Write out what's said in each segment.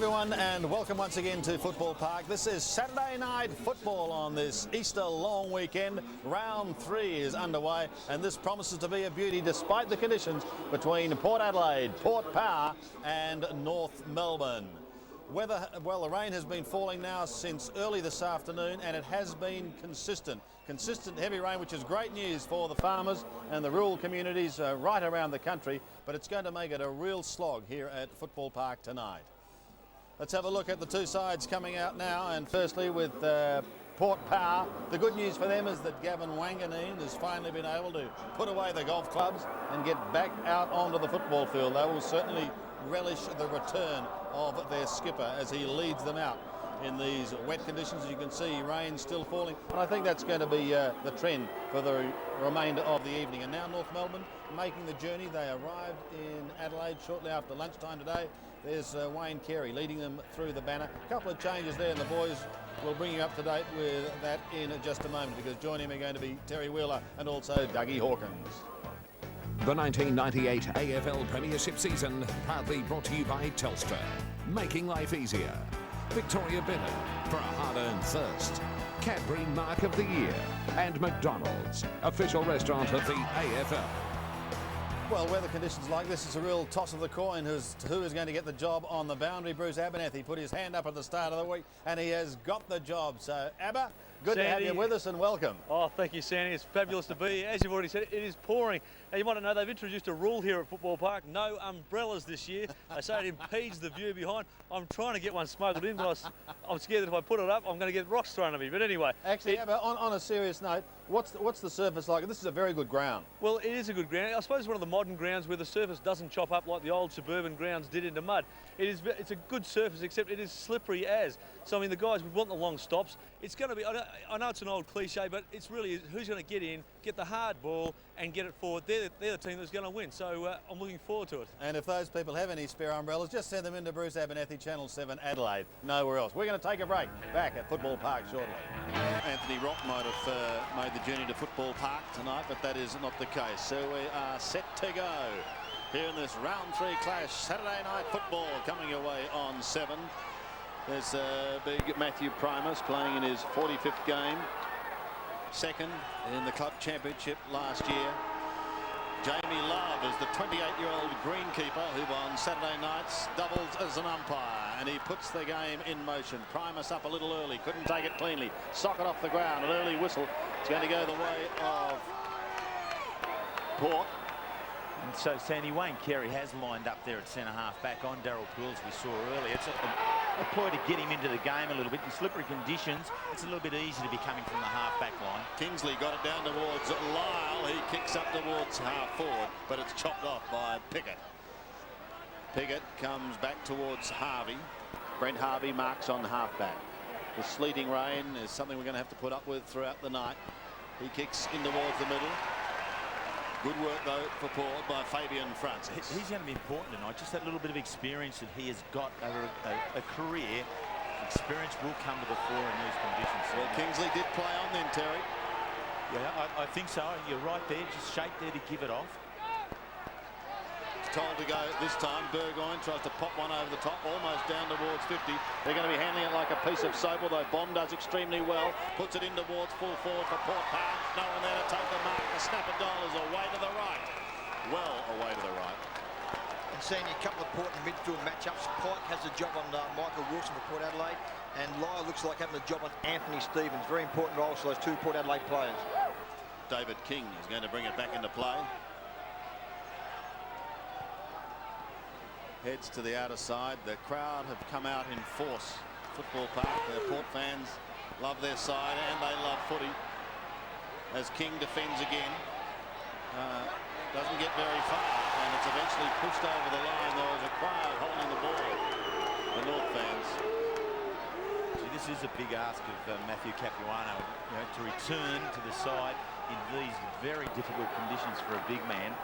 everyone, and welcome once again to Football Park. This is Saturday night football on this Easter long weekend. Round 3 is underway, and this promises to be a beauty despite the conditions between Port Adelaide, Port Power and North Melbourne. Weather, well, the rain has been falling now since early this afternoon, and it has been consistent heavy rain, which is great news for the farmers and the rural communities right around the country, but it's going to make it a real slog here at Football Park tonight. Let's have a look at the two sides coming out now, and firstly with Port Power. The good news for them is that Gavin Wanganeen has finally been able to put away the golf clubs and get back out onto the football field. They will certainly relish the return of their skipper as he leads them out in these wet conditions. As you can see, rain still falling, and I think that's going to be the trend for the remainder of the evening. And now North Melbourne making the journey. They arrived in Adelaide shortly after lunchtime today. There's Wayne Carey leading them through the banner. A couple of changes there, and the boys will bring you up to date with that in just a moment, because joining him are going to be Terry Wheeler and also Dougie Hawkins. The 1998 AFL Premiership season proudly brought to you by Telstra, making life easier. Victoria Bennett for a hard-earned thirst. Cadbury Mark of the Year, and McDonald's, official restaurant of the AFL. Well, weather conditions like this, it's a real toss of the coin who is going to get the job on the boundary. Bruce Abernethy put his hand up at the start of the week, and he has got the job. So, Abba, good to have you with us, and welcome. Oh, thank you, Sandy. It's fabulous to be here. As you've already said, it is pouring. Now, you might know they've introduced a rule here at Football Park: no umbrellas this year. They say it impedes the view behind. I'm trying to get one smuggled in, but I'm scared that if I put it up, I'm going to get rocks thrown at me. But anyway. Actually, Abba, on a serious note, what's the surface like? This is a very good ground. Well, it is a good ground. I suppose it's one of the modern grounds where the surface doesn't chop up like the old suburban grounds did into mud. It's a good surface, except it is slippery as. So, I mean, the guys would want the long stops. It's going to be, I know it's an old cliche, but it's really who's going to get in, get the hard ball and get it forward. They're the team that's going to win. So I'm looking forward to it. And if those people have any spare umbrellas, just send them into Bruce Abernethy, Channel 7 Adelaide. Nowhere else. We're going to take a break. Back at Football Park shortly. Anthony Rock might have made the journey to Football Park tonight, but that is not the case. So we are set to go here in this round 3 clash. Saturday night football coming your way on 7. There's big Matthew Primus playing in his 45th game. Second in the club championship last year. Jamie Love is the 28-year-old greenkeeper who on Saturday nights doubles as an umpire, and he puts the game in motion. Primus up a little early, couldn't take it cleanly. Socket off the ground, an early whistle. It's going to go the way of Port. And so Sandy, Wayne Carey has lined up there at centre-half back on Daryl Pools we saw earlier. It's a ploy to get him into the game a little bit. In slippery conditions, it's a little bit easy to be coming from the half-back line. Kingsley got it down towards Lyle. He kicks up towards half-forward, but it's chopped off by Pickett. Pickett comes back towards Harvey. Brent Harvey marks on half-back. The sleeting rain is something we're going to have to put up with throughout the night. He kicks in towards the middle. Good work, though, for Port by Fabian Francis. He's going to be important tonight. Just that little bit of experience that he has got over a career. Experience will come to the fore in these conditions. Well, Kingsley did play on then, Terry. Yeah, I think so. You're right there. Just shape there to give it off. It's told to go this time. Burgoyne tries to pop one over the top, almost down towards 50. They're going to be handling it like a piece of soap, although Bond does extremely well. Puts it in towards full forward for Port Power. No one there to take the mark. The snapper goal is away to the right. Well away to the right. And seeing a couple of Port and midfield matchups. Pike has a job on Michael Wilson for Port Adelaide, and Lyle looks like having a job on Anthony Stevens. Very important role for those two Port Adelaide players. David King is going to bring it back into play. Heads to the outer side. The crowd have come out in force. Football Park, the Port fans love their side and they love footy. As King defends again, doesn't get very far, and it's eventually pushed over the line. There was a crowd holding the ball. The North fans. See, this is a big ask of Matthew Capuano, to return to the side in these very difficult conditions for a big man.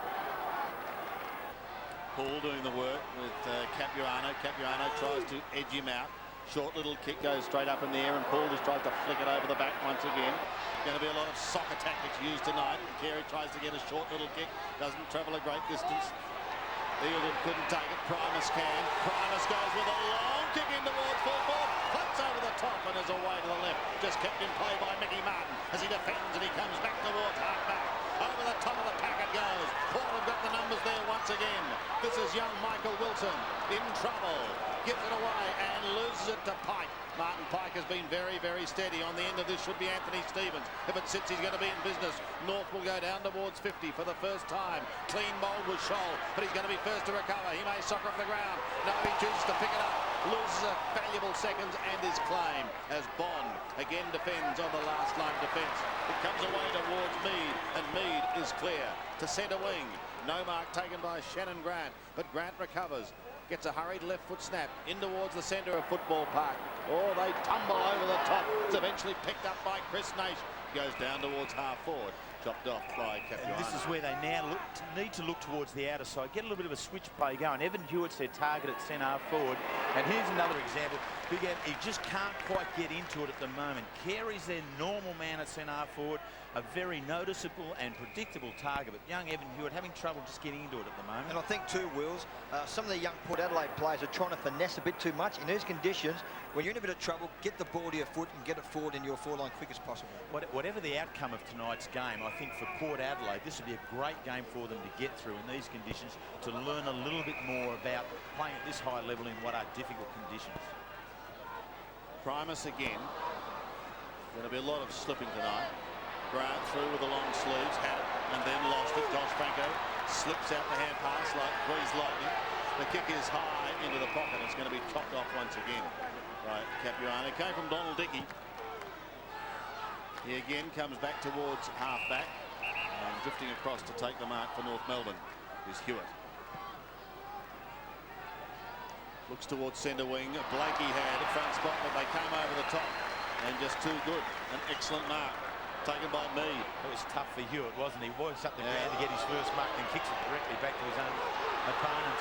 Paul doing the work with Capuano. Capuano tries to edge him out. Short little kick goes straight up in the air, and Paul just tries to flick it over the back once again. Going to be a lot of soccer tactics used tonight. Carey tries to get a short little kick. Doesn't travel a great distance. Eildon couldn't take it. Primus can. Primus goes with a long kick in towards full forward. Floats over the top and is away to the left. Just kept in play by Mickey Martin as he defends and he comes back towards half-back. Over the top of the pack it goes. Port have got the numbers there once again. This is young Michael Wilson in trouble. Gives it away and loses it to Pike. Martin Pike has been very, very steady. On the end of this should be Anthony Stevens. If it sits, he's going to be in business. North will go down towards 50 for the first time. Clean mould with Scholl, but he's going to be first to recover. He may soccer off the ground. No, he chooses to pick it up. Loses a valuable seconds and his claim as Bond again defends on the last line of defence. It comes away towards Mead, and Mead is clear to centre wing. No mark taken by Shannon Grant, but Grant recovers. Gets a hurried left foot snap in towards the centre of Football Park. Oh, they tumble over the top. It's eventually picked up by Chris Naish. Goes down towards half forward. Chopped off by Capuano. This is where they now need to look towards the outer side. Get a little bit of a switch play going. Evan Hewitt's their target at centre half forward. And here's another example. Big Ev, he just can't quite get into it at the moment. Carey's their normal man at centre half forward. A very noticeable and predictable target. But young Evan Hewitt having trouble just getting into it at the moment. And I think too, Wills, some of the young Port Adelaide players are trying to finesse a bit too much. In these conditions, when you're in a bit of trouble, get the ball to your foot and get it forward in your forward line quick as possible. Whatever the outcome of tonight's game, I think for Port Adelaide, this would be a great game for them to get through in these conditions, to learn a little bit more about playing at this high level in what are difficult conditions. Primus again. There'll be a lot of slipping tonight. Grant through with the long sleeves, had it and then lost it. Josh Franco slips out the hand pass like greased lightning. The kick is high into the pocket. It's going to be chopped off once again by Capuano. It came from Donald Dickey. He again comes back towards half-back and drifting across to take the mark for North Melbourne is Hewitt. Looks towards centre wing. Blakey had a front spot, but they came over the top and just too good. An excellent mark taken by Mead. It was tough for Hewitt, wasn't he? Works up the ground to get his first mark and kicks it directly back to his own opponent.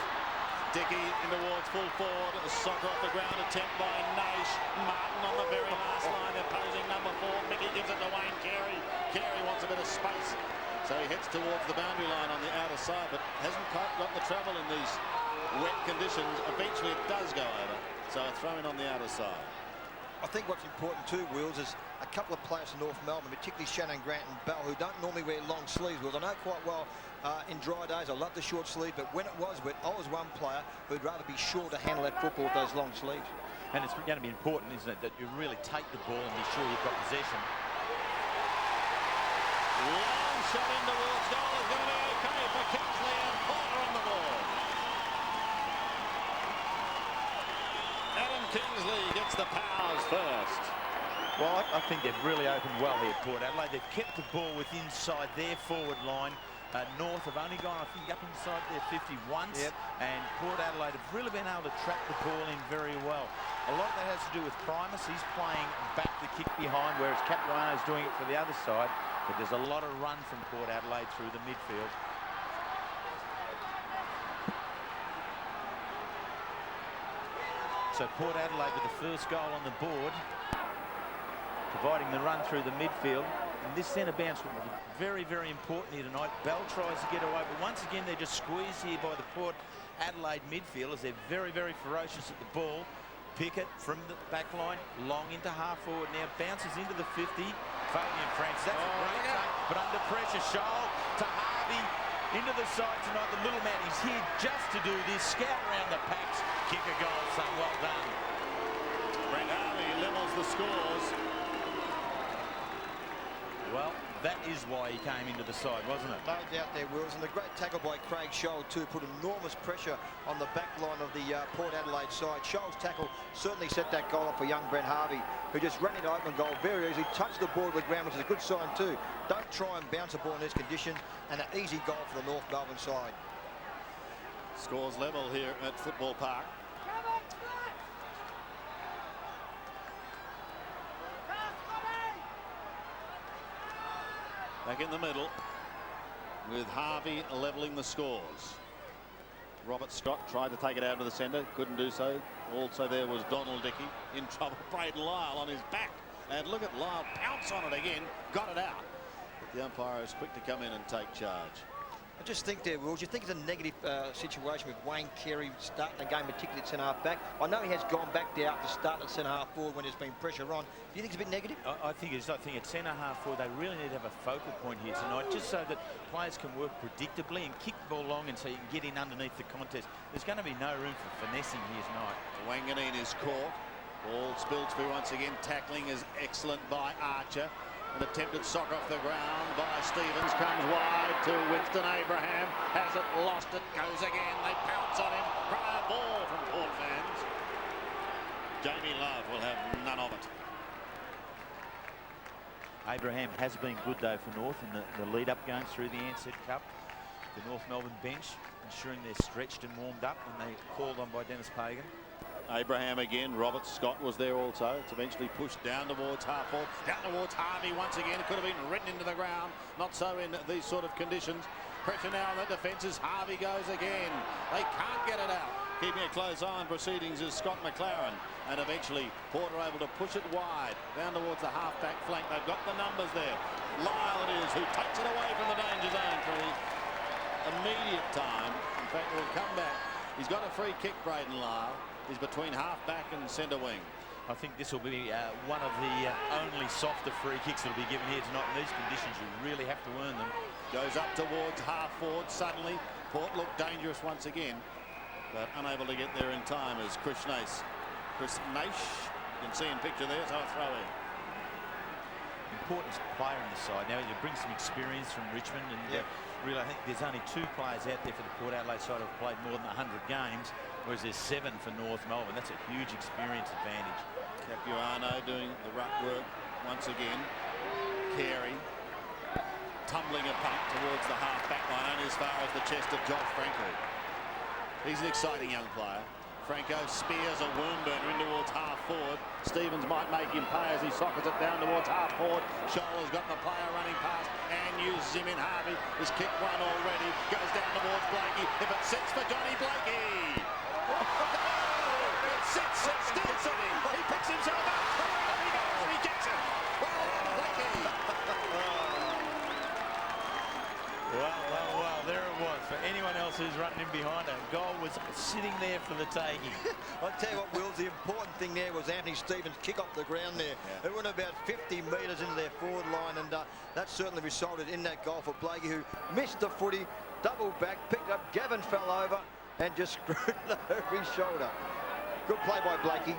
Dickey in towards full forward. A soccer off the ground attempt by Naish. Martin on the very last line. Opposing number 4. Mickey gives it to Wayne Carey. Carey wants a bit of space, so he heads towards the boundary line on the outer side, but hasn't quite got the trouble in these wet conditions. Eventually it does go over, so a throw in on the outer side. I think what's important too, Wills, is a couple of players from North Melbourne, particularly Shannon Grant and Bell, who don't normally wear long sleeves. Wills, I know quite well in dry days, I love the short sleeve, but when it was wet, I was one player who'd rather be sure to handle that football with those long sleeves. And it's going to be important, isn't it, that you really take the ball and be sure you've got possession. Long shot in towards goal is going to be okay for Kingsley and Porter on the ball. Adam Kingsley gets the powers first. Well, I think they've really opened well here, Port Adelaide. They've kept the ball with inside their forward line. North have only gone, I think, up inside their 50 once. Yep. And Port Adelaide have really been able to trap the ball in very well. A lot of that has to do with Primus. He's playing back the kick behind, whereas Capuano's doing it for the other side. But there's a lot of run from Port Adelaide through the midfield. So Port Adelaide with the first goal on the board, providing the run through the midfield. And this centre bounce will be very, very important here tonight. Bell tries to get away, but once again they're just squeezed here by the Port Adelaide midfielders. They're very, very ferocious at the ball. Pickett from the back line, long into half forward now, bounces into the 50. Fabian Franks, that's a great take, but under pressure, Scholl to Harvey, into the side tonight. The little man, he's here just to do this, scout around the packs, kick a goal, son, well done. Brent Harvey levels the scores. Well, that is why he came into the side, wasn't it? No doubt there, Wills. And the great tackle by Craig Scholl, too, put enormous pressure on the back line of the Port Adelaide side. Scholl's tackle certainly set that goal up for young Brent Harvey, who just ran into open goal very easily, touched the ball to the ground, which is a good sign, too. Don't try and bounce a ball in these conditions, and an easy goal for the North Melbourne side. Scores level here at Football Park. Back in the middle with Harvey levelling the scores. Robert Scott tried to take it out to the centre, couldn't do so. Also there was Donald Dickey in trouble. Braden Lyle on his back, and look at Lyle pounce on it again, got it out. But the umpire is quick to come in and take charge. I just think there, Wills, you think it's a negative situation with Wayne Carey starting the game, particularly at centre-half back. I know he has gone back there to start at centre-half forward when there's been pressure on. Do you think it's a bit negative? I think it is. I think at centre-half forward, they really need to have a focal point here tonight, just so that players can work predictably and kick the ball long and so you can get in underneath the contest. There's going to be no room for finessing here tonight. Wanganeen is caught. Ball spilled through once again. Tackling is excellent by Archer. An attempted sock off the ground by Stevens, comes wide to Winston Abraham, has it, lost it, goes again, they pounce on him, prior ball from Port fans. Jamie Love will have none of it. Abraham has been good though for North in the lead-up games through the Ansett Cup. The North Melbourne bench ensuring they're stretched and warmed up when they called on by Dennis Pagan. Abraham again, Robert Scott was there also. It's eventually pushed down towards half-forward, down towards Harvey once again. It could have been written into the ground, not so in these sort of conditions. Pressure now on the defences, Harvey goes again. They can't get it out. Keeping a close eye on proceedings is Scott McLaren, and eventually Porter able to push it wide, down towards the half-back flank. They've got the numbers there. Lyle it is, who takes it away from the danger zone for his immediate time. In fact, will come back. He's got a free kick, Braden Lyle. He's between half-back and centre wing. I think this will be one of the only softer free kicks that will be given here tonight. In these conditions, you really have to earn them. Goes up towards half-forward. Suddenly, Port looked dangerous once again, but unable to get there in time as Chris Nash. You can see in picture there, so a throw in. Important player in the side. Now, he brings some experience from Richmond, and really, I think there's only 2 players out there for the Port Adelaide side who have played more than 100 games, whereas there's 7 for North Melbourne. That's a huge experience advantage. Capuano doing the ruck work once again. Carey tumbling a punt towards the half-back line, only as far as the chest of Josh Franco. He's an exciting young player. Franco spears a worm burner in towards half-forward. Stevens might make him pay as he sockets it down towards half-forward. Scholl's got the player running past and uses him in Harvey. He's kicked one already. Goes down towards Blakey. If it sits for Johnny Blakey. It sits, it's still sitting. He picks himself up. He goes, he gets it. Well done, Blakey. Well, there it was. For anyone else who's running in behind, a goal was sitting there for the taking. I'll tell you what, Wills, the important thing there was Anthony Stevens' kick off the ground there. It went about 50 metres into their forward line, and that certainly resulted in that goal for Blakey, who missed the footy, doubled back, picked up, Gavin fell over, and just screwed it over his shoulder. Good play by Blakey.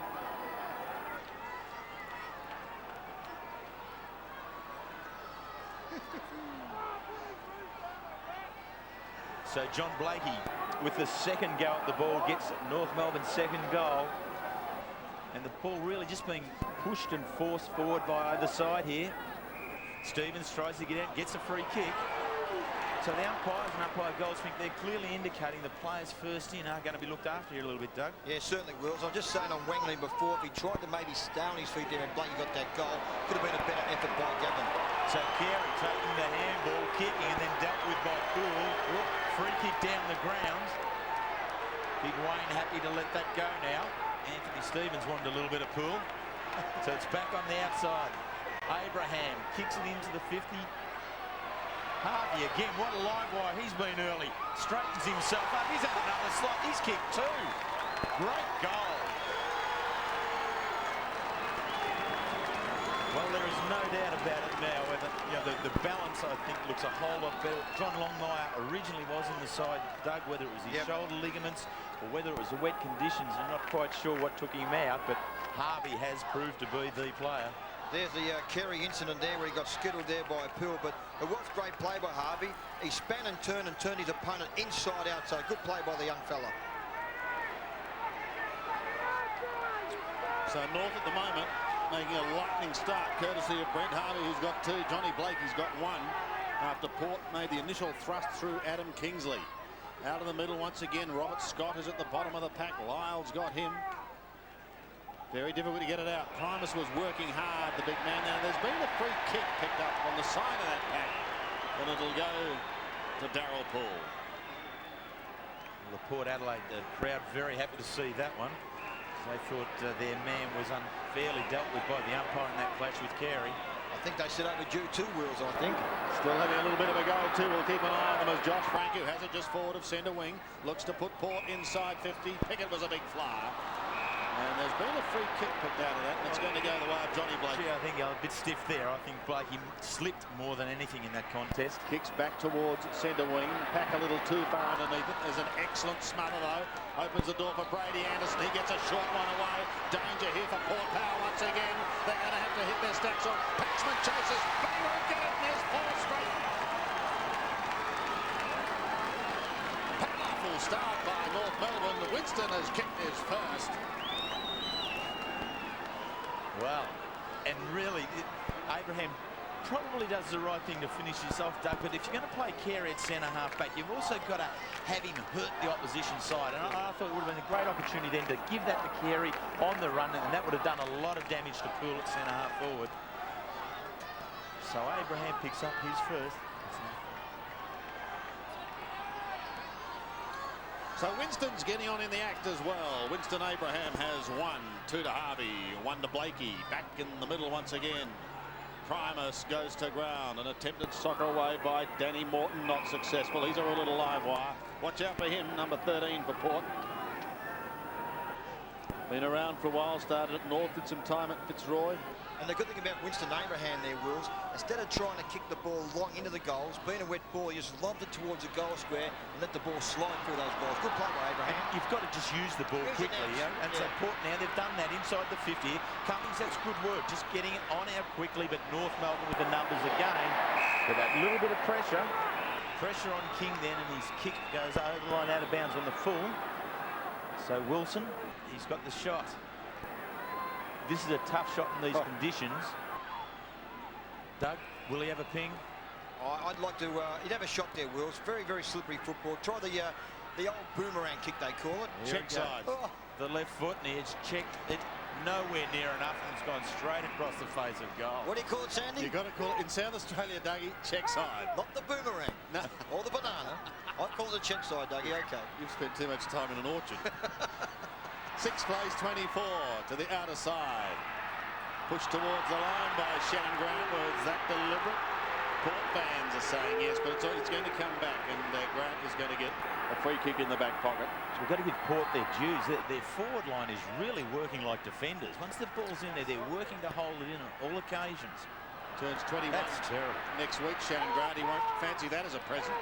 So John Blakey, with the second go at the ball, gets North Melbourne's second goal. And the ball really just being pushed and forced forward by either side here. Stevens tries to get out, gets a free kick. So the umpires and umpire goals think they're clearly indicating the players first in are going to be looked after here a little bit, Doug. Yeah, certainly, Wills. I was just saying on Wanganeen before, if he tried to maybe stay on his feet there and Blakey got that goal, could have been a better effort by Gavin. So Carey taking the handball, kicking, and then dealt with by Poole. Free kick down the ground. Big Wayne happy to let that go now. Anthony Stevens wanted a little bit of Poole. So it's back on the outside. Abraham kicks it into the 50. Harvey again, what a live wire he's been early. Straightens himself up. He's had another slot. He's kicked 2. Great goal. Well, there is no doubt about it now. Whether, the balance, I think, looks a whole lot better. John Longmire originally was in the side, Doug, whether it was his shoulder ligaments or whether it was the wet conditions. I'm not quite sure what took him out, but Harvey has proved to be the player. There's the Carey incident there where he got skittled there by Poole, but it was great play by Harvey. He span and turned his opponent inside out, so good play by the young fella. So North at the moment making a lightning start, courtesy of Brent Harvey, who's got 2. Johnny Blakey's got 1. After Port made the initial thrust through Adam Kingsley. Out of the middle once again, Robert Scott is at the bottom of the pack. Lyle's got him. Very difficult to get it out. Primus was working hard, the big man. Now, there's been a free kick picked up on the side of that pack, and it'll go to Darryl Poole. Well, the Port Adelaide crowd very happy to see that one. They thought their man was unfairly dealt with by the umpire in that clash with Carey. I think they said overdue 2 wheels, I think. Still having a little bit of a go too. We'll keep an eye on them as Josh Frank, who has it just forward of centre wing, looks to put Port inside 50. Pickett was a big flyer. And there's been a free kick picked out of that, and it's going to go the way of Johnny Blake. I think a bit stiff there. I think Blakey slipped more than anything in that contest. Kicks back towards centre wing. Pack a little too far underneath it. There's an excellent smother though. Opens the door for Brady Anderson. He gets a short one away. Danger here for Port Power once again. They're going to have to hit their stacks on. Paxman chases. They won't get it. There's 4 straight. Powerful start by North Melbourne. Winston has kicked his first. Well, and really, Abraham probably does the right thing to finish this off, Doug, but if you're going to play Carey at centre-half back, you've also got to have him hurt the opposition side. And I thought it would have been a great opportunity then to give that to Carey on the run, and that would have done a lot of damage to Poole at centre-half forward. So Abraham picks up his first. So Winston's getting on in the act as well. Winston Abraham has 1, 2 to Harvey, 1 to Blakey. Back in the middle once again. Primus goes to ground. An attempted soccer away by Danny Morton, not successful. He's a little live wire. Watch out for him, number 13 for Port. Been around for a while, started at North, did some time at Fitzroy. And the good thing about Winston Abraham there, Wills, instead of trying to kick the ball long into the goals, being a wet ball, he just lobbed it towards the goal square and let the ball slide through those balls. Good play by Abraham. And you've got to just use the ball quickly, you know? And so Port now, they've done that inside the 50. Cummings, that's good work, just getting it on out quickly, but North Melbourne with the numbers again. With that little bit of pressure. Pressure on King then, and his kick goes over the line out of bounds on the full. So Wilson, he's got the shot. This is a tough shot in these conditions. Doug, will he have a ping? I'd like to, he'd have a shot there, Wills. Very, very slippery football. Try the old boomerang kick, they call it. Check side. Oh. The left foot, and he's checked it nowhere near enough, and it's gone straight across the face of goal. What do you call it, Sandy? You've got to call it, in South Australia, Dougie, check side. Not the boomerang. No. Or the banana. I call it a check side, Dougie, okay. You've spent too much time in an orchard. 6 plays 24 to the outer side. Pushed towards the line by Shannon Grant. Was that deliberate? Port fans are saying yes, but it's going to come back, and Grant is going to get a free kick in the back pocket. So we've got to give Port their dues. Their forward line is really working like defenders. Once the ball's in there, they're working to hold it in on all occasions. Turns 21. That's terrible. Next week, Shannon Grant, he won't fancy that as a present.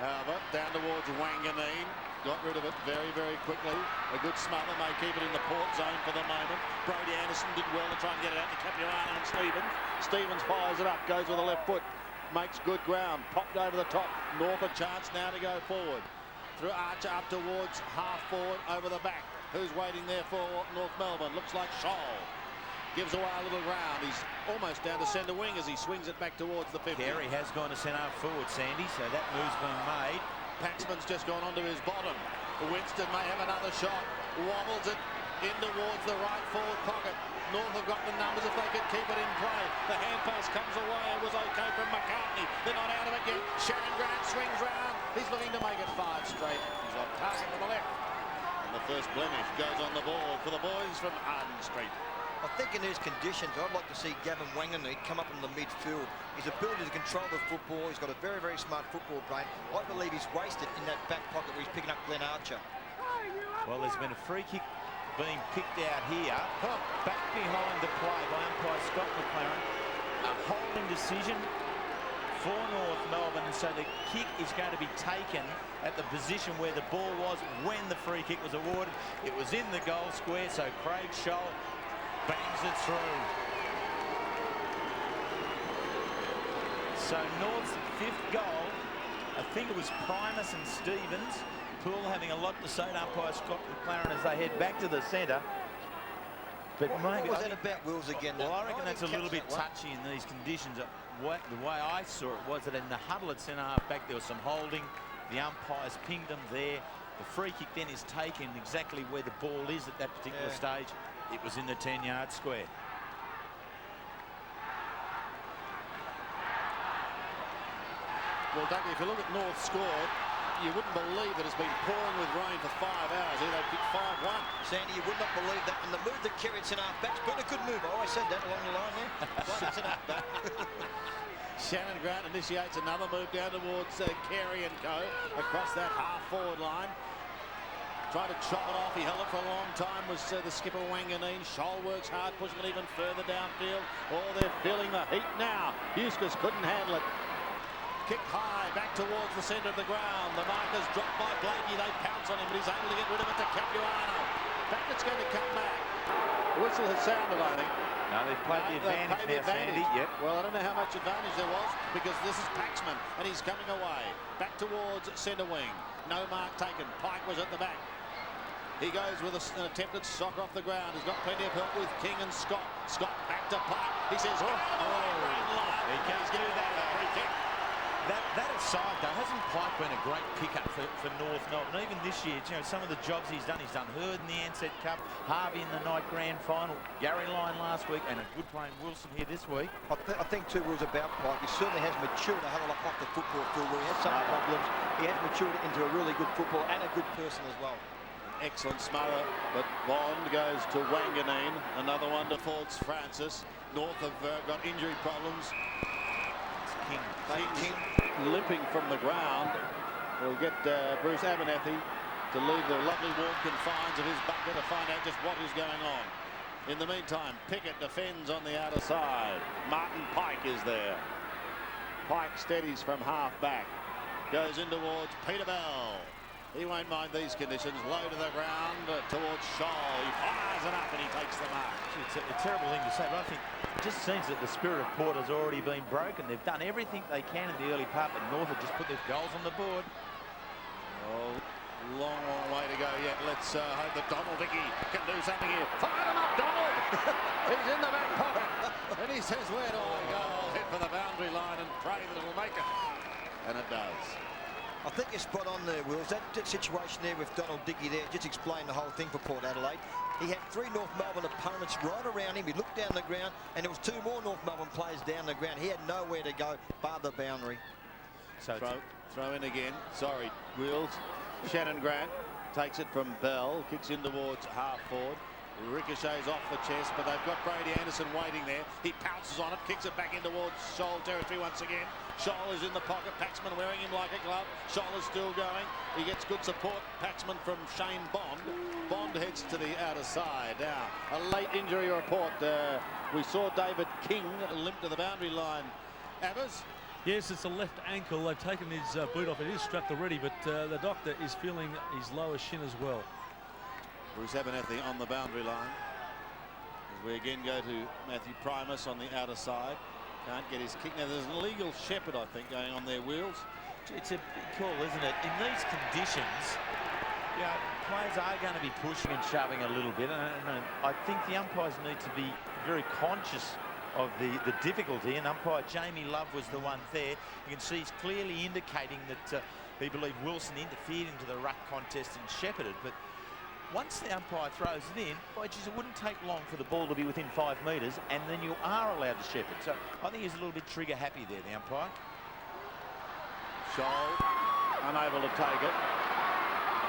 However, down towards Wanganeen. Got rid of it very, very quickly. A good smother may keep it in the Port zone for the moment. Brody Anderson did well to try and get it out to Capuano and Stevens. Stevens fires it up, goes with the left foot, makes good ground, popped over the top. North a chance now to go forward. Through Archer up towards half forward, over the back. Who's waiting there for North Melbourne? Looks like Scholl. Gives away a little ground. He's almost down to centre wing as he swings it back towards the 50. Carey has gone to centre forward, Sandy, so that move's been made. Paxman's just gone onto his bottom. Winston may have another shot. Wobbles it in towards the right forward pocket. North have got the numbers if they can keep it in play. The hand pass comes away. It was okay from McCartney. They're not out of it yet. Shannon Grant swings round. He's looking to make it 5 straight. He's on target to the left. And the first blemish goes on the board for the boys from Arden Street. I think in these conditions, I'd like to see Gavin Wanganeen come up in the midfield. His ability to control the football, he's got a very, very smart football brain. I believe he's wasted in that back pocket where he's picking up Glenn Archer. Well, there's been a free kick being picked out here. Back behind the play by umpire Scott McLaren. A holding decision for North Melbourne, and so the kick is going to be taken at the position where the ball was when the free kick was awarded. It was in the goal square, so Craig Scholl bangs it through. So North's 5th goal, I think it was Primus and Stevens. Poole having a lot to say to umpire Scott McLaren as they head back to the centre. But maybe What was that about, Wills, again? well, I reckon that's a little bit that one. touchy in these conditions. The way I saw it was that in the huddle at centre half back there was some holding. The umpires pinged them there. The free kick then is taken exactly where the ball is at that particular stage. It was in the 10-yard square. Well, Dougie, if you look at North scored, you wouldn't believe that it's been pouring with rain for 5 hours. Here they picked 5-1. Sandy, you would not believe that. And the move that Kerry at centre-half-back's been a good move. I always said that along the line there. Right centre-half-back. Shannon Grant initiates another move down towards Carey and co. across that half-forward line. Tried to chop it off. He held it for a long time. Was the skipper Wanganeen. Scholl works hard, pushing it even further downfield. Oh, they're feeling the heat now. Huskers couldn't handle it. Kick high, back towards the centre of the ground. The marker's dropped by Blakey. They pounce on him, but he's able to get rid of it to Capuano. Back it's going to come back. The whistle has sounded, I think. No, they've played the advantage now, Sandy. Yep. Well, I don't know how much advantage there was because this is Paxman and he's coming away. Back towards centre wing. No mark taken. Pike was at the back. He goes with an attempted soccer off the ground. He's got plenty of help with King and Scott. Scott back to Pike. He says, he can't do that. Free kick. That aside, though, hasn't Pike been a great pickup for North Melbourne? Even this year, you know, some of the jobs he's done Hurd in the Ansett Cup, Harvey in the night grand final, Gary Lyon last week, and a good playing Wilson here this week. I think too was about Pike. He certainly has matured a hell of a lot off the football field where he had some problems. He has matured into a really good footballer and a good person as well. Excellent smother, but Bond goes to Wanganeen. Another one to Fords Francis. North have got injury problems. King limping from the ground. We'll get Bruce Abernethy to leave the lovely warm confines of his bunker to find out just what is going on. In the meantime, Pickett defends on the outer side. Martin Pike is there. Pike steadies from half back. Goes in towards Peter Bell. He won't mind these conditions. Low to the ground towards Scholl. He fires it up and he takes the mark. It's a terrible thing to say, but I think it just seems that the spirit of Port has already been broken. They've done everything they can in the early part, but North have just put their goals on the board. Oh, long way to go yet. Let's hope that Donald Dickey can do something here. Fire him up, Donald! He's in the back pocket. And he says, where do I go? I'll hit for the boundary line and pray that it'll make it. And it does. I think you're spot on there, Wills. That situation there with Donald Dickey there just explained the whole thing for Port Adelaide. He had 3 North Melbourne opponents right around him. He looked down the ground, and there was 2 more North Melbourne players down the ground. He had nowhere to go bar the boundary. So throw in again. Sorry, Wills. Shannon Grant takes it from Bell, kicks in towards half forward. Ricochets off the chest, but they've got Brady Anderson waiting there. He pounces on it, kicks it back in towards Scholl territory once again. Scholl is in the pocket. Paxman wearing him like a glove. Scholl is still going. He gets good support. Paxman from Shane Bond. Bond heads to the outer side. Now, a late injury report. We saw David King limp to the boundary line. Abbas? Yes, it's a left ankle. They've taken his boot off. It is strapped already, but the doctor is feeling his lower shin as well. Bruce Abernethy on the boundary line. As we again go to Matthew Primus on the outer side. Can't get his kick. Now there's an illegal shepherd, I think, going on their wheels. It's a big call, isn't it? In these conditions, you know, players are going to be pushing and shoving a little bit. And I think the umpires need to be very conscious of the difficulty. And umpire Jamie Love was the one there. You can see he's clearly indicating that he believed Wilson interfered into the ruck contest and shepherded. But once the umpire throws it in, it wouldn't take long for the ball to be within 5 metres, and then you are allowed to shepherd. So I think he's a little bit trigger happy there, the umpire. Scholl unable to take it.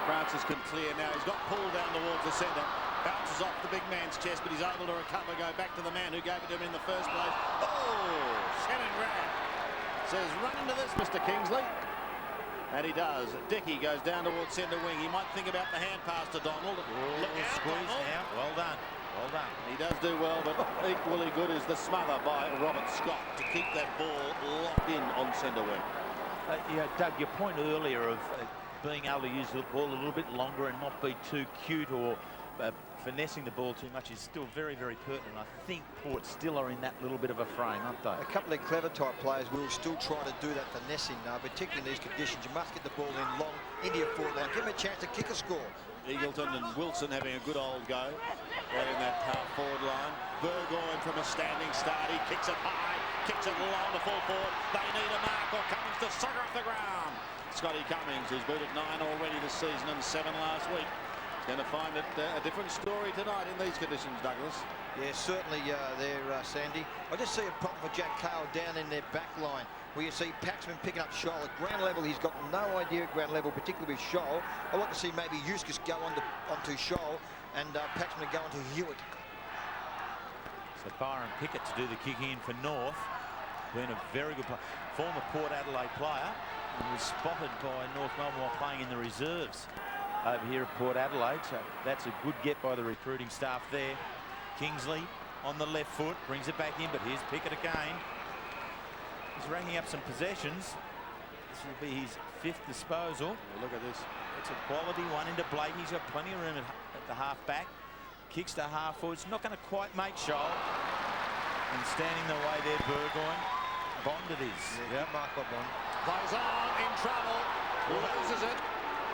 Francis can clear now. He's got pulled down towards the centre. Bounces off the big man's chest, but he's able to recover, go back to the man who gave it to him in the first place. Oh, Shannon Grant says, run into this, Mr. Kingsley. And he does. Dickey goes down towards centre wing. He might think about the hand pass to Donald. Look out, squeeze now. Well done. Well done. He does do well, but equally good is the smother by Robert Scott to keep that ball locked in on centre wing. Yeah, Doug, your point earlier of being able to use the ball a little bit longer and not be too cute or finessing the ball too much is still very, very pertinent. I think Port still are in that little bit of a frame, aren't they? A couple of clever type players will still try to do that finessing, particularly in these conditions. You must get the ball in long into your forward line. Give him a chance to kick a score. Eagleton and Wilson having a good old go right in that half forward line. Burgoyne from a standing start. He kicks it high, kicks it long to full forward. They need a mark or Cummings to sucker off the ground. Scotty Cummings, who's booted 9 already this season and 7 last week. Going to find it a different story tonight in these conditions, Douglas. Yeah, certainly there, Sandy. I just see a problem for Jack Cale down in their back line, where you see Paxman picking up Scholl. At ground level, he's got no idea at ground level, particularly with Scholl. I'd like to see maybe Eustace go onto Scholl and Paxman go onto Hewitt. So Byron Pickett to do the kick in for North. Been a very good player. Former Port Adelaide player, and was spotted by North Melbourne while playing in the reserves over here at Port Adelaide. So that's a good get by the recruiting staff there. Kingsley on the left foot, brings it back in, but here's Pickett again. He's racking up some possessions. This will be his 5th disposal. Well, look at this. It's a quality one into Blake. He's got plenty of room at the half back. Kicks to half forward. It's not going to quite make Scholl. And standing the way there, Burgoyne. Bond it is. Yeah, yep. Mark Bond. Plays on, in trouble. Loses it.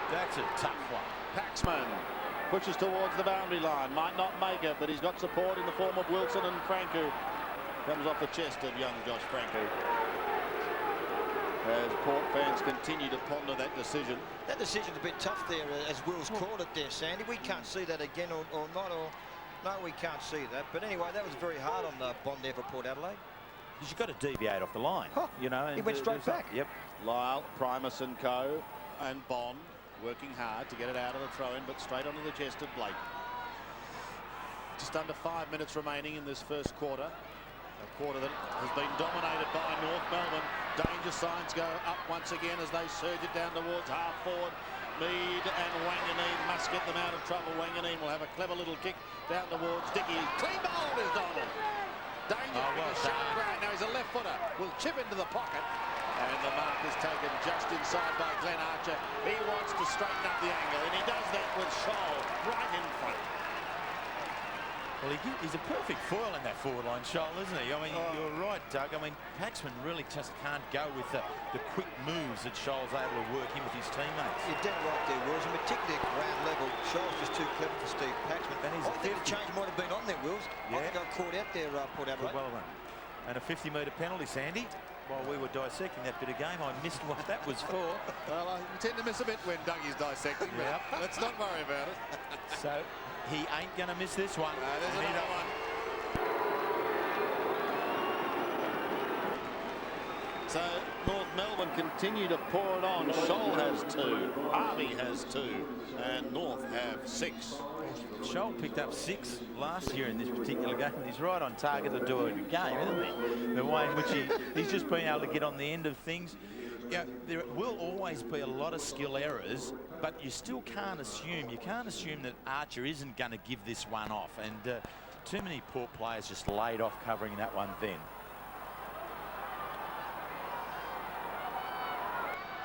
That's a tough one. Paxman pushes towards the boundary line. Might not make it, but he's got support in the form of Wilson and Franco. Comes off the chest of young Josh Franco. As Port fans continue to ponder that decision. That decision's a bit tough there, as Will's called it there, Sandy. We can't see that again or not. No, we can't see that. But anyway, that was very hard on the Bond there for Port Adelaide. Because you've got to deviate off the line. Huh. You know, and he went straight back. Yep. Lyle, Primus and Co. and Bond working hard to get it out of the throw-in, but straight onto the chest of Blake. Just under 5 minutes remaining in this first quarter. A quarter that has been dominated by North Melbourne. Danger signs go up once again as they surge it down towards half forward. Mead and Wanganeen must get them out of trouble. Wanganeen will have a clever little kick down towards Dickey. Clean ball is Donald. Danger in the sharp ground. Now he's a left footer. Will chip into the pocket. And the mark is taken just inside by Glenn Archer. He wants to straighten up the angle, and he does that with Scholl right in front. Well, he's a perfect foil in that forward line, Scholl, isn't he? I mean, you're right, Doug. I mean, Paxman really just can't go with the quick moves that Scholl's able to work in with his teammates. You're dead right there, Wills. And particularly at ground level, Scholl's just too clever for Steve Paxman. And he's I think the change might have been on there, Wills. Yeah. I think I caught out there, Port Adelaide. Well run. And a 50-metre penalty, Sandy. While we were dissecting that bit of game, I missed what that was for. Well, you tend to miss a bit when Dougie's dissecting, yep. But let's not worry about it. So he ain't going to miss this one. No, there's another one. So North Melbourne continue to pour it on. Scholl has 2, Harvey has 2, and North have 6. Scholl picked up 6 last year in this particular game. He's right on target to do a good game, isn't he? The way in which he's just been able to get on the end of things. Yeah, there will always be a lot of skill errors, but you still can't assume. You can't assume that Archer isn't going to give this one off. And too many Port players just laid off covering that one then.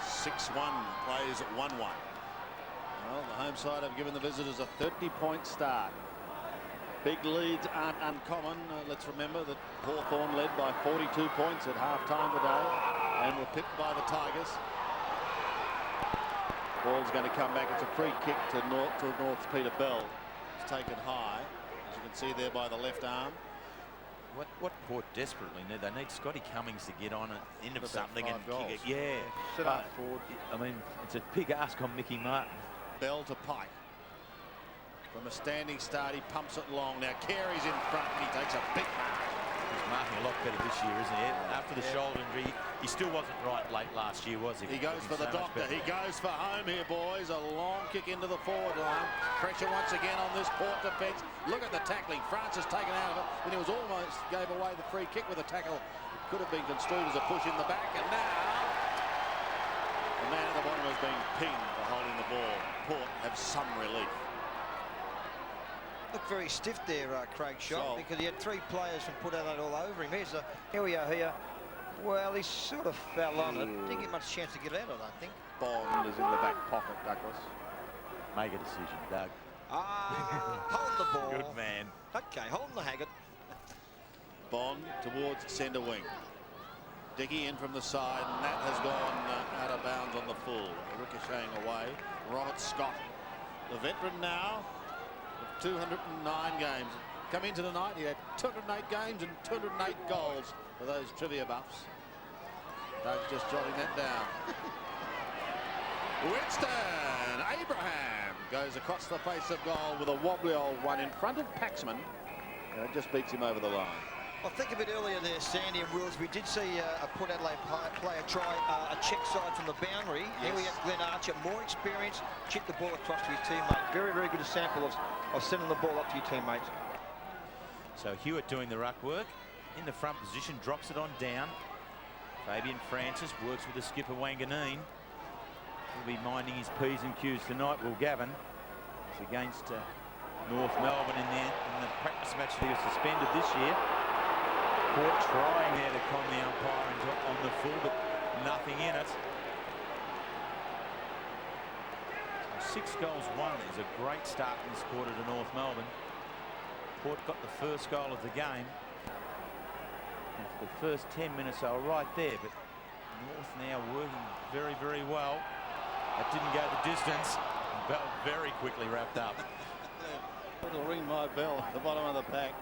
6-1 plays 1-1. Well, the home side have given the visitors a 30-point start. Big leads aren't uncommon. Let's remember that Hawthorn led by 42 points at half-time today and were pipped by the Tigers. Ball's going to come back. It's a free kick to North's Peter Bell. It's taken high, as you can see there by the left arm. What Port desperately need, they need Scotty Cummings to get on it into something and kick it. Yeah. Sit up forward. I mean, it's a big ask on Mickey Martin. Bell to Pike. From a standing start, he pumps it long. Now Carey's in front and he takes a big mark. He's marking a lot better this year, isn't he? After the shoulder injury, he still wasn't right late last year, was he? He goes for the doctor. He goes for home here, boys. A long kick into the forward line. Pressure once again on this Port defence. Look at the tackling. France has taken out of it. And he was almost gave away the free kick with a tackle. Could have been construed as a push in the back. And now the man at the bottom has been pinged for holding the ball. Port have some relief. Looked very stiff there, Craig Scholl, because he had 3 players from Port Adelaide all over him. Here we are here. Well, he sort of fell on it. Didn't get much chance to get out, I don't think. Bond is in the back pocket, Douglas. Make a decision, Doug. Hold the ball. Good man. Okay, hold the Haggard. Bond towards centre wing. Dickey in from the side, and that has gone out of bounds on the full. Ricocheting away. Robert Scott, the veteran now, of 209 games. Come into tonight, he had 208 games and 208 goals for those trivia buffs. Doug's just jotting that down. Winston Abraham goes across the face of goal with a wobbly old one in front of Paxman, and it just beats him over the line. Well, think a bit earlier there, Sandy and Wills. We did see a Port Adelaide player try a check side from the boundary. Yes. Here we have Glenn Archer, more experience, chipped the ball across to his teammate. Very, very good example of sending the ball up to your teammates. So Hewitt doing the ruck work in the front position, drops it on down. Fabian Francis works with the skipper Wanganeen. He'll be minding his P's and Q's tonight. Will Gavin is against North Melbourne in the practice match that he was suspended this year. Port trying there to con the umpire on the full, but nothing in it. So 6 goals won is a great start in this quarter to North Melbourne. Port got the first goal of the game. And for the first 10 minutes they were right there, but North now working very, very well. That didn't go the distance. Bell very quickly wrapped up. It'll ring my bell at the bottom of the pack.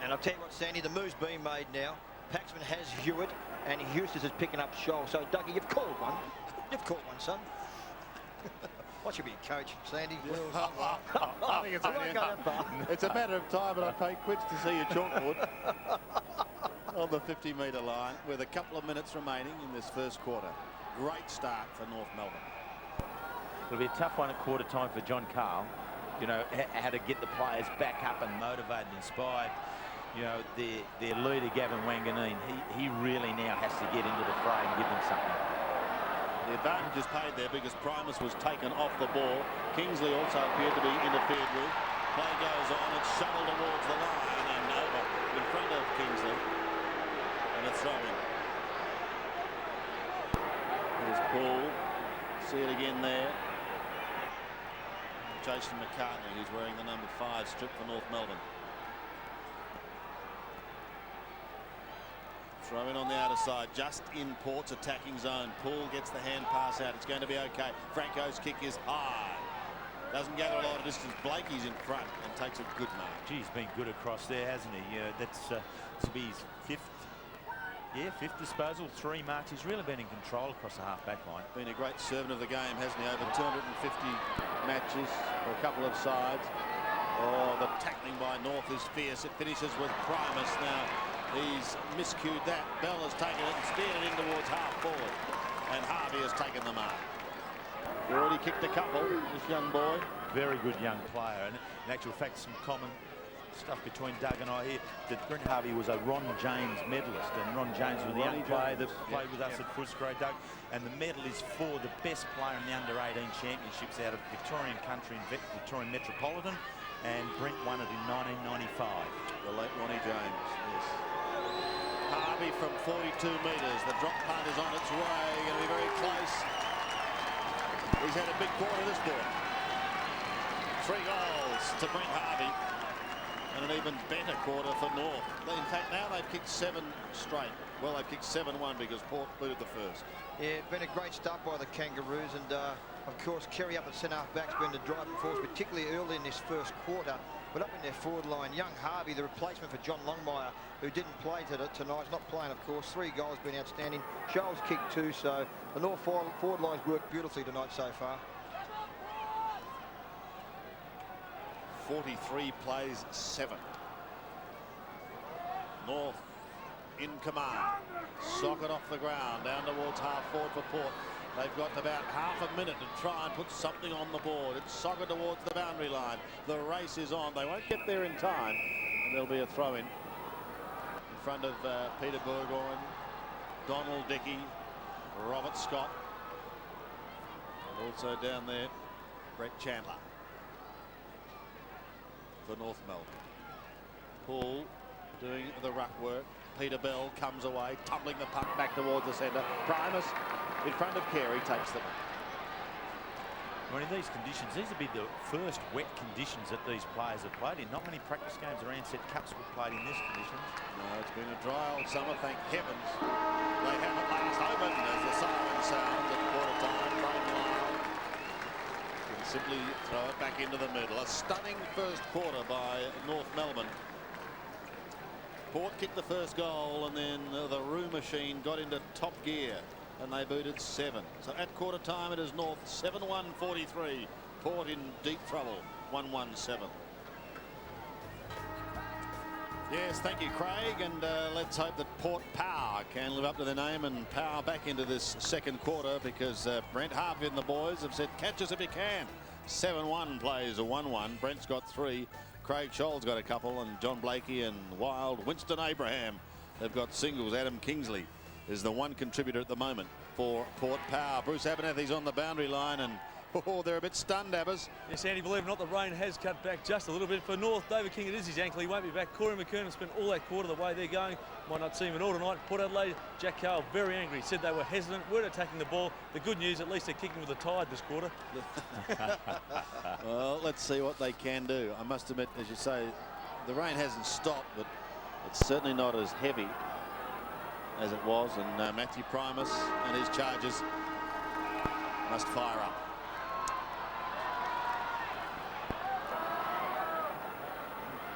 And I'll tell you what, Sandy, the move's being made now. Paxman has Hewitt, and Houston is picking up Scholl. So, Dougie, you've called one. You've called one, son. What should be a coach, Sandy? I think it's a matter of time, but I pay quits to see your chalkboard on the 50-metre line with a couple of minutes remaining in this first quarter. Great start for North Melbourne. It'll be a tough one at quarter time for John Carl. You know, how to get the players back up and motivated and inspired. You know, their leader, Gavin Wanganeen, he really now has to get into the fray and give them something. The advantage is paid there because Primus was taken off the ball. Kingsley also appeared to be interfered with. Play goes on, it's shuttled towards the line and over in front of Kingsley. And a throw in. There's Paul. See it again there. Jason McCartney, who's wearing the number 5 strip for North Melbourne. Throw in on the outer side, just in Port's attacking zone. Poole gets the hand pass out. It's going to be okay. Franco's kick is high. Doesn't gather a lot of distance. Blakey's in front and takes a good mark. Gee, he's been good across there, hasn't he? That's to be his fifth disposal, 3 marks. He's really been in control across the half-back line. Been a great servant of the game, hasn't he? Over 250 matches for a couple of sides. Oh, the tackling by North is fierce. It finishes with Primus now. He's miscued that. Bell has taken it and speared it in towards half forward. And Harvey has taken the mark. He already kicked a couple, this young boy. Very good young player. And in actual fact, some common stuff between Doug and I here, that Brent Harvey was a Ron James medalist, and Ron James was the young player that played with us at Footscray, Doug, and the medal is for the best player in the under-18 championships out of Victorian country and Victorian Metropolitan, and Brent won it in 1995. The late Ronnie James, yes. Harvey from 42 metres, the drop punt is on its way, going to be very close. He's had a big quarter this quarter. 3 goals to Brent Harvey. And an even better quarter for North. In fact, now they've kicked 7 straight. Well, they've kicked 7-1 because Port booted the first. Yeah, been a great start by the Kangaroos, and of course Kerry up at centre-half back's been the driving force, particularly early in this first quarter. But up in their forward line, young Harvey, the replacement for John Longmire, who didn't play tonight, is not playing, of course. 3 goals, been outstanding. Scholes kicked 2, so the North forward line's worked beautifully tonight so far. 43 plays 7. North in command. Socket off the ground down towards half forward for Port. They've got about half a minute to try and put something on the board. It's Socket towards the boundary line. The race is on. They won't get there in time, and there'll be a throw in front of Peter Burgoyne, Donald Dickey, Robert Scott, and also down there Brett Chandler for North Melbourne. Poole doing the ruck work. Peter Bell comes away, tumbling the puck back towards the centre. Primus in front of Carey takes them. Well, in these conditions, these will be the first wet conditions that these players have played in. Not many practice games or Ansett Cups were played in this conditions. No, it's been a dry old summer, thank heavens. They have at last opened as the siren sounds at quarter time. Simply throw it back into the middle. A stunning first quarter by North Melbourne. Port kicked the first goal, and then the Roo machine got into top gear, and they booted 7. So at quarter time it is North 7-1-43 Port in deep trouble. 1-1-7. Yes, thank you, Craig, and let's hope that Port Power can live up to their name and power back into this second quarter, because Brent Harvey and the boys have said catch us if you can. 7-1 plays a 1-1. Brent's got 3. Craig Scholl's got a couple, and John Blakey and Wild. Winston Abraham, they've got singles. Adam Kingsley is the one contributor at the moment for Port Power. Bruce Abernethy's on the boundary line, and they're a bit stunned, Abbas. Yes, Andy, believe it or not, the rain has cut back just a little bit. For North, David King, it is his ankle. He won't be back. Corey McKernan spent all that quarter the way they're going. Might not see him at all tonight. Port Adelaide, Jack Carl, very angry. Said they were hesitant, weren't attacking the ball. The good news, at least they're kicking with the tide this quarter. Well, let's see what they can do. I must admit, as you say, the rain hasn't stopped, but it's certainly not as heavy as it was. And Matthew Primus and his Chargers must fire up.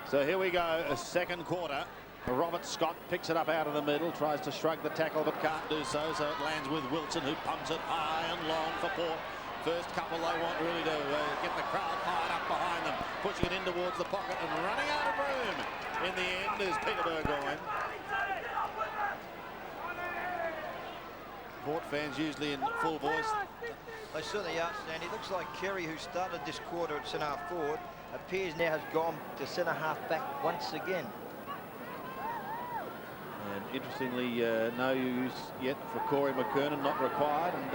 So here we go, a second quarter. Robert Scott picks it up out of the middle, tries to shrug the tackle but can't do so, so it lands with Wilson, who pumps it high and long for Port. First couple they want really to get the crowd fired up behind them, pushing it in towards the pocket and running out of room. In the end is Peter Burgoyne. Port fans usually in full voice. They certainly are, Sandy. It looks like Kerry, who started this quarter at centre-half forward, appears now has gone to centre-half back once again. And interestingly, no use yet for Corey McKernan, not required. And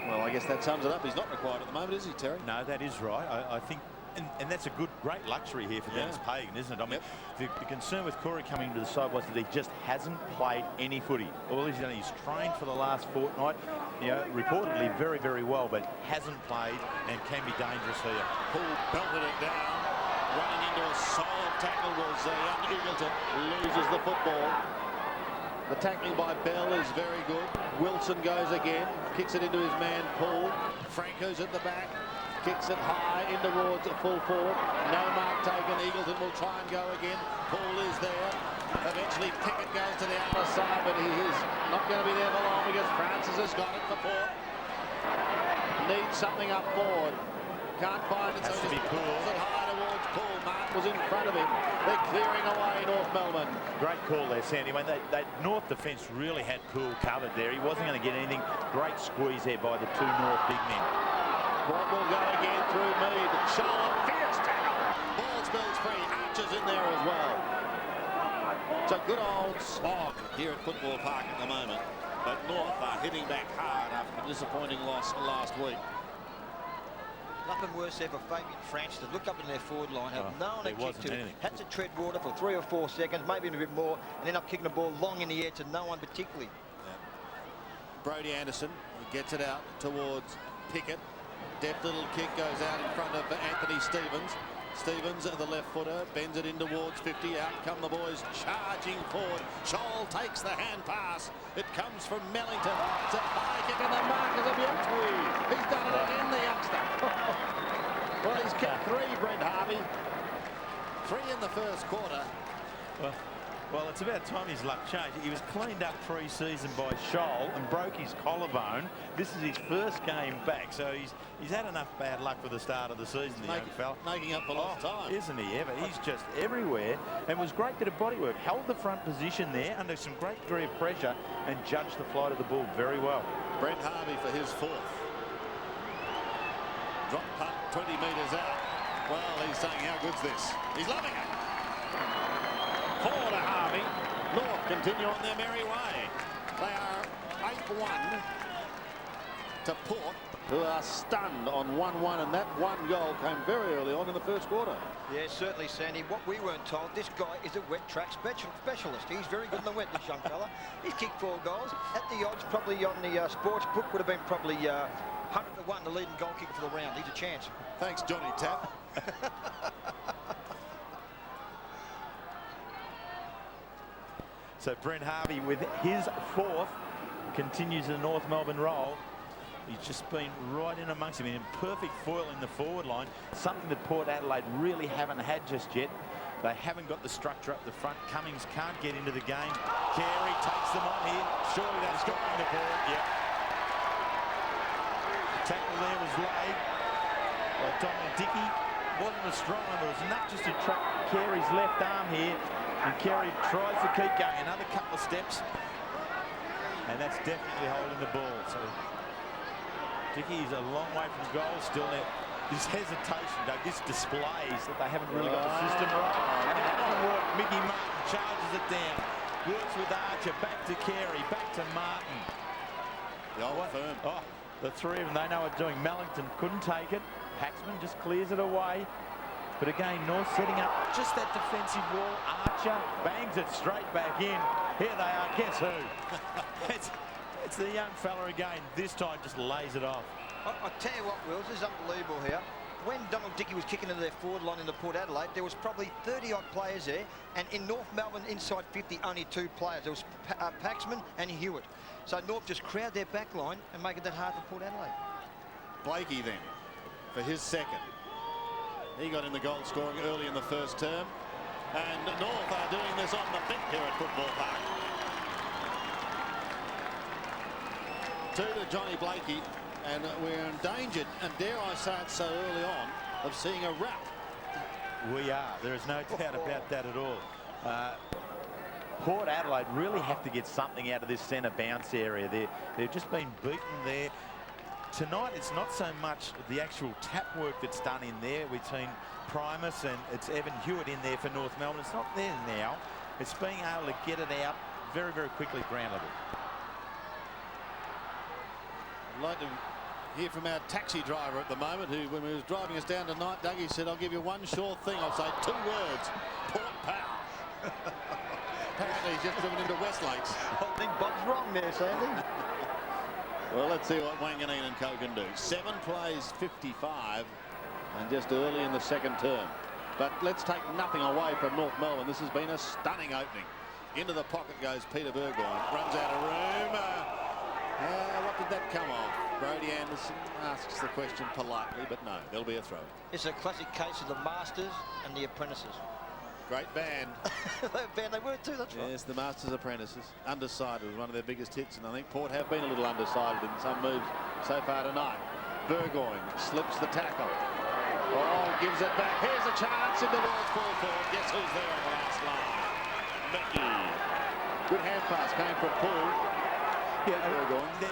well, I guess that sums it up. He's not required at the moment, is he, Terry? No, that is right. I think, and that's a great luxury here for Dennis Pagan, isn't it? I mean, the concern with Corey coming to the side was that he just hasn't played any footy. All he's done, he's trained for the last fortnight, you know, reportedly very, very well, but hasn't played and can be dangerous here. Paul belted it down, running into a solid tackle was young Eagleton, loses the football. The tackling by Bell is very good. Wilson goes again, kicks it into his man Paul. Franco's at the back, kicks it high in towards full forward. No mark taken. Eagleton will try and go again. Paul is there. Eventually Pickett goes to the other side, but he is not going to be there for long because Francis has got it for Port. Needs something up forward. Can't find it, so Has to he be Poole. pulls it high towards Paul. Mark was in front of him. They're clearing away North Melbourne. Great call there, Sandy. I mean, that North defence really had Poole covered there. He wasn't going to get anything. Great squeeze there by the 2 North big men. Port will go again through Mead. Charlotte, fierce tackle. Ball spills free. Archer's in there as well. It's a good old slog here at Football Park at the moment. But North are hitting back hard after a disappointing loss last week. Nothing worse there for Fabian Franch to look up in their forward line, have no one to there kick to, wasn't anything. had to tread water for 3 or 4 seconds, maybe even a bit more, and end up kicking the ball long in the air to no one particularly. Brodie Anderson gets it out towards Pickett. Deft little kick goes out in front of Anthony Stevens. Stevens, the left footer, bends it in towards 50. Out come the boys charging forward. Scholl takes the hand pass. It comes from Mellington. It's a high kick and the mark is a beauty. He's done it again, the youngster. Well, he's kicked 3, Brent Harvey. 3 in the first quarter. Well, it's about time his luck changed. He was cleaned up pre-season by Scholl and broke his collarbone. This is his first game back, so he's had enough bad luck for the start of the season, the young fella. Making up for lost time. Isn't he ever? He's just everywhere, and was great bit of bodywork. Held the front position there under some great degree of pressure and judged the flight of the ball very well. Brent Harvey for his 4th. Drop punt 20 metres out. Well, he's saying, how good's this? He's loving it. 4 to Harvey. North continue on their merry way. They are 8-1 to Port, who are stunned on 1-1, and that 1 goal came very early on in the first quarter. Yeah, certainly, Sandy. What we weren't told, this guy is a wet track specialist. He's very good in the wet, this young fella. He's kicked 4 goals. At the odds, probably on the sports book, would have been probably 100 to 1 the leading goal kicker for the round. He's a chance. Thanks, Johnny Tapp. So Brent Harvey with his 4th continues the North Melbourne role. He's just been right in amongst him in perfect foil in the forward line, something that Port Adelaide really haven't had just yet. They haven't got the structure up the front. Cummings can't get into the game. Carey takes them on here. Surely that's got the ball. Yep. The tackle there was laid. Well, Dominic Dickey wasn't as strong, and there was enough just to trap Carey's left arm here. And Carey tries to keep going another couple of steps. And that's definitely holding the ball. So Dickey is a long way from goal still. Now, this hesitation, Doug, this displays that they haven't really got the system right. And that doesn't work. Mickey Martin charges it down. Works with Archer, back to Carey, back to Martin. The old firm. Oh, the three of them, they know what they're doing. Mellington couldn't take it. Paxman just clears it away. But again, North setting up just that defensive wall. Archer bangs it straight back in. Here they are. Guess who? it's the young fella again. This time just lays it off. I tell you what, Wills, this is unbelievable here. When Donald Dickey was kicking into their forward line in the Port Adelaide, there was probably 30-odd players there. And in North Melbourne, inside 50, only 2 players. There was Paxman and Hewitt. So North just crowd their back line and make it that hard for Port Adelaide. Blakey then, for his second. He got in the goal scoring early in the first term. And North are doing this on the bench here at Football Park. 2 to Johnny Blakey. And we're endangered, and dare I say it so early on, of seeing a wrap. We are. There is no doubt about that at all. Port Adelaide really have to get something out of this centre bounce area. They've just been beaten there. Tonight, it's not so much the actual tap work that's done in there between Primus and it's Evan Hewitt in there for North Melbourne. It's not there now. It's being able to get it out very, very quickly ground level. I'd like to hear from our taxi driver at the moment, who, when he was driving us down tonight, Doug, he said, I'll give you one sure thing. I'll say 2 words. Port Power. Apparently he's just driven into Westlakes. I think Bob's wrong there, Sandy. Well, let's see what Wanganeen and Co can do. 7 plays 55, and just early in the second term. But let's take nothing away from North Melbourne. This has been a stunning opening. Into the pocket goes Peter Burgoyne. Runs out of room. What did that come off? Brody Anderson asks the question politely, but no, there'll be a throw. It's a classic case of the Masters and the Apprentices. Great band. They were too, that's right. Yes, the Masters Apprentices. Undecided was one of their biggest hits, and I think Port have been a little undecided in some moves so far tonight. Burgoyne slips the tackle. Oh, gives it back. Here's a chance in the ball's full forward. Guess who's there on the last line? Mickey. Good hand pass came from Poole. Yeah,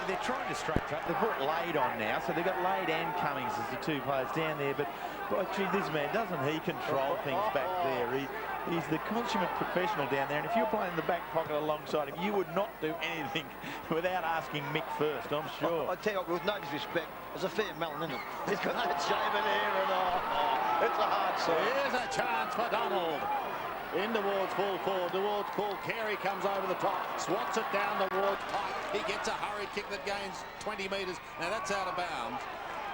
they're trying to straight up. They've brought Lade on now, so they've got Lade and Cummings as the 2 players down there. But gee, this man, doesn't he control things back there? He's the consummate professional down there. And if you're playing in the back pocket alongside him, you would not do anything without asking Mick first, I'm sure. I tell you what, with no disrespect, there's a fair melon in it. He's got that shaven hair and it's a hard side. Here's a chance for Donald. In towards full forward, towards Paul. Carey comes over the top, swats it down towards Pike. He gets a hurried kick that gains 20 metres. Now that's out of bounds,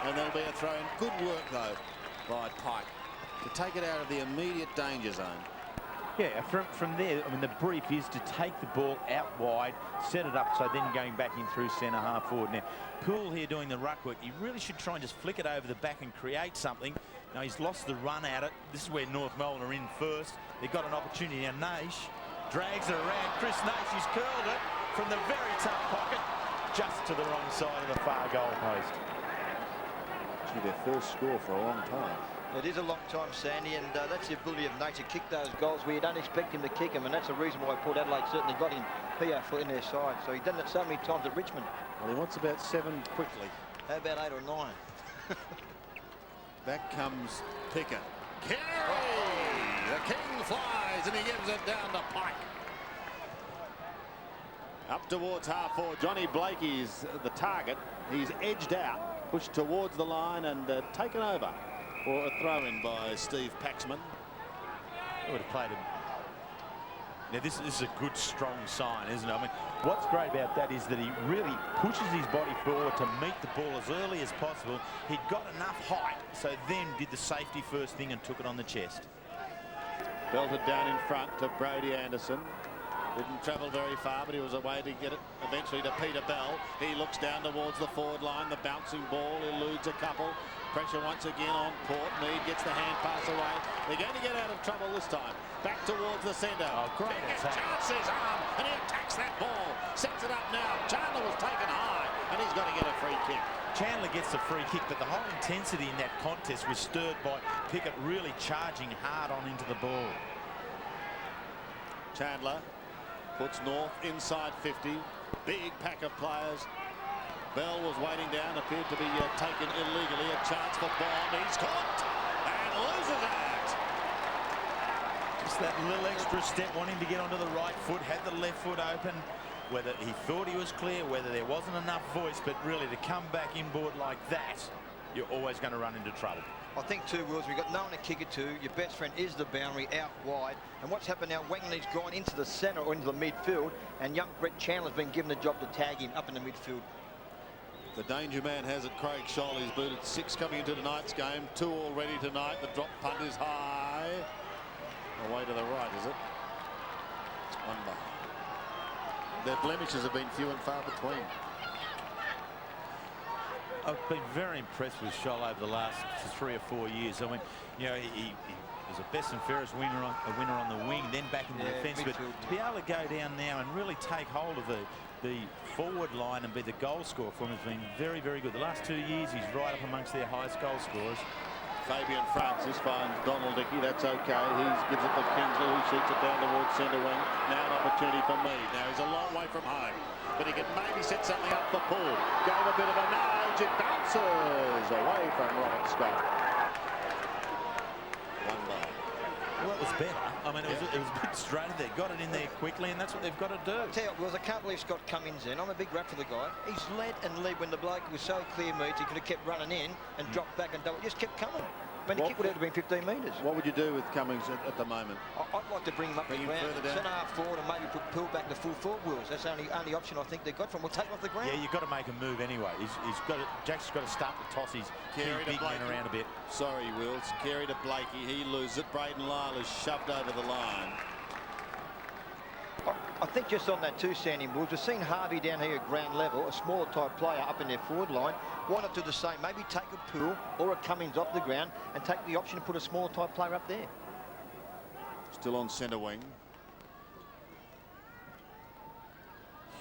and there'll be a throw in. Good work, though, by Pike to take it out of the immediate danger zone. Yeah, from there, I mean, the brief is to take the ball out wide, set it up, so then going back in through centre half forward. Now, Poole here doing the ruck work. He really should try and just flick it over the back and create something. Now, he's lost the run at it. This is where North Melbourne are in first. They've got an opportunity. Now, Naish drags it around. Chris Naish, he's curled it from the very tough pocket, just to the wrong side of the far goal post. Actually, their first score for a long time. It is a long time, Sandy, and that's the ability of Nate to kick those goals where you don't expect him to kick them, and that's the reason why Port Adelaide certainly got him here in their side. So he's done it so many times at Richmond. Well, he wants about 7 quickly. How about 8 or 9? Back comes Picker. Carey! The king flies, and he gives it down to Pike. Up towards half forward. Johnny Blakey's the target. He's edged out, pushed towards the line, and taken over for a throw-in by Steve Paxman. Would have played him. Now this is a good, strong sign, isn't it? I mean, what's great about that is that he really pushes his body forward to meet the ball as early as possible. He'd got enough height, so then did the safety first thing and took it on the chest. Belted down in front to Brody Anderson. Didn't travel very far, but he was away to get it eventually to Peter Bell. He looks down towards the forward line. The bouncing ball eludes a couple. Pressure once again on Port. Mead gets the hand pass away. They're going to get out of trouble this time. Back towards the centre. Oh, great attack. Chances arm, and he attacks that ball. Sets it up now. Chandler was taken high, and he's got to get a free kick. Chandler gets the free kick, but the whole intensity in that contest was stirred by Pickett really charging hard on into the ball. Chandler puts North inside 50. Big pack of players. Bell was waiting down, appeared to be taken illegally. A chance for Bond. He's caught and loses it. Just that little extra step, wanting to get onto the right foot, had the left foot open. Whether he thought he was clear, whether there wasn't enough voice, but really to come back inboard like that, you're always going to run into trouble. I think too, Wills, we've got no one to kick it to. Your best friend is the boundary out wide. And what's happened now, Wangley's gone into the centre or into the midfield, and young Brett Chandler's been given the job to tag him up in the midfield. The danger man has it, Craig Scholl. He's booted 6 coming into tonight's game. 2 already tonight. The drop punt is high. Away to the right, is it? 1 bar. Their blemishes have been few and far between. I've been very impressed with Scholl over the last 3 or 4 years. I mean, you know, he was a best and fairest winner on the wing, then back in the defence. But to be able to go down now and really take hold of the forward line and be the goal scorer for him has been very, very good. The last 2 years, he's right up amongst their highest goal scorers. Fabian Francis finds Donald Dickey. That's okay. He gives it to Kingsley, who shoots it down towards centre wing. Now an opportunity for Mead. Now he's a long way from home, but he can maybe set something up for Paul. Gave a bit of a nudge. It bounces away from Robert Scott. 1 bar. Well, that was better. I mean, it was a bit straight there. Got it in there quickly, and that's what they've got to do. Tell you what, Wills, I can't believe Scott Cummings in. I'm a big rap for the guy. He's led and led when the bloke was so clear meat. He could have kept running in and dropped back and double. Just kept coming. I mean, the kick would have been 15 metres. What would you do with Cummings at the moment? I'd like to bring him up the ground, centre half forward, and maybe pull back the full forward, Wills. That's the only option I think they've got from. We'll take him off the ground. Yeah, you've got to make a move anyway. Jack's got to start to toss his big men around a bit. Sorry, Wills. Carey to Blakey. He loses it. Braden Lyle is shoved over the line. I think just on that too, Sandy Wills, we've seen Harvey down here at ground level, a smaller type player up in their forward line. Why not do the same? Maybe take a Poole or a Cummings off the ground and take the option to put a smaller type player up there. Still on centre wing.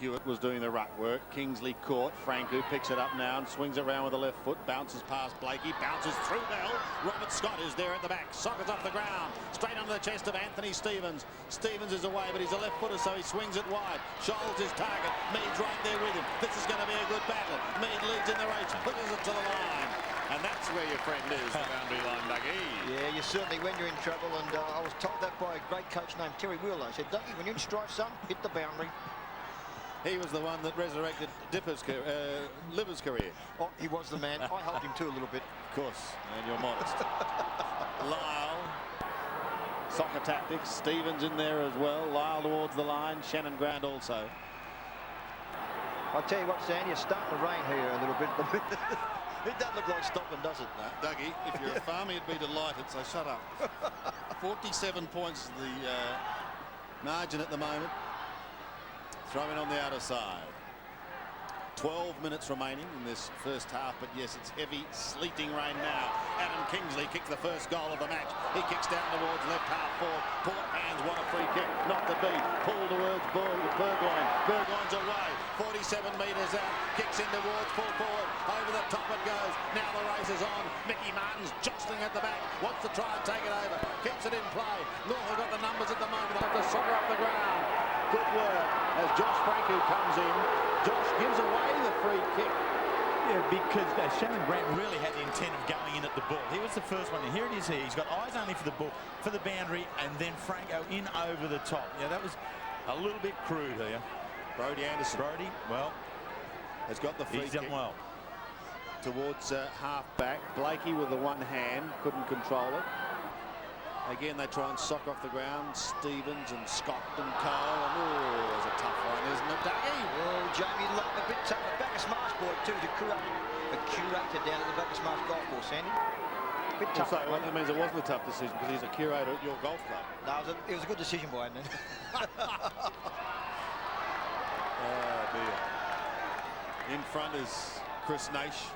Hewitt was doing the ruck work. Kingsley caught. Franku picks it up now and swings it around with the left foot. Bounces past Blakey. Bounces through Bell. Robert Scott is there at the back. Sockers off the ground. Straight under the chest of Anthony Stevens. Stevens is away, but he's a left footer, so he swings it wide. Scholl's his target. Mead's right there with him. This is going to be a good battle. Mead leads in the race. Pushes it to the line. And that's where your friend is, the boundary line, Dougie. Yeah, you certainly when you're in trouble. And I was told that by a great coach named Terry Wheeler. He said, Dougie, when you're in strife, son, hit the boundary. He was the one that resurrected Liver's career. Oh, he was the man. I helped him too a little bit. Of course, and you're modest. Lyle, soccer tactics. Stevens in there as well. Lyle towards the line. Shannon Grant also. I'll tell you what, Sandy, it's starting to rain here a little bit. It doesn't look like stopping, does it? No, Dougie, if you're a farmer, you'd be delighted, so shut up. 47 points is the margin at the moment. Throwing on the outer side. 12 minutes remaining in this first half, but yes, it's heavy, sleeting rain now. Adam Kingsley kicks the first goal of the match. He kicks down towards left half forward. Port hands, what a free kick. Not to be. Pull towards Burgoyne. Burgoyne's away. 47 metres out. Kicks in towards full forward. Over the top it goes. Now the race is on. Mickey Martin's jostling at the back. Wants to try and take it over. Keeps it in play. North have got the numbers at the moment. They'll have to soccer up the ground. Good work as Josh Franku comes in. Josh gives away the free kick. Yeah, because Shannon Grant really had the intent of going in at the ball. He was the first one, and here it is here. He's got eyes only for the ball, for the boundary, and then Franco in over the top. Yeah, that was a little bit crude here. Brodie Anderson. Brodie, well, has got the free he's kick done well. Towards half back. Blakey with the one hand, couldn't control it. Again, they try and sock off the ground. Stevens and Scott and Co. And oh, there's a tough one, isn't it, Dougie? Oh, Jamie Love, a bit tough. A Bacchus Marsh boy, too, the curator down at the Bacchus Marsh golf course, Sandy. A bit tough. Well, that means it wasn't a tough decision because he's a curator at your golf club. No, it was a good decision by him then. Oh, dear. In front is Chris Naish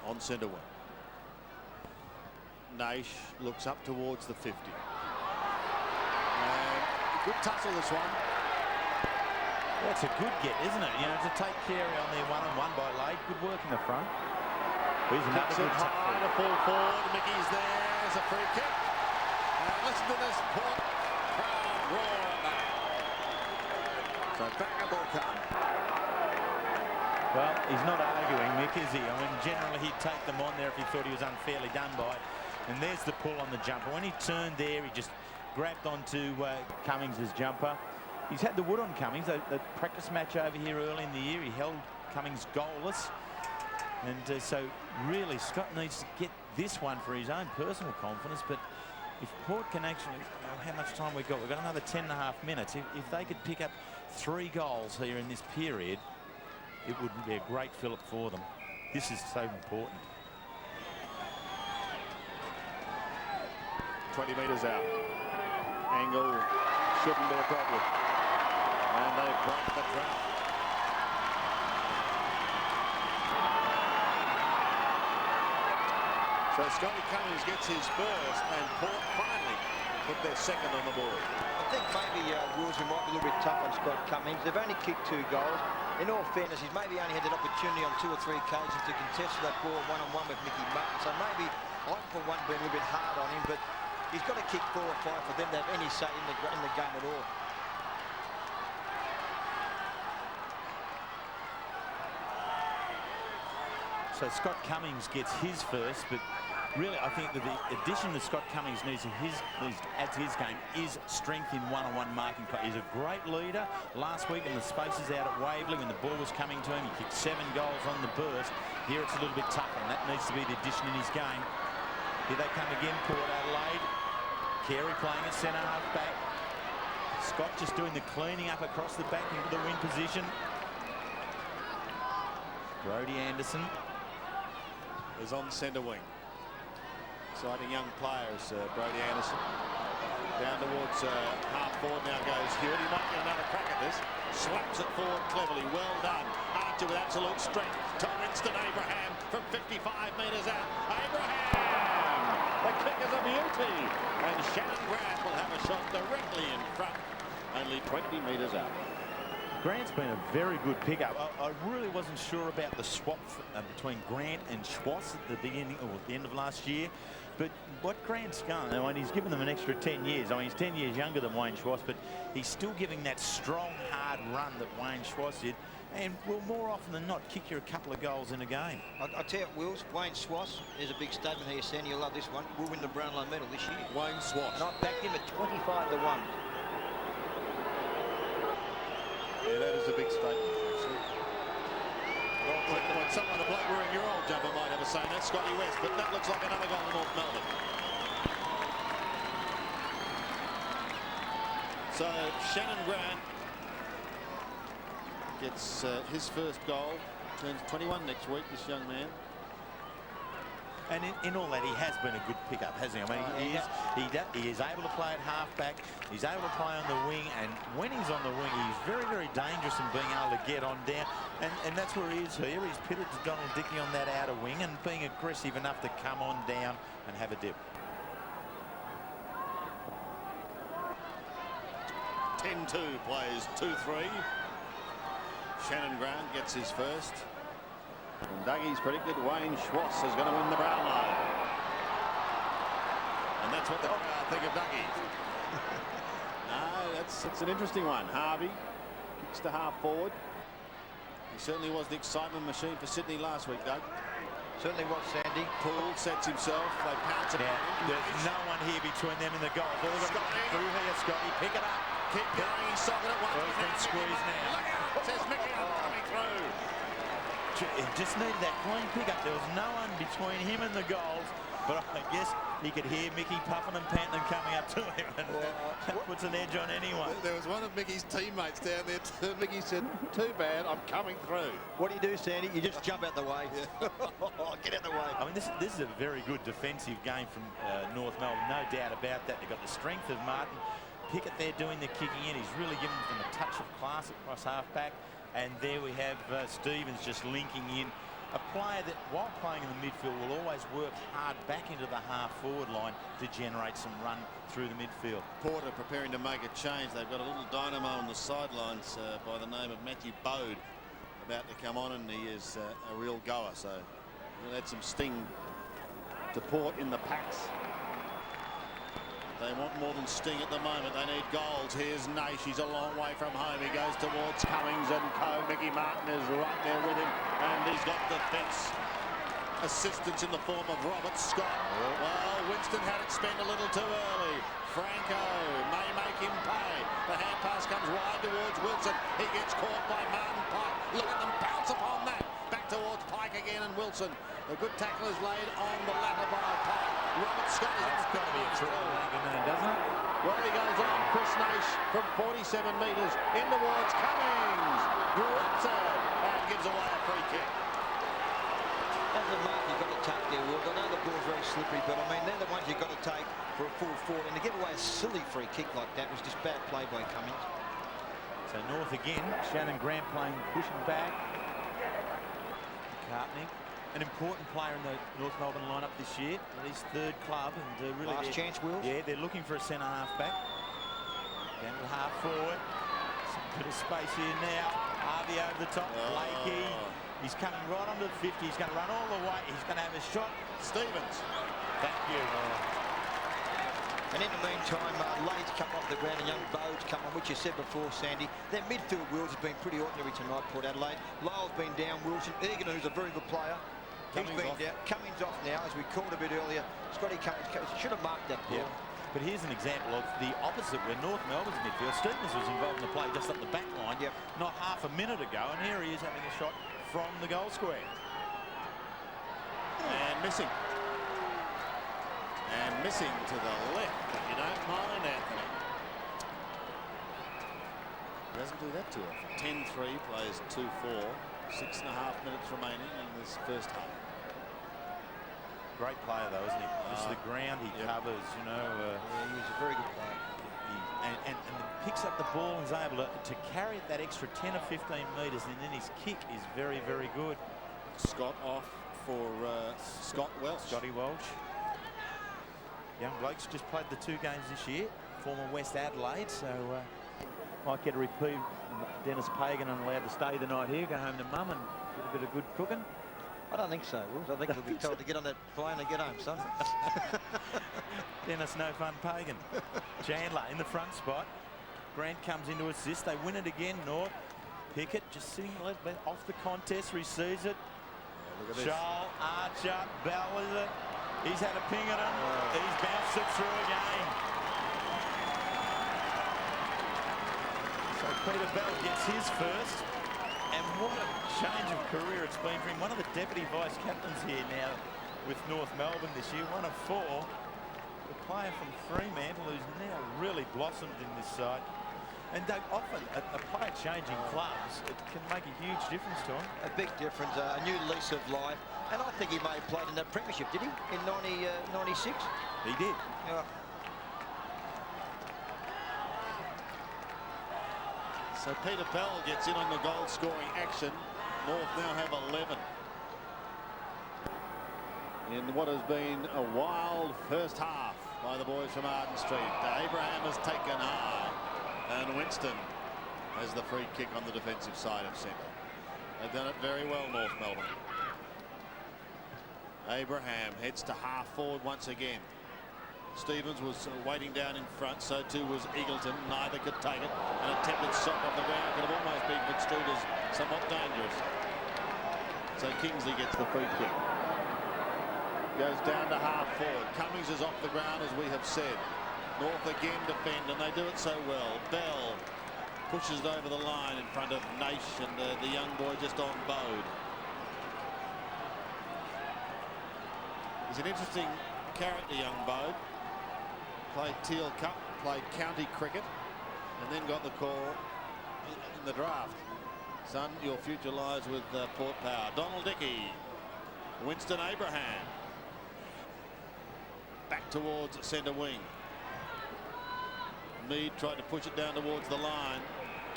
on centre wing. Naish looks up towards the 50. And good tussle, this one. That's a good get, isn't it? You know, to take Carey on there one-on-one by Lade. Good work in the front. Here's another good high to full forward. Mickey's there. There's a free kick. And listen to this Port crowd roar now. So back a ball come. Well, he's not arguing, Mick, is he? I mean, generally he'd take them on there if he thought he was unfairly done by. And there's the pull on the jumper. When he turned there, he just grabbed onto Cummings' jumper. He's had the wood on Cummings. The practice match over here early in the year, he held Cummings goalless. And so really Scott needs to get this one for his own personal confidence. But if Port can actually, how much time we've got? We've got another 10.5 minutes. If they could pick up 3 goals here in this period, it would be a great fillip for them. This is so important. 20 metres out. Angle shouldn't be a problem. And they break the drought. So Scotty Cummings gets his first, and Port finally put their second on the board. I think maybe Wilson might be a little bit tough on Scott Cummings. They've only kicked 2 goals. In all fairness, he's maybe only had an opportunity on 2 or 3 occasions to contest that ball one-on-one with Mickey Mutton. So maybe I'm, for one, being a little bit hard on him, but he's got to kick 4 or 5 for them to have any say in the game at all. So Scott Cummings gets his first, but really I think that the addition that Scott Cummings needs to add to his game is strength in one-on-one marking play. He's a great leader. Last week in the spaces out at Waverley when the ball was coming to him, he kicked 7 goals on the burst. Here it's a little bit tougher, and that needs to be the addition in his game. Here they come again, Port Adelaide. Carey playing at centre-half back. Scott just doing the cleaning up across the back into the wing position. Brodie Anderson is on centre wing. Exciting young players, Brodie Anderson. Down towards half forward now goes Hewitt. He might get another crack at this. Slaps it forward cleverly. Well done. Archer with absolute strength. To Winston Abraham from 55 metres out. Abraham! The kick is a beauty. And Shannon Grant will have a shot directly in front. Only 20 metres out. Grant's been a very good pickup. I really wasn't sure about the swap between Grant and Schwartz at the beginning or the end of last year. But what Grant's done, I mean, he's given them an extra 10 years. I mean, he's 10 years younger than Wayne Schwartz, but he's still giving that strong, hard run that Wayne Schwartz did, and will more often than not kick you a couple of goals in a game. I tell you, Wills, Wayne Schwartz, there's a big statement here, Sandy. You'll love this one. We'll win the Brownlow medal this year. Wayne Schwartz. And I backed him at 25 to 1. Yeah, that is a big statement, actually. Well, someone, a bloke wearing your old jumper might have a say. That's Scotty West, but that looks like another goal to North Melbourne. So Shannon Grant gets his first goal. Turns 21 next week, this young man. And in all that, he has been a good pickup, hasn't he? I mean, he is able to play at half-back. He's able to play on the wing. And when he's on the wing, he's very, very dangerous in being able to get on down. And that's where he is here. He's pitted to Donald Dickey on that outer wing and being aggressive enough to come on down and have a dip. 10-2 plays 2-3. Shannon Grant gets his first. And Dougie's predicted Wayne Schwartz is going to win the Brownlow. And that's what the crowd think of Dougie. No, it's an interesting one. Harvey kicks to half forward. He certainly was the excitement machine for Sydney last week, Doug. Certainly was, Sandy. Poole sets himself. They pounce it. There's no one here between them and the goal. Scotty. Through here, Scotty. Pick it up. Keep going. He's socking it. Well, he's been squeezed now. Look out. Says Mickey coming through. He just needed that clean pickup. There was no one between him and the goals, but I guess he could hear Mickey puffing and panting and coming up to him, and that puts an edge on anyone. There was one of Mickey's teammates down there. Mickey said, "Too bad, I'm coming through." What do you do, Sandy? You just jump out the way. Yeah. Get out the way. I mean, this is a very good defensive game from North Melbourne, no doubt about that. They've got the strength of Martin Pickett there doing the kicking in. He's really given them a touch of class across half-back. And there we have Stevens just linking in a player that, while playing in the midfield, will always work hard back into the half-forward line to generate some run through the midfield. Porter preparing to make a change. They've got a little dynamo on the sidelines by the name of Matthew Bode about to come on, and he is a real goer. So we'll add some sting to Port in the packs. They want more than sting at the moment. They need goals. Here's Naish. He's a long way from home. He goes towards Cummings and co. Mickey Martin is right there with him, and he's got defence assistance in the form of Robert Scott. Well, Winston had it spent a little too early. Franco may make him pay. The hand pass comes wide towards Wilson. He gets caught by Martin Pike. Look at them pounce upon that. Back towards Pike again, and Wilson. The good tackle is laid on the latter by Pike. Robert Scott is Got to be a true man, doesn't it? well, he goes on. Chris Naish from 47 metres in towards Cummings. Drops it and gives away a free kick. As the mark you've got to take there, Will. I know the ball's very slippery, but I mean, they're the ones you've got to take for a full forward. And to give away a silly free kick like that was just bad play by Cummings. So North again. Shannon Grant playing, pushing back. McCartney, an important player in the North Melbourne lineup this year. His third club, and really last chance, Will. Yeah, they're looking for a centre half back. Down to half forward. Some bit of space here now. Harvey over the top. Blakey. He's coming right onto the 50. He's going to run all the way. He's going to have a shot. Stevens. Thank you. And in the meantime, Lade's come off the ground and young Bode's come on, which you said before, Sandy. Their midfield, Wills, has been pretty ordinary tonight, Port Adelaide. Lyle's been down, Wilson. Egan, who's a very good player. He's been down. Cummings off now, as we called a bit earlier. Scotty Cummings should have marked that ball. Yeah. But here's an example of the opposite, where North Melbourne's midfield. Stevens was involved in the play just up the back line, not half a minute ago, and here he is having a shot from the goal square. And missing. And missing to the left, if you don't mind, Anthony. Doesn't do that too often. 10-3, plays 2-4. 6.5 minutes remaining in this first half. Great player, though, isn't he? Just the ground he covers, you know. Yeah, he's a very good player. And picks up the ball and is able to carry it that extra 10 or 15 metres, and then his kick is very, very good. Scott off for Scott Welch. Scotty Welch. Young blokes just played the 2 games this year, former West Adelaide, so might get a repeat. Dennis Pagan allowed to stay the night here, go home to mum and get a bit of good cooking. I don't think so, Will. I think he'll be told to get on that plane and get home, son. Dennis, no fun Pagan. Chandler in the front spot. Grant comes into assist. They win it again, North. Pickett just sitting a little bit off the contest, receives it. Look at this. Shoal, Archer, Bell with it. He's had a ping at him. He's bounced it through again. So Peter Bell gets his first. And what a change of career it's been for him. One of the deputy vice captains here now with North Melbourne this year. 1 of 4. The player from Fremantle who's now really blossomed in this side. And Doug, often a player changing clubs, it can make a huge difference to him. A big difference, a new lease of life. And I think he may have played in that premiership, did he? In 96? He did. Yeah. So Peter Bell gets in on the goal scoring action. North now have 11. In what has been a wild first half by the boys from Arden Street. Abraham has taken high, and Winston has the free kick on the defensive side of centre. They've done it very well, North Melbourne. Abraham heads to half forward once again. Stevens was waiting down in front, so too was Eagleton. Neither could take it. An attempted shot off the ground could have almost been construed as somewhat dangerous. So Kingsley gets the free kick. Goes down to half forward. Cummings is off the ground, as we have said. North again defend, and they do it so well. Bell pushes it over the line in front of Naish and the young boy just on Bode. He's an interesting character, young Bode. Played Teal Cup, played county cricket, and then got the call in the draft. Son, your future lies with Port Power. Donald Dickey. Winston Abraham. Back towards centre wing. Mead tried to push it down towards the line.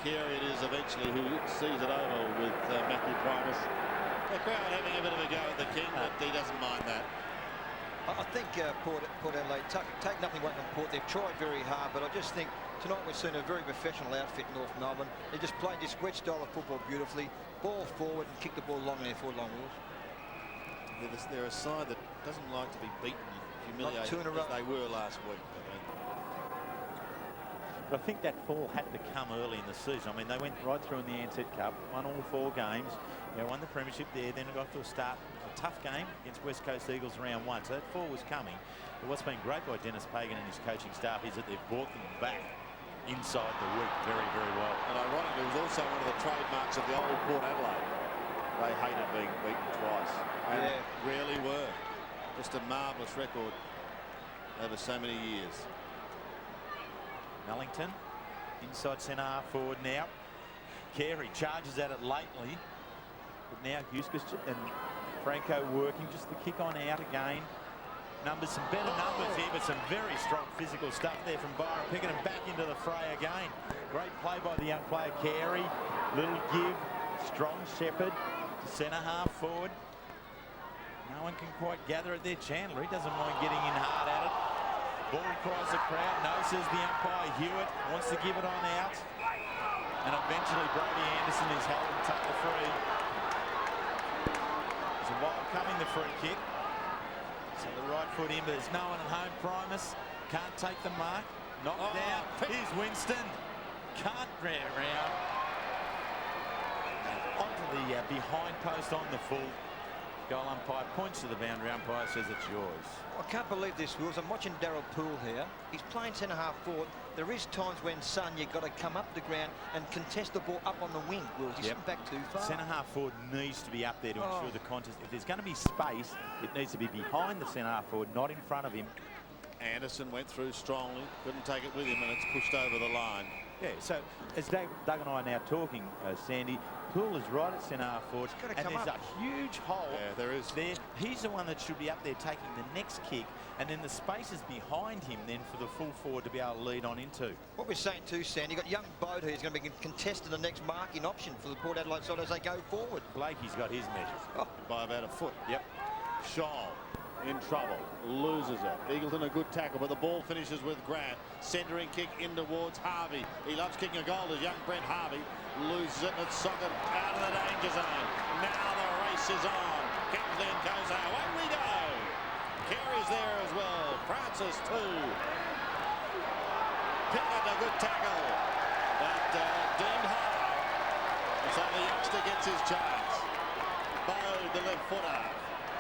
Carey it is eventually who sees it over with Matthew Primus. The crowd having a bit of a go at the King, but he doesn't mind that. I think Port Adelaide take nothing away from Port. They've tried very hard, but I just think tonight we've seen a very professional outfit in North Melbourne. They just played this wedge style of football beautifully. Ball forward and kick the ball long in their forward long wheels. They're a side that doesn't like to be beaten, humiliated two in a row. as they were last week. But I think that fall had to come early in the season. I mean, they went right through in the Ansett Cup, won all 4 games, won the premiership there, then got to a start, a tough game against West Coast Eagles round 1. So that fall was coming. But what's been great by Dennis Pagan and his coaching staff is that they've brought them back inside the week very, very well. And ironically, it was also one of the trademarks of the old Port Adelaide. They hated being beaten twice. And rarely were. Just a marvellous record over so many years. Mellington, inside centre half forward now. Carey charges at it lately. But now Huskus and Franco working just the kick on out again. Some better numbers here, but some very strong physical stuff there from Byron Pickett, and back into the fray again. Great play by the young player Carey. Little give, strong shepherd to centre half forward. No one can quite gather it there. Chandler, he doesn't mind getting in hard at it. Ball across the crowd. No, says the umpire. Hewitt wants to give it on out. And eventually Brody Anderson is held and tucked the free. There's a while coming, the free kick. So the right foot in, but there's no one at home. Primus can't take the mark. Knocked down. Here's Winston. Can't rear around. Onto the behind post on the full. Goal umpire points to the boundary. Umpire says it's yours. I can't believe this, Wills. I'm watching Daryl Poole here. He's playing centre half forward. There is times when, son, you've got to come up the ground and contest the ball up on the wing, Wills. He's sitting back too far. Centre half forward needs to be up there to ensure the contest. If there's going to be space, it needs to be behind the centre half forward, not in front of him. Anderson went through strongly, couldn't take it with him, and it's pushed over the line. Yeah, so as Doug and I are now talking, Sandy, Poole is right at centre half forward, and there's a huge hole there is. There. He's the one that should be up there taking the next kick, and then the space is behind him then for the full forward to be able to lead on into. What we're saying too, Sandy, you've got young Bode who's going to be contesting the next marking option for the Port Adelaide side as they go forward. Blakey's got his measures. By about a foot. Yep. Shaw in trouble, loses it. Eagleton a good tackle, but the ball finishes with Grant. Centering kick in towards Harvey. He loves kicking a goal as young Brent Harvey. Loses it and it's socked out of the danger zone. Now the race is on. Kingsley goes away we go. Carey's there as well. Francis too. Pickett a good tackle, but deemed high. So the youngster gets his chance. Bode, the left footer.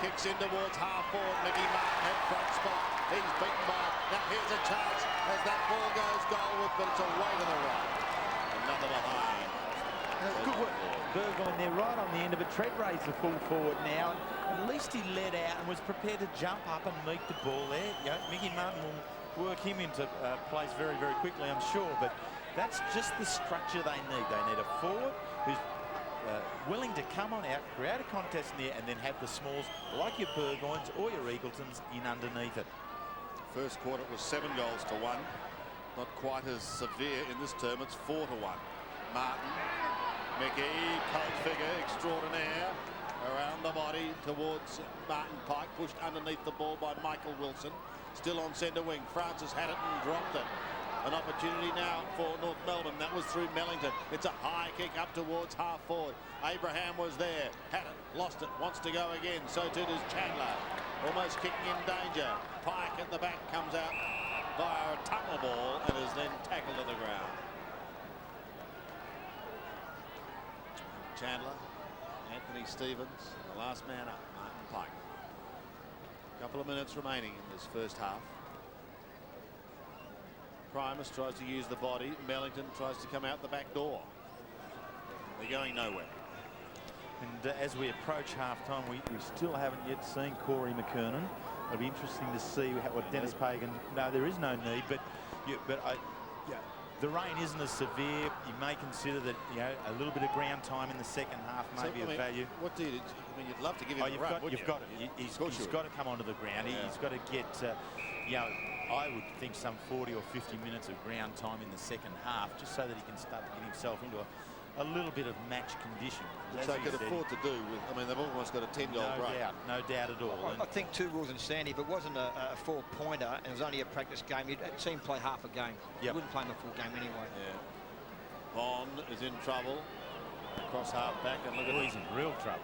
Kicks in towards half forward. Mickey Martin head front spot. He's beaten by. Now here's a chance as that ball goes goalward, but it's away to the right. Another behind. Good work. Burgoyne there right on the end of it. Tread raised the full forward now. At least he led out and was prepared to jump up and meet the ball there. You know, Mickey Martin will work him into place very, very quickly, I'm sure. But that's just the structure they need. They need a forward who's willing to come on out, create a contest in there, and then have the smalls like your Burgoynes or your Eagletons in underneath it. First quarter it was 7 goals to 1. Not quite as severe in this term. It's 4 to 1. Martin, Mickey, coach figure extraordinaire. Around the body towards Martin Pike, pushed underneath the ball by Michael Wilson. Still on centre wing. Francis had it and dropped it. An opportunity now for North Melbourne. That was through Mellington. It's a high kick up towards half forward. Abraham was there. Had it, lost it, wants to go again. So too does Chandler. Almost kicking in danger. Pike at the back comes out via a tunnel ball and is then tackled to the ground. Chandler, Anthony Stevens, the last man up, Martin Pike. A couple of minutes remaining in this first half. Primus tries to use the body. Mellington tries to come out the back door. They're going nowhere. And as we approach half-time, we still haven't yet seen Corey McKernan. It'll be interesting to see what Dennis Pagan... No, there is no need, but the rain isn't as severe. You may consider that, you know, a little bit of ground time in the second half may be of value. What do you... I mean, you'd love to give him a run, You've got it. He's got to come onto the ground. Yeah. He's got to get, you know, I would think some 40 or 50 minutes of ground time in the second half, just so that he can start to get himself into a little bit of match condition. Which they could afford to do with, I mean, they've almost got a 10-goal break. No doubt at all. I think 2 rules in Sandy. If it wasn't a 4-pointer and it was only a practice game, you'd seen him play half a game. You wouldn't play him a full game anyway. Yeah. Bond is in trouble. Across half back, and look at he's in real trouble.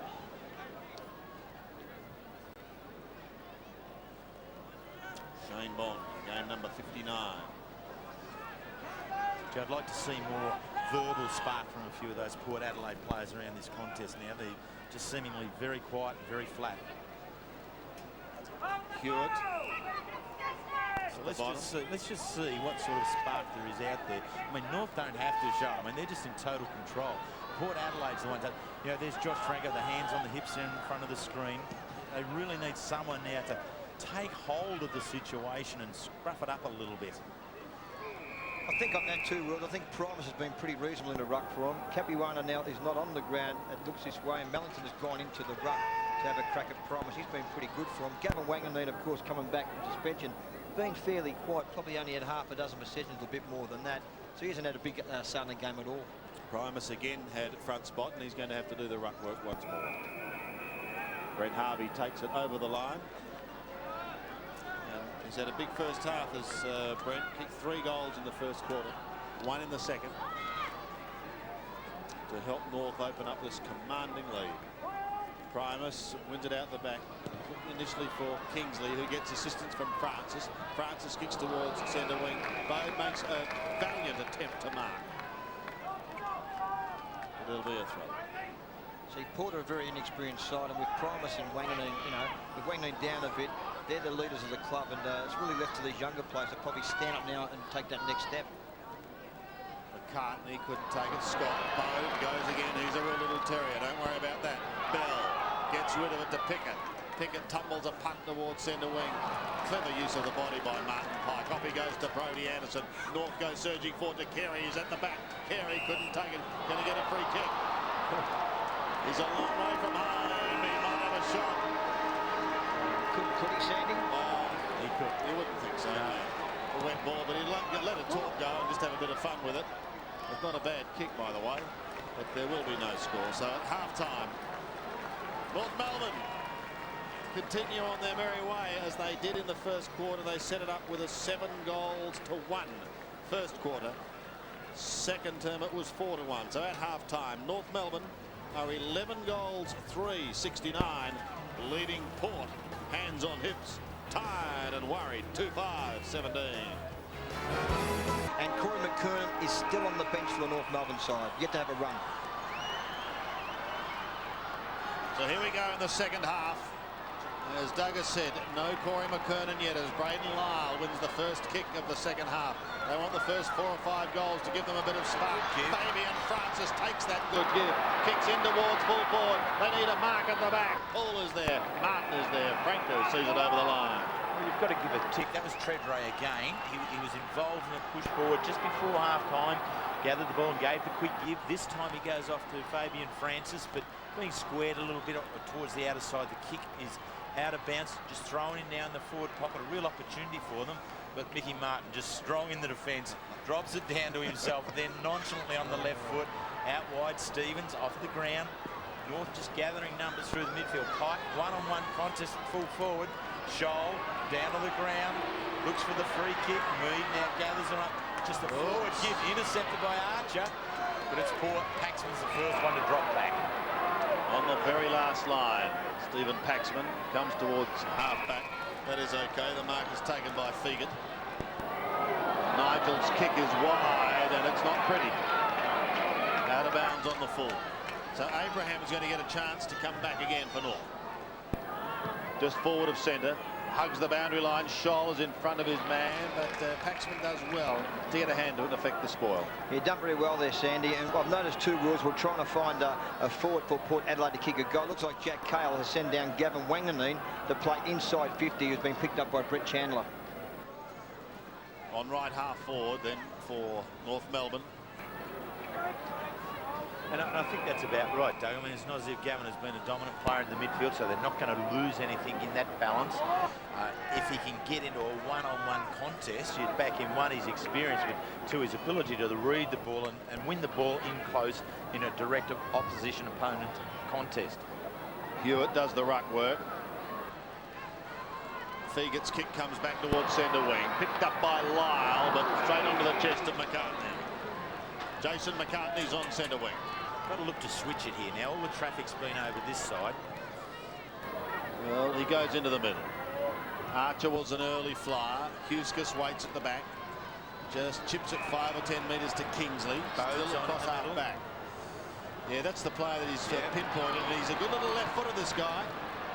Shane Bond, game number 59. I'd like to see more verbal spark from a few of those Port Adelaide players around this contest now. They're just seemingly very quiet, very flat. Hewitt. So let's just see what sort of spark there is out there. I mean, North don't have to show. I mean, they're just in total control. Port Adelaide's the ones that, you know, there's Josh Franco, the hands on the hips in front of the screen. They really need someone now to take hold of the situation and scruff it up a little bit. I think on that 2 rules, I think Primus has been pretty reasonable in the ruck for him. Capuana now is not on the ground. It looks this way, and Mellington has gone into the ruck to have a crack at Primus. He's been pretty good for him. Gavin Wanganeen, of course, coming back from suspension, been fairly quiet, probably only had half a dozen possessions, a bit more than that. So he hasn't had a big start in the game at all. Primus again had front spot, and he's going to have to do the ruck work once more. Brent Harvey takes it over the line. He's had a big first half as Brent kicked 3 goals in the first quarter, 1 in the second, to help North open up this commanding lead. Primus wins it out the back, initially for Kingsley, who gets assistance from Francis. Francis kicks towards centre wing. Bode makes a valiant attempt to mark. But it'll be a throw. See, Porter a very inexperienced side, and with Primus and Wanganeen, you know, with Wanganeen down a bit, they're the leaders of the club, and it's really left to these younger players to probably stand up now and take that next step. McCartney couldn't take it. Scott Bode goes again. He's a real little terrier. Don't worry about that. Bell gets rid of it to Pickett. Pickett tumbles a punt towards centre wing. Clever use of the body by Martin Pike. Off he goes to Brodie Anderson. North goes surging forward to Carey. He's at the back. Carey couldn't take it. Going to get a free kick. He's a long way from home. He might have a shot. Could he, Sandy? He could. He wouldn't think so. No. A wet ball, but he'd let it talk go and just have a bit of fun with it. It's not a bad kick, by the way, but there will be no score. So at half-time, North Melbourne continue on their merry way as they did in the first quarter. They set it up with a 7-1 first quarter. Second term, it was 4-1. So at half-time, North Melbourne are 11-3, 69, leading Port. Hands on hips, tired and worried, 2-5-17. And Corey McKernan is still on the bench for the North Melbourne side, yet to have a run. So here we go in the second half. As Doug has said, no Corey McKernan yet as Braden Lyle wins the first kick of the second half. They want the first 4 or 5 goals to give them a bit of spark. Fabian Francis takes that good give. Kicks in towards full forward. They need a mark at the back. Paul is there. Martin is there. Franco sees it over the line. Well, you've got to give a tick. That was Treadray again. He was involved in a push forward just before half-time. Gathered the ball and gave the quick give. This time he goes off to Fabian Francis, but being squared a little bit towards the outer side. The kick is out of bounds, just thrown in now in the forward pocket. A real opportunity for them, but Mickey Martin just strong in the defence, drops it down to himself, then nonchalantly on the left foot, out wide. Stevens off the ground. North just gathering numbers through the midfield. Pike, one-on-one contest full forward. Scholl down to the ground, looks for the free kick. Mead now gathers them up. Just a forward give intercepted by Archer, but it's Port. Paxman's the first one to drop back. On the very last line, Stephen Paxman comes towards half-back. That is okay. The mark is taken by Fegan. Nigel's kick is wide, and it's not pretty. Out of bounds on the full. So Abraham is going to get a chance to come back again for North. Just forward of centre. Hugs the boundary line. Scholl is in front of his man, but Paxman does well to get a hand to it and affect the spoil. He done very well there, Sandy, and I've noticed 2 rules. We're trying to find a forward for Port Adelaide to kick a goal. Looks like Jack Cale has sent down Gavin Wanganeen to play inside 50, who's been picked up by Brett Chandler. On right half forward then for North Melbourne. And I think that's about right, Doug. I mean, it's not as if Gavin has been a dominant player in the midfield, so they're not going to lose anything in that balance. If he can get into a one-on-one contest, you'd back him, one, his experience, but two, his ability to read the ball and win the ball in close in a direct opposition opponent contest. Hewitt does the ruck work. Fegat's kick comes back towards centre wing. Picked up by Lyle, but straight onto the chest of McCartney. Jason McCartney's on centre wing. Got to look to switch it here now. All the traffic's been over this side. Well, he goes into the middle. Archer was an early flyer. Huskus waits at the back. Just chips it 5 or 10 metres to Kingsley. Still across half back. Yeah, that's the player that he's pinpointed, and he's a good little left footer, this guy.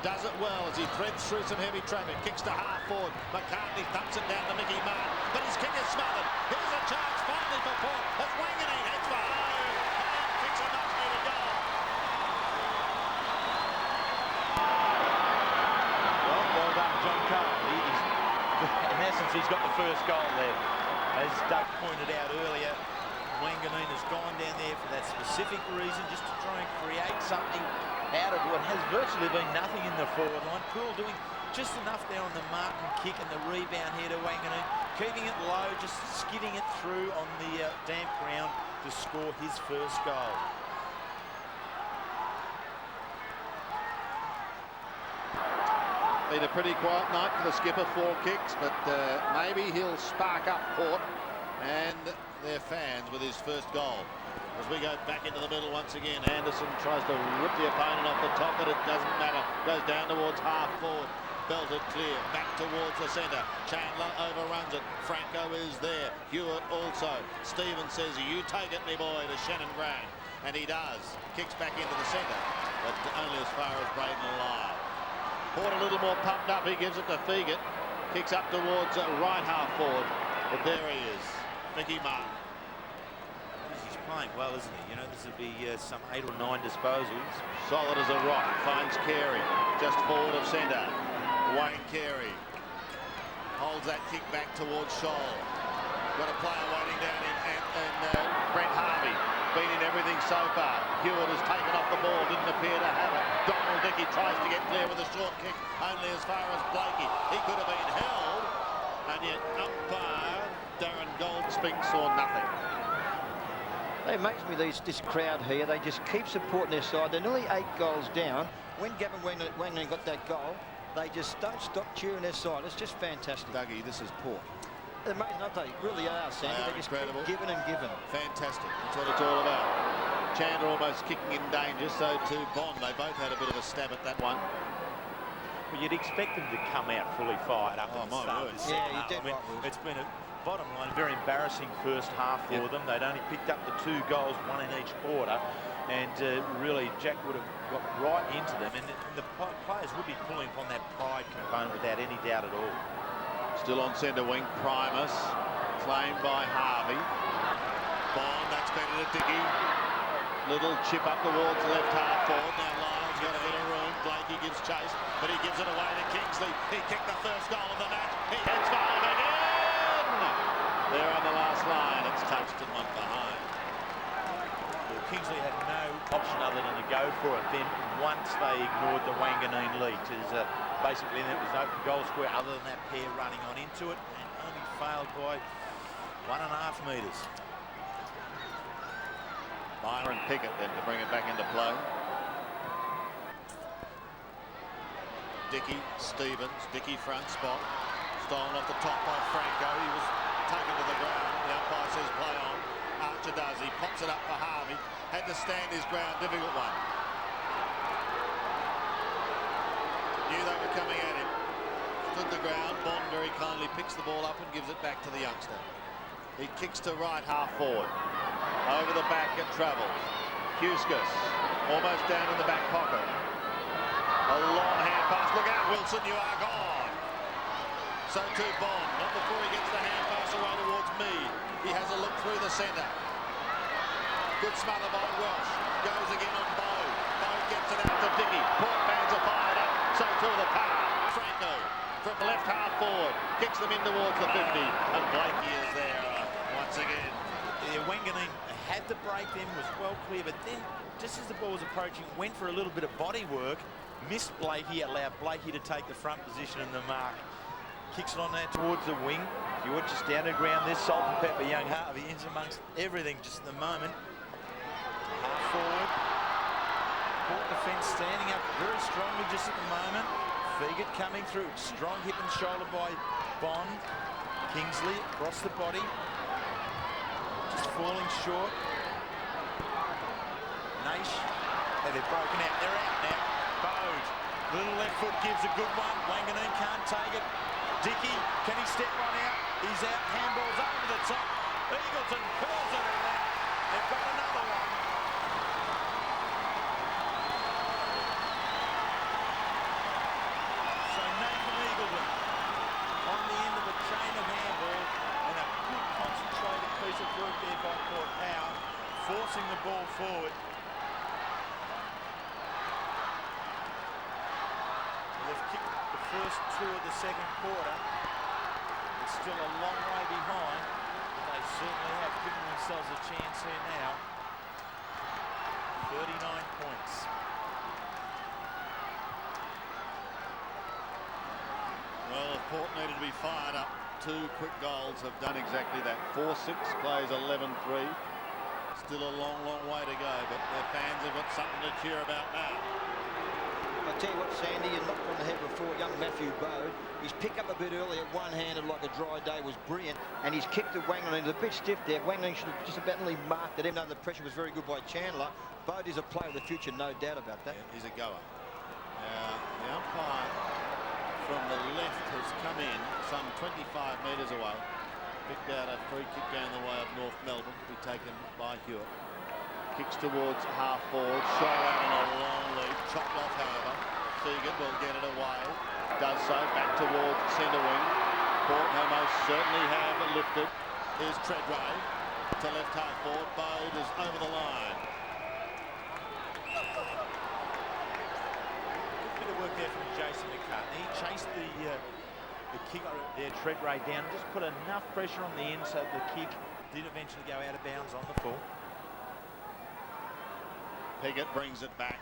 Does it well as he threads through some heavy traffic. Kicks to half forward. McCartney thumps it down to Mickey Martin, but his kick is smothered. Here's a chance finally for Port. As Wanganeen heads for home and kicks a much-needed goal. Well done, John Cole. In essence, he's got the first goal there. As Doug pointed out earlier, Wanganeen has gone down there for that specific reason, just to try and create something out of what has virtually been nothing in the forward line. Poole doing just enough there on the Martin kick and the rebound here to Wanganeen, keeping it low, just skidding it through on the damp ground to score his first goal. Been a pretty quiet night for the skipper, 4 kicks, but maybe he'll spark up Port and their fans with his first goal. As we go back into the middle once again, Anderson tries to rip the opponent off the top, but it doesn't matter. Goes down towards half forward. Belted clear, back towards the centre. Chandler overruns it. Franco is there. Hewitt also. Stevens says, "You take it, me boy," to Shannon Grant. And he does. Kicks back into the centre, but only as far as Braden Lyle. Port a little more pumped up. He gives it to Fegat. Kicks up towards right half forward. But there he is, Mickey Martin. He's playing well, isn't he? You know, this would be some 8 or 9 disposals. Solid as a rock. Finds Carey just forward of centre. Wayne Carey holds that kick back towards Scholl. Got a player waiting down in Brent Harvey. Been in everything so far. Hewitt has taken off the ball, didn't appear to have it. Donald Dickey tries to get clear with a short kick, only as far as Blakey. He could have been held, and yet umpire Darren Goldspink saw nothing. It makes me this crowd here, they just keep supporting their side. They're nearly 8 goals down. When Gavin Wanganeen got that goal, they just don't stop cheering their side. It's just fantastic. Dougie, this is Port. They're amazing, aren't they? Really are, Sandy. They just incredible. keep giving and giving. Fantastic. That's what it's all about. Chandler almost kicking in danger, so too Bond. They both had a bit of a stab at that one. Well, you'd expect them to come out fully fired up at the start. Yeah, you did. I mean, it's been a bottom line, a very embarrassing first half for them. They'd only picked up the 2 goals, 1 in each quarter, and really Jack would have got right into them, and the players would be pulling upon that pride component without any doubt at all. Still on centre wing, Primus, claimed by Harvey. Bond, that's better to Dickey. Little chip up towards the left half forward. Now Lyle's got a bit of room. Blakey gives chase, but he gives it away to Kingsley. He kicked the first goal of the match. He heads for home again. There on the last line, it's touched and one behind. Well, Kingsley had no option other than to go for it then once they ignored the Wanganeen lead. Basically, it was an open goal square other than that pair running on into it, and only failed by 1.5 metres. Byron Pickett then to bring it back into play. Dickey, Stevens, Dickey front spot. Stolen off the top by Franco. He was taken to the ground. The umpire says play on. Archer does. He pops it up for Harvey. Had to stand his ground. Difficult one. Knew they were coming at him. Stood the ground. Bond very kindly picks the ball up and gives it back to the youngster. He kicks to right half forward. Over the back it travels. Huskus almost down in the back pocket. A long hand pass. Look out, Wilson, you are gone. So too Bond. Not before he gets the hand pass away towards Mead. He has a look through the centre. Good smother by Welsh. Goes again on Bow. Bow gets it out to Dickey. Port fans are fired up. So too the power. Franco from the left half forward. Kicks them in towards the 50. And Blakey is there once again. Yeah, Wanganeen had the break then, was well clear, but then just as the ball was approaching, went for a little bit of body work, missed Blakey, allowed Blakey to take the front position in the mark. Kicks it on there towards the wing. If you watch us down to the ground, there's Salt and Pepper young Harvey in amongst everything just at the moment. Half forward. Port defence standing up very strongly just at the moment. Fegert coming through. Strong hip and shoulder by Bond. Kingsley across the body. Just falling short. Naish. They're broken out. They're out now. Bode. Little left foot gives a good one. Wanganeen can't take it. Dickey, can he step one out? He's out. Handball's over the top. Eagleton curls it around. They've got another one. So Nathan Eagleton on the end of a chain of handball and a good concentrated piece of work there by Port Howe, forcing the ball forward. They've kicked the first two of the second quarter. It's still a long way behind, but they certainly have given themselves a chance here now. 39 points. Well, if Port needed to be fired up, 2 quick goals have done exactly that. 4-6 plays 11-3. Still a long, long way to go, but their fans have got something to cheer about now. I tell you what, Sandy, you knocked on the head before, young Matthew Bode. His pick up a bit earlier, one-handed like a dry day, was brilliant, and he's kicked at Wanganeen. He's a bit stiff there. Wanganeen should have just about marked it, even though the pressure was very good by Chandler. Bode is a player of the future, no doubt about that. Yeah, he's a goer. The umpire from the left has come in some 25 metres away. Picked out a free kick going the way of North Melbourne to be taken by Hewitt. Kicks towards half forward, shot out on a long lead, chopped off however. Fegert will get it away, does so, back towards centre wing. Port who most certainly have lifted. Here's Treadway to left half forward, Bode is over the line. Good bit of work there from Jason McCartney. He chased the kick there, Treadway down, just put enough pressure on the end so the kick did eventually go out of bounds on the full. Piggott brings it back.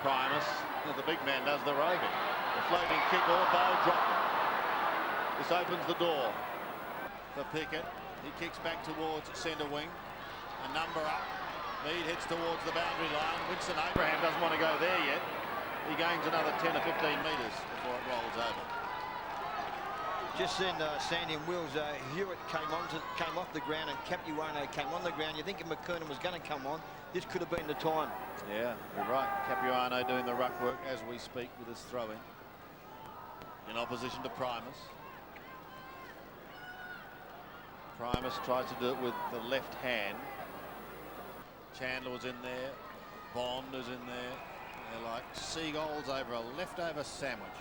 Primus, the big man, does the roving. The floating kick or Bode dropped it. This opens the door for Pickett. He kicks back towards centre wing. A number up. Mead hits towards the boundary line. Winston Abraham doesn't want to go there yet. He gains another 10 or 15 metres before it rolls over. Just then, Sandy and Wills, Hewitt came off the ground and Capuano came on the ground. You think if McKernan was going to come on, this could have been the time. Yeah, you're right. Capuano doing the ruck work as we speak with his throw-in. In opposition to Primus. Primus tries to do it with the left hand. Chandler was in there. Bond is in there. They're like seagulls over a leftover sandwich.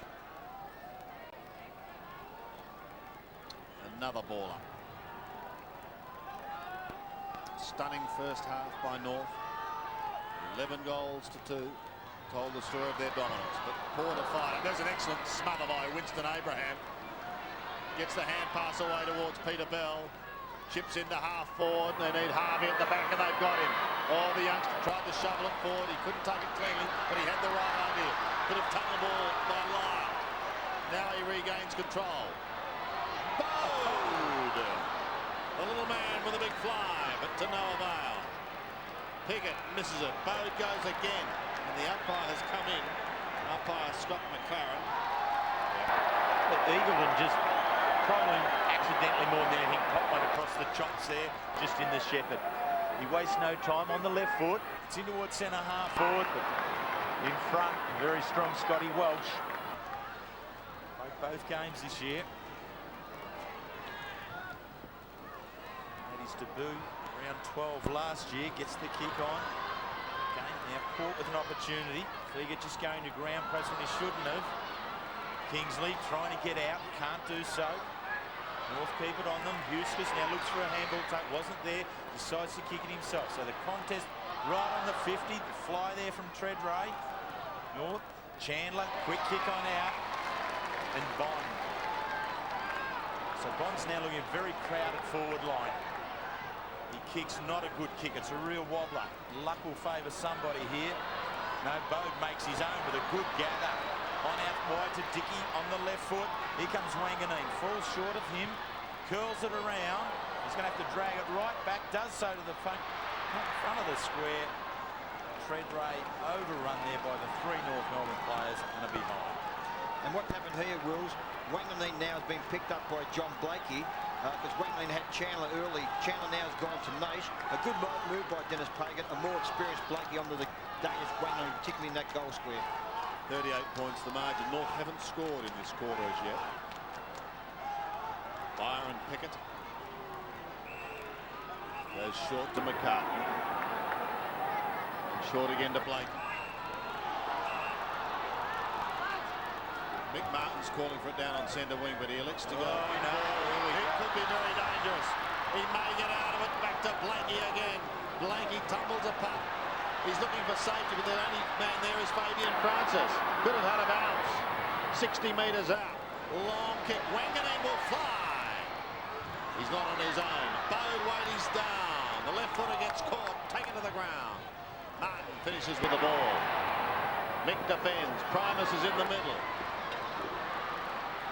Another baller. Stunning first half by North. 11 goals to 2. Told the story of their dominance. But Port are fighting. There's an excellent smother by Winston Abraham. Gets the hand pass away towards Peter Bell. Chips into half forward. They need Harvey at the back and they've got him. Oh, the youngster tried to shovel it forward. He couldn't take it cleanly, but he had the right idea. Could have taken the ball by Lyon. Now he regains control. Bode! The little man with a big fly, but to no avail. Pickett misses it. Bode goes again. And the umpire has come in. Umpire Scott McLaren. But Eagleton just probably accidentally more than anything popped one across the chops there, just in the shepherd. He wastes no time on the left foot. It's in towards centre half forward, but in front, very strong Scotty Welch. Played both games this year. Made his debut around 12 last year, gets the kick on. Okay, now Port with an opportunity. Fegert just going to ground press when he shouldn't have. Kingsley trying to get out, can't do so. North keep it on them. Useless now looks for a handball take, wasn't there, decides to kick it himself. So the contest right on the 50, the fly there from Treadway. North, Chandler, quick kick on out, and Bond. So Bond's now looking at a very crowded forward line. He kicks not a good kick. It's a real wobbler. Luck will favour somebody here. No, Bode makes his own with a good gather. On out wide to Dickey on the left foot. Here comes Wanganeen. Falls short of him. Curls it around. He's going to have to drag it right back. Does so to the front of the square. Treadray overrun there by the 3 North Melbourne players and a behind. And what happened here, Wills, Wanganeen now has been picked up by John Blakey because Wanganeen had Chandler early. Chandler now has gone to Nash. A good move by Dennis Pagan. A more experienced Blakey onto the Danish Wanganeen, particularly in that goal square. 38 points the margin. North haven't scored in this quarter as yet. Byron Pickett goes short to McCartney. Short again to Blake. Mick Martin's calling for it down on centre wing, but he elects to go. Oh, no. It could be very dangerous. He may get out of it. Back to Blakey again. Blakey tumbles a puck. He's looking for safety, but the only man there is Fabian Francis. Could have had a bounce. 60 metres out. Long kick. Wanganeen will fly. He's not on his own. Bode Wadey's down. The left footer gets caught, taken to the ground. Martin finishes with the ball. Mick defends. Primus is in the middle.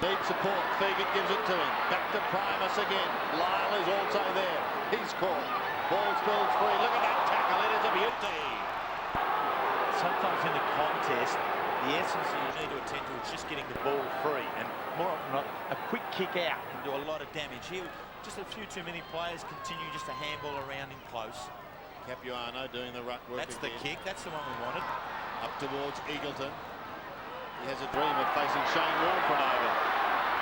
Deep support. Fegit gives it to him. Back to Primus again. Lyle is also there. He's caught. Ball spills free. Look at that tackle. It is a beauty. Sometimes in the contest, the essence that you need to attend to is just getting the ball free, and more often not, a quick kick out can do a lot of damage. Here, just a few too many players continue just to handball around in close. Capuano doing the ruck work. That's again. the kick. That's the one we wanted. Up towards Eagleton. He has a dream of facing Shane Warren over.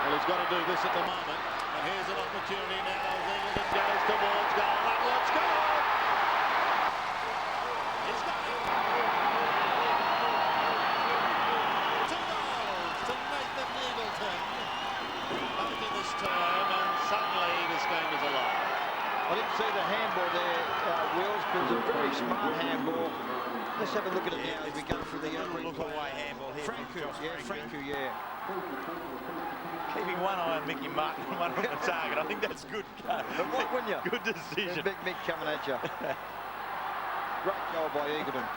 Well, he's got to do this at the moment. And here's an opportunity now as Eagleton goes towards goal. Let's go! He's got it. 2 goals to Nathan Eagleton. Both in this term, and suddenly this game is alive. I didn't see the handball there, Wills, but it was a very smart handball. Let's have a look at it now as we go through the Look away handball here. Franco, yeah. Keeping one eye on Mickey Martin, one on the target. I think that's good. What, wouldn't you? Good decision. Big Mick coming at you. Great goal by Eagleton.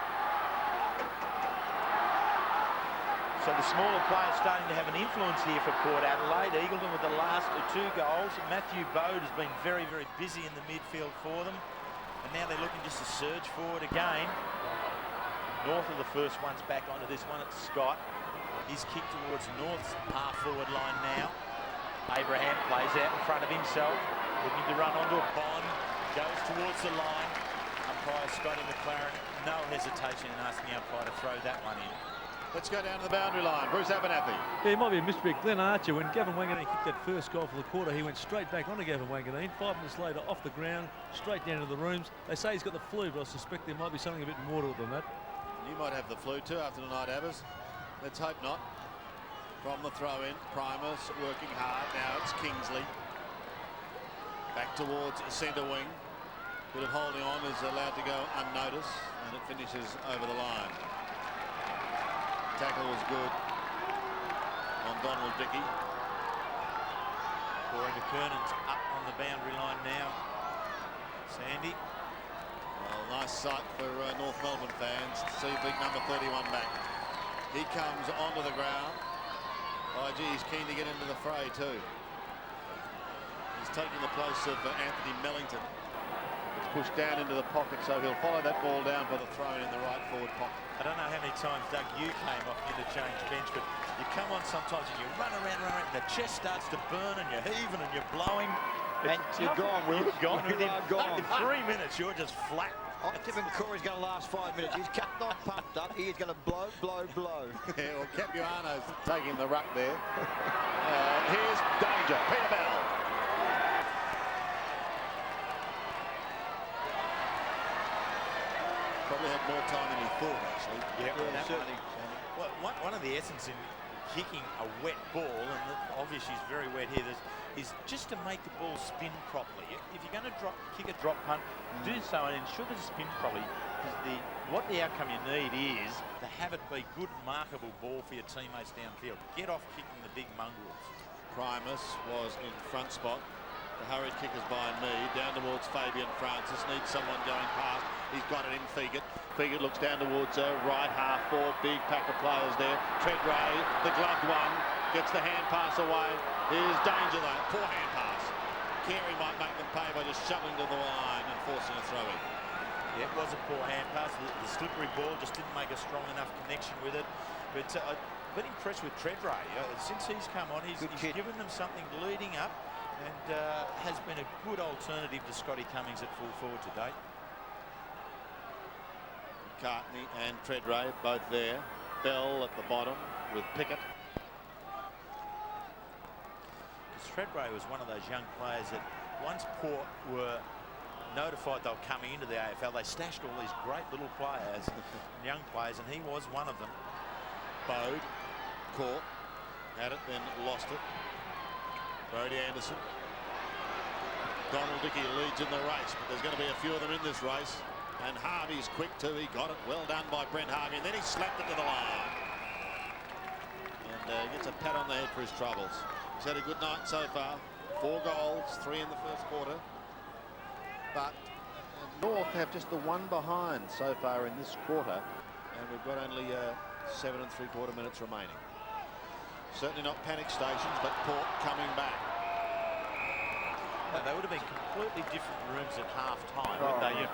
So the smaller players starting to have an influence here for Port Adelaide. Eagleton with the last 2 goals. Matthew Bode has been very, very busy in the midfield for them. And now they're looking just to surge forward again. North of the first one's back onto this one. It's Scott. He's kicked towards North's half-forward line now. Abraham plays out in front of himself. Looking to run onto a Bond. Goes towards the line. Umpire Scotty McLaren. No hesitation in asking the umpire to throw that one in. Let's go down to the boundary line. Bruce Abernathy. Yeah, it might be a mystery. Glenn Archer, when Gavin Wanganeen kicked that first goal for the quarter, he went straight back onto Gavin Wanganeen. 5 minutes later, off the ground, straight down to the rooms. They say he's got the flu, but I suspect there might be something a bit more to it than that. You might have the flu too after tonight, Abbas. Let's hope not. From the throw-in, Primus working hard. Now it's Kingsley. Back towards centre wing. Bit of holding on is allowed to go unnoticed, and it finishes over the line. Tackle was good on Donald Dickey. Corey McKernan's up on the boundary line now. Sandy. Well, nice sight for North Melbourne fans to see big number 31 back. He comes onto the ground. Oh, gee, he's keen to get into the fray too. He's taking the place of Anthony Mellington. It's pushed down into the pocket, so he'll follow that ball down for the throw in the right forward pocket. I don't know how many times, Doug, you came off the interchange bench, but you come on sometimes and you run around, and the chest starts to burn and you're heaving and you're blowing. And you're gone, Will. You're gone. You are gone. In 3 minutes, you're just flat. I'm tipping Corey's going to last 5 minutes. He's not pumped up. He is going to blow. Yeah, well, Capuano's taking the ruck there. Here's danger. Peter Bell. Probably had more time than he thought, actually. Yeah, certainly. Well, one of the essence in kicking a wet ball, and obviously he's very wet here, is just to make the ball spin properly. If you're going to kick a drop punt, do so and ensure that it spins properly. Because what the outcome you need is to have it be good, markable ball for your teammates downfield. Get off kicking the big mongrels. Primus was in front spot. The hurried kick is by me. Down towards Fabian Francis. Needs someone going past. He's got it in Fegert. Fegert looks down towards right half forward. Big pack of players there. Treadray, the gloved one, gets the hand pass away. Here's danger though. Poor hand pass. Carey might make them pay by just shoving to the line and forcing a throw in. Yeah, it was a poor hand pass. The slippery ball just didn't make a strong enough connection with it. But I've been impressed with Treadray. Since he's come on, he's given them something leading up and has been a good alternative to Scotty Cummings at full forward to date. McCartney and Treadray both there. Bell at the bottom with Pickett. Treadray was one of those young players that once Port were notified they were coming into the AFL, they stashed all these great little players, young players, and he was one of them. Bode caught, had it, then lost it. Brodie Anderson. Donald Dickey leads in the race, but there's going to be a few of them in this race. And Harvey's quick too. He got it. Well done by Brent Harvey, and then he slapped it to the line. And gets a pat on the head for his troubles. He's had a good night so far. 4 goals, 3 in the first quarter. But North have just the one behind so far in this quarter, and we've got only 7 3/4 minutes remaining. Certainly not panic stations, but Port coming back. No, they would have been completely different rooms at half-time, wouldn't they?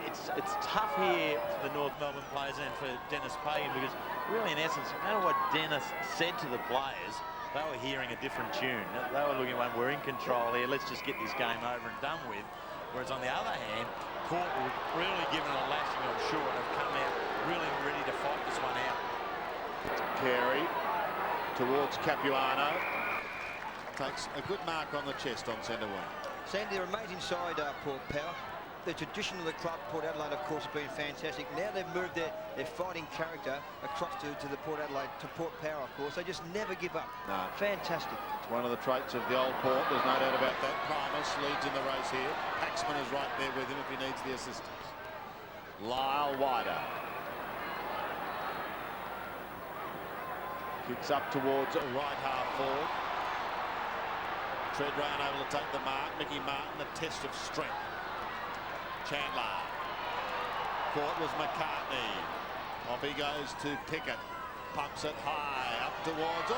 It's tough here for the North Melbourne players and for Dennis Pagan, because really, in essence, no matter what Dennis said to the players, they were hearing a different tune. They were looking at, we're in control here, let's just get this game over and done with. Whereas on the other hand, Port were really given a lashing, I'm sure, and have come out really ready to fight this one out. Carey towards Capuano. Takes a good mark on the chest on centre wing. Sandy, they're amazing side, Port Power. The tradition of the club, Port Adelaide, of course, has been fantastic. Now they've moved their fighting character across to the Port Adelaide, to Port Power, of course. They just never give up. No. Fantastic. It's one of the traits of the old Port. There's no doubt about that. Primus leads in the race here. Paxman is right there with him if he needs the assistance. Lyle wider. Kicks up towards right half forward. Treadray unable to take the mark. Mickey Martin, a test of strength. Chandler. Caught was McCartney. Off he goes to Pickett. Pumps it high up towards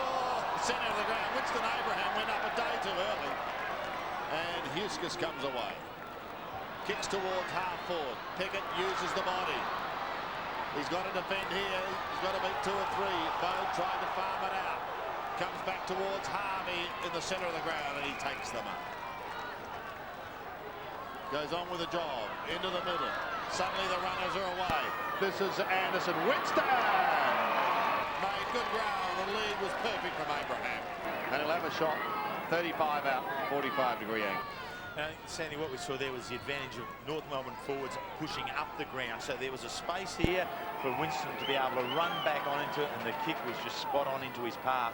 centre of the ground. Winston Abraham went up a day too early. And Huskis comes away. Kicks towards half forward. Pickett uses the body. He's got to defend here. He's got to beat 2 or 3. Bode tried to farm it out. Comes back towards Harvey in the centre of the ground, and he takes them up. Goes on with the job, into the middle. Suddenly the runners are away. This is Anderson. Winston! Made good ground. The lead was perfect from Abraham. And he'll have a shot. 35 out, 45-degree angle. Now, Sandy, what we saw there was the advantage of North Melbourne forwards pushing up the ground. So there was a space here for Winston to be able to run back on into it, and the kick was just spot on into his path.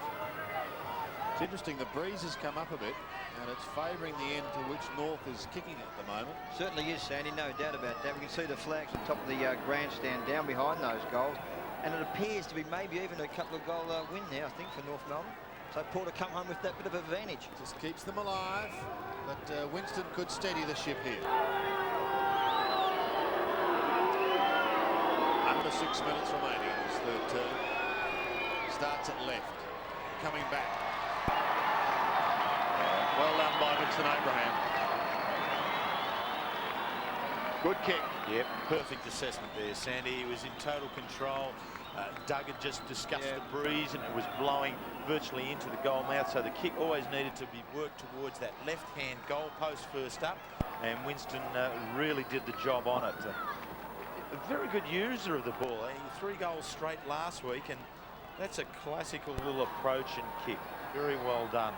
It's interesting, the breeze has come up a bit, and it's favouring the end to which North is kicking at the moment. Certainly is, Sandy, no doubt about that. We can see the flags on top of the grandstand down behind those goals, and it appears to be maybe even a couple of goal win now, I think, for North Melbourne. So Port have come home with that bit of advantage. Just keeps them alive, but Winston could steady the ship here. Under 6 minutes remaining in this third term. Starts at left, coming back. Well done by Winston Abraham. Good kick. Yep, perfect assessment there, Sandy. He was in total control. Doug had just discussed the breeze, and it was blowing virtually into the goal mouth, so the kick always needed to be worked towards that left-hand goal post first up, and Winston really did the job on it. A very good user of the ball. 3 goals straight last week, and that's a classical little approach and kick. Very well done.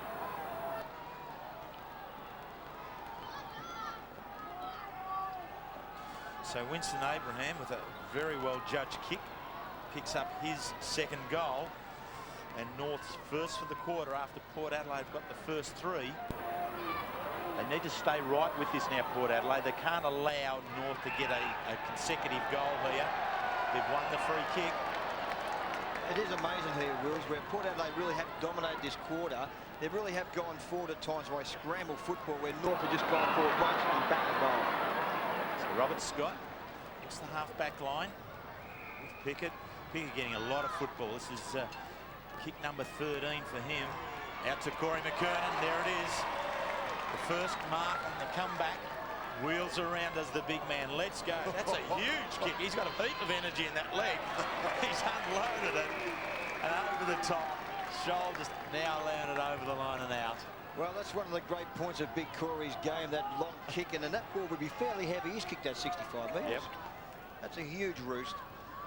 So Winston Abraham with a very well judged kick picks up his 2nd goal, and North's first for the quarter after Port Adelaide got the first 3. They need to stay right with this now, Port Adelaide. They can't allow North to get a consecutive goal here. They've won the free kick. It is amazing here, Wills, where Port Adelaide really have dominated this quarter. They really have gone forward at times by scramble football, where North have just gone forward once and back the goal. So Robert Scott hits the half-back line with Pickett. Pickett getting a lot of football. This is kick number 13 for him. Out to Corey McKernan. There it is. The first mark on the comeback. Wheels around as the big man. Let's go. That's a huge kick. He's got a heap of energy in that leg. He's unloaded it. And over the top. Scholl just now allowing it over the line and out. Well, that's one of the great points of Big Corey's game, that long kick, and that ball would be fairly heavy. He's kicked that 65 metres. Yep. That's a huge roost.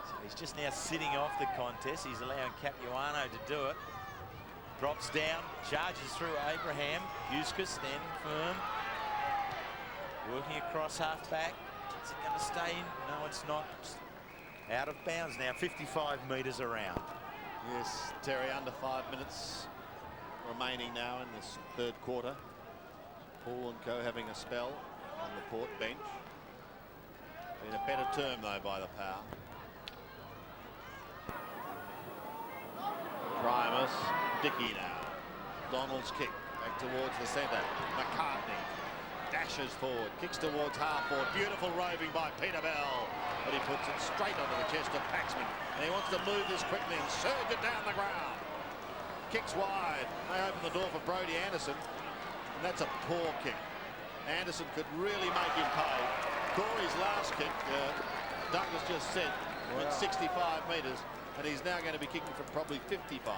So he's just now sitting off the contest. He's allowing Capuano to do it. Drops down, charges through Abraham. Yuska standing firm. Working across half-back. Is it going to stay in? No, it's not. Out of bounds now, 55 metres around. Yes, Terry, under 5 minutes remaining now in this third quarter. Paul and co having a spell on the Port bench. Been a better term, though, by the Power. Primus, Dickey now. Donald's kick back towards the centre. McCartney dashes forward, kicks towards half forward. Beautiful roving by Peter Bell, but he puts it straight onto the chest of Paxman, and he wants to move this quickly and surge it down the ground. Kicks wide. They open the door for Brodie Anderson, and that's a poor kick. Anderson could really make him pay. Corey's last kick, Douglas just said, went 65 metres, and he's now going to be kicking from probably 55.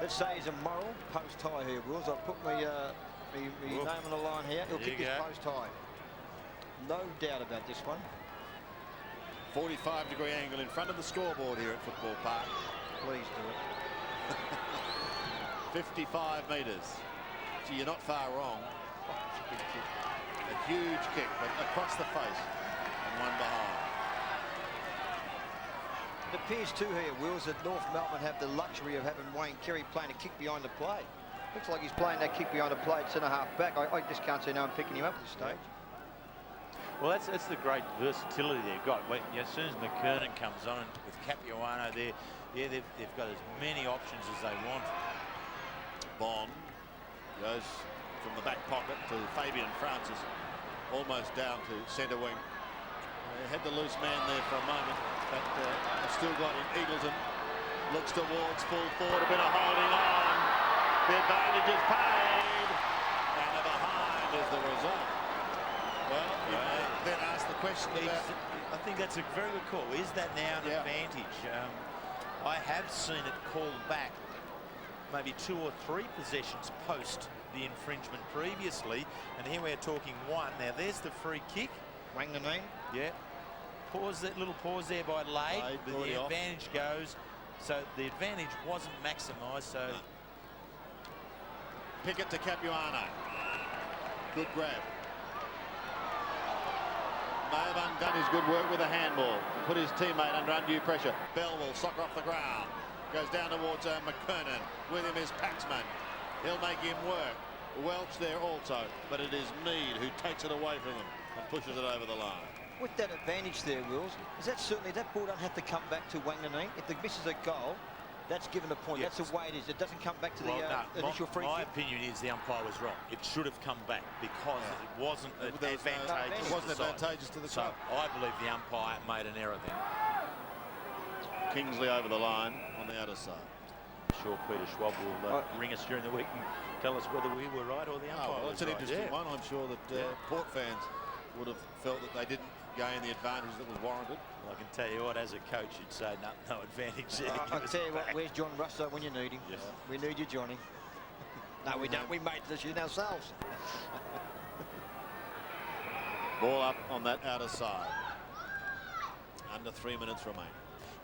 Let's say he's a moral post tie here, Wills. I'll put my name on the line here. He'll kick this post tie. No doubt about this one. 45-degree angle in front of the scoreboard here at Football Park. Please do it. 55 metres. So you're not far wrong. A huge kick, but across the face and one behind. It appears too here, Wills, that North Melbourne have the luxury of having Wayne Carey playing a kick behind the play. Looks like he's playing that kick behind the play at centre half back. I just can't see no one picking him up at this stage. Well, that's the great versatility they've got. As soon as McKernan comes on with Capuano there, they've got as many options as they want. Bond goes from the back pocket to Fabian Francis, almost down to centre wing. They had the loose man there for a moment, but they've still got him. Eagleton looks towards full forward, a bit of holding on. The advantage is paid, and a behind is the result. Well, you then ask the question about... I think that's a very good call. Is that now an advantage? I have seen it called back maybe 2 or 3 possessions post the infringement previously, and here we're talking one. Now there's the free kick. Wanganeen. Yeah. Pause, that little pause there by Lade, but the advantage goes. So the advantage wasn't maximised, so... No. Pickett to Capuano. Good grab. May have undone his good work with a handball. Put his teammate under undue pressure. Bell will soccer off the ground. Goes down towards McKernan. With him is Paxman. He'll make him work. Welch there also, but it is Mead who takes it away from him and pushes it over the line. With that advantage there, Wills, is that certainly that ball don't have to come back to Wanganeen. If the misses a goal, that's given a point. Yes. That's the way it is. It doesn't come back to the initial free kick. My opinion is the umpire was wrong. It should have come back because it wasn't advantageous. It wasn't advantageous to the club. So I believe the umpire made an error there. Kingsley over the line on the outer side. I'm sure Peter Schwab will ring us during the week and tell us whether we were right or the umpire was it's an interesting one. I'm sure that Port fans would have felt that they didn't gain the advantage that was warranted. Well, I can tell you what, as a coach, you'd say no advantage there. I'll tell you what, where's John Russo when you need him? Yes. We need you, Johnny. No, we don't. We made the decision ourselves. Ball up on that outer side. Under 3 minutes remain.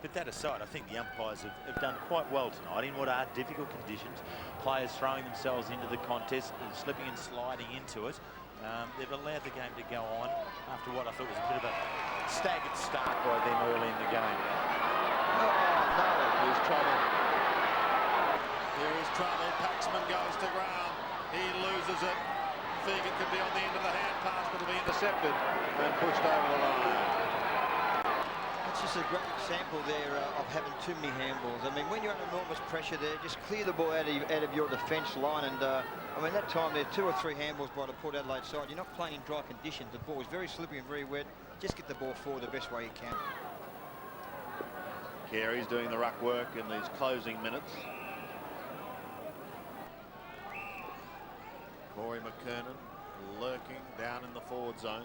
But that aside, I think the umpires have done quite well tonight in what are difficult conditions. Players throwing themselves into the contest and slipping and sliding into it. They've allowed the game to go on after what I thought was a bit of a staggered start by them early in the game. Oh, no. Here's trouble. Here is trouble. Paxman goes to ground. He loses it. Fegan could be on the end of the hand pass, but it'll be intercepted and pushed over the line. It's just is a great example there of having too many handballs. I mean, when you're under enormous pressure there, just clear the ball out of your defence line. And I mean, that time there, 2 or 3 handballs by the Port Adelaide side. You're not playing in dry conditions. The ball is very slippery and very wet. Just get the ball forward the best way you can. Carey's doing the ruck work in these closing minutes. Corey McKernan lurking down in the forward zone.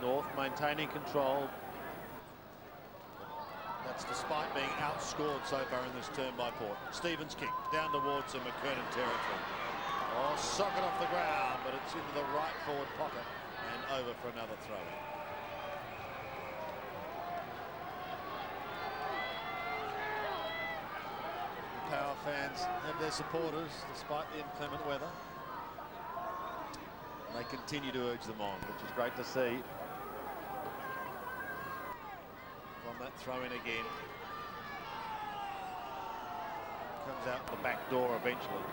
North maintaining control. That's despite being outscored so far in this term by Port. Stevens kick down towards the McKernan territory. Oh, socket off the ground, but it's into the right forward pocket and over for another throw-in. Power fans have their supporters despite the inclement weather. And they continue to urge them on, which is great to see. From that throw in again. Comes out the back door eventually.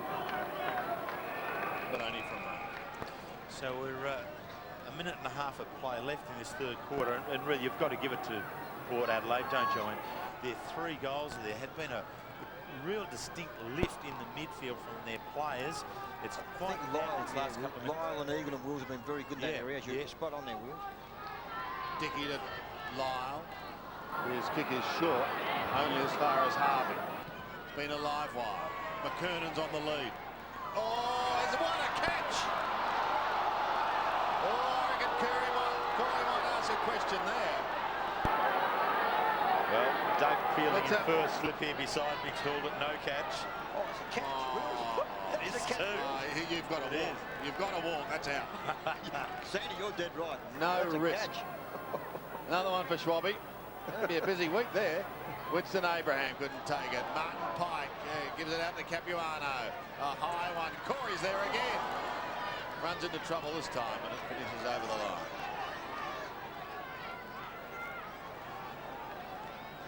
But only from that. So we're a minute and a half of play left in this third quarter. And really, you've got to give it to Port Adelaide, don't you? And their 3 goals there had been a real distinct lift in the midfield from their players. It's quite last couple of minutes. Lyle and Eagle and Wills have been very good in that area. You're spot on there, Wills. Dickey to Lyle. His kick is short, only as far as Harvey. It's been a live wire. McKernan's on the lead. Oh, what a catch! Oh, I reckon Corey might ask a question there. Well, Doug Peeling in first slip here beside me, called it no catch. Oh, it's a catch. Oh, it is too. You've got to walk. You've got to walk. That's out. Sandy, you're dead right. No That's risk. Catch. Another one for Schwabby. That'll be a busy week there. Winston Abraham couldn't take it. Martin Pike gives it out to Capuano. A high one. Corey's there again. Runs into trouble this time and it finishes over the line.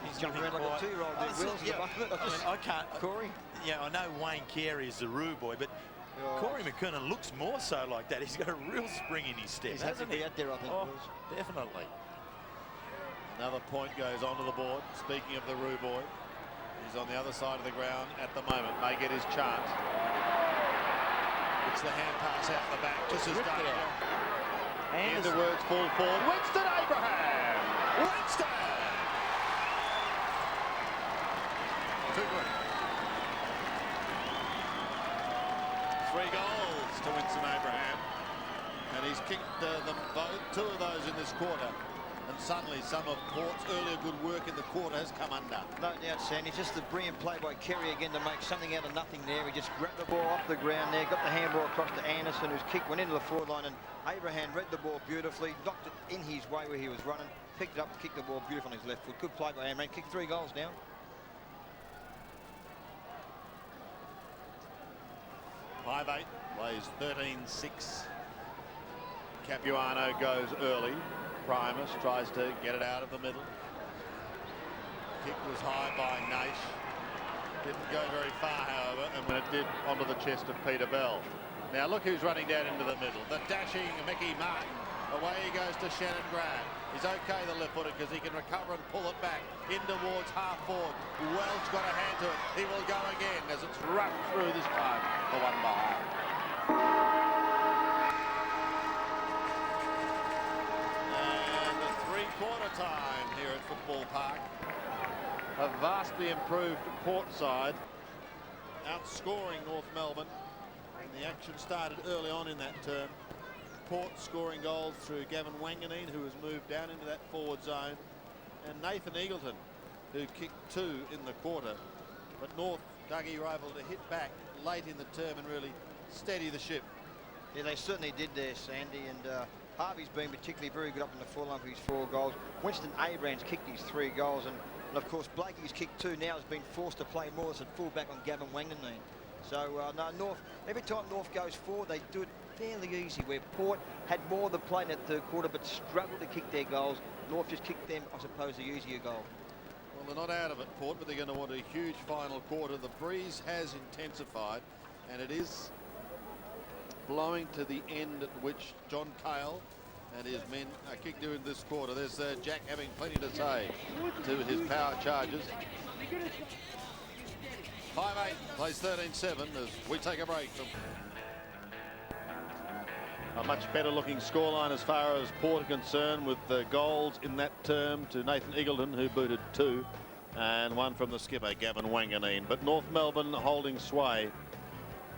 He's jumping around like a 2-year-old. I can't. Corey? Yeah, I know Wayne Carey is the Roo boy, but Corey McKernan looks more so like that. He's got a real spring in his step. He's had to be out there, I think. Definitely. Another point goes onto the board. Speaking of the Roo boy, he's on the other side of the ground at the moment. May get his chance. It's the hand pass out the back. Just as danger. And the words fall forward. Winston Abraham! Winston! Too good. 3 goals to Winston Abraham. And he's kicked them both, 2 of those in this quarter. And suddenly some of Port's earlier good work in the quarter has come under. No doubt, Sandy. Just the brilliant play by Kerry again to make something out of nothing there. He just grabbed the ball off the ground there, got the handball across to Anderson, whose kick went into the forward line, and Abraham read the ball beautifully, knocked it in his way where he was running, picked it up, kicked the ball beautifully on his left foot. Good play by Abraham. Kicked 3 goals now. Five 8 plays 13-6. Capuano goes early. Primus tries to get it out of the middle. Kick was high by Naish. Didn't go very far, however, and when it did, onto the chest of Peter Bell. Now look who's running down into the middle. The dashing Mickey Martin. Away he goes to Shannon Grant. He's okay, the left-footer, because he can recover and pull it back in towards half forward. Welch got a hand to it. He will go again as it's wrapped through this time for 1 behind. Quarter time here at Football Park. A vastly improved Port side, outscoring North Melbourne. And the action started early on in that term. Port scoring goals through Gavin Wanganeen, who has moved down into that forward zone, and Nathan Eagleton, who kicked 2 in the quarter. But North, Dougie, were able to hit back late in the term and really steady the ship. Yeah, they certainly did there, Sandy, and Harvey's been particularly very good up in the forward line for his 4 goals. Winston Abraham's kicked his 3 goals, and of course Blakey's kicked 2 now has been forced to play more as a fullback on Gavin Wanganeen. So no, North, every time North goes forward, they do it fairly easy, where Port had more of the play in that third quarter but struggled to kick their goals. North just kicked them, I suppose, the easier goal. Well, they're not out of it, Port, but they're going to want a huge final quarter. The breeze has intensified, and it is blowing to the end at which John Cale And his men are kicked in this quarter. There's Jack having plenty to say to his power charges. 5-8 plays 13-7 as we take a break. A much better looking scoreline as far as Port are concerned, with the goals in that term to Nathan Eagleton, who booted 2, and 1 from the skipper Gavin Wanganeen. But North Melbourne holding sway.